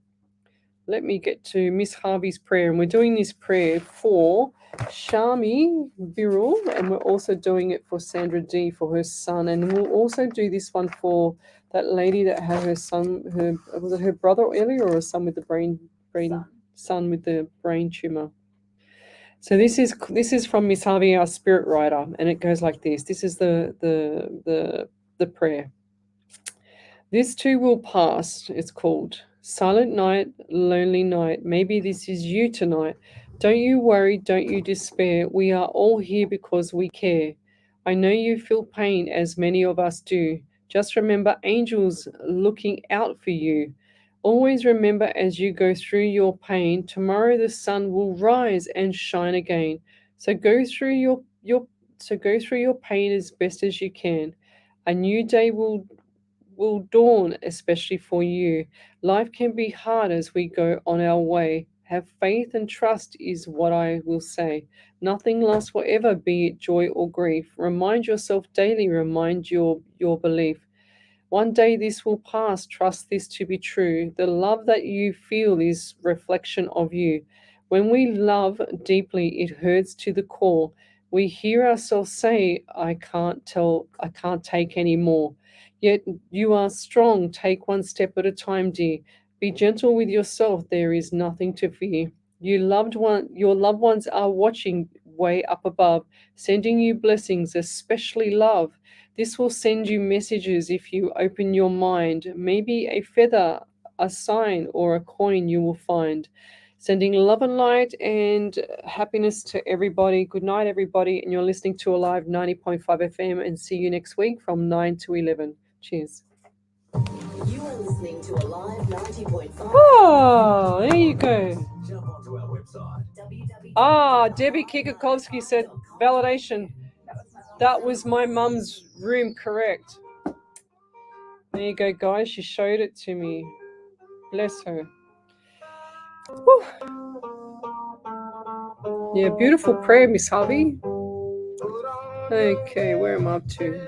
let me get to Miss Harvey's prayer. And we're doing this prayer for Shami Birul, and we're also doing it for Sandra D for her son. And we'll also do this one for that lady that had her son, was it her brother earlier or a son with the son with the brain tumor? So this is from Miss Harvey, our spirit writer, and it goes like this. This is the prayer. This too will pass. It's called Silent Night, Lonely Night. Maybe this is you tonight. Don't you worry, don't you despair. We are all here because we care. I know you feel pain, as many of us do. Just remember angels looking out for you. Always remember as you go through your pain, tomorrow the sun will rise and shine again. So go through your pain as best as you can. A new day will dawn, especially for you. Life can be hard as we go on our way. Have faith and trust is what I will say. Nothing lasts forever, be it joy or grief. Remind yourself daily, remind your belief. One day this will pass, trust this to be true. The love that you feel is reflection of you. When we love deeply, it hurts to the core. We hear ourselves say, I can't take any more. Yet you are strong. Take one step at a time, dear. Be gentle with yourself. There is nothing to fear. Your loved ones are watching way up above, sending you blessings, especially love. This will send you messages if you open your mind. Maybe a feather, a sign, or a coin you will find. Sending love and light and happiness to everybody. Good night, everybody. And you're listening to Alive 90.5 FM, and see you next week from 9 to 11. Cheers. You are listening to Alive 90.5. Oh, there you go. Jump onto our website. Debbie Kikakovsky said validation. That was my mum's room, correct. There you go, guys. She showed it to me. Bless her. Whew. Yeah, beautiful prayer, Miss Harvey. Okay, where am I up to?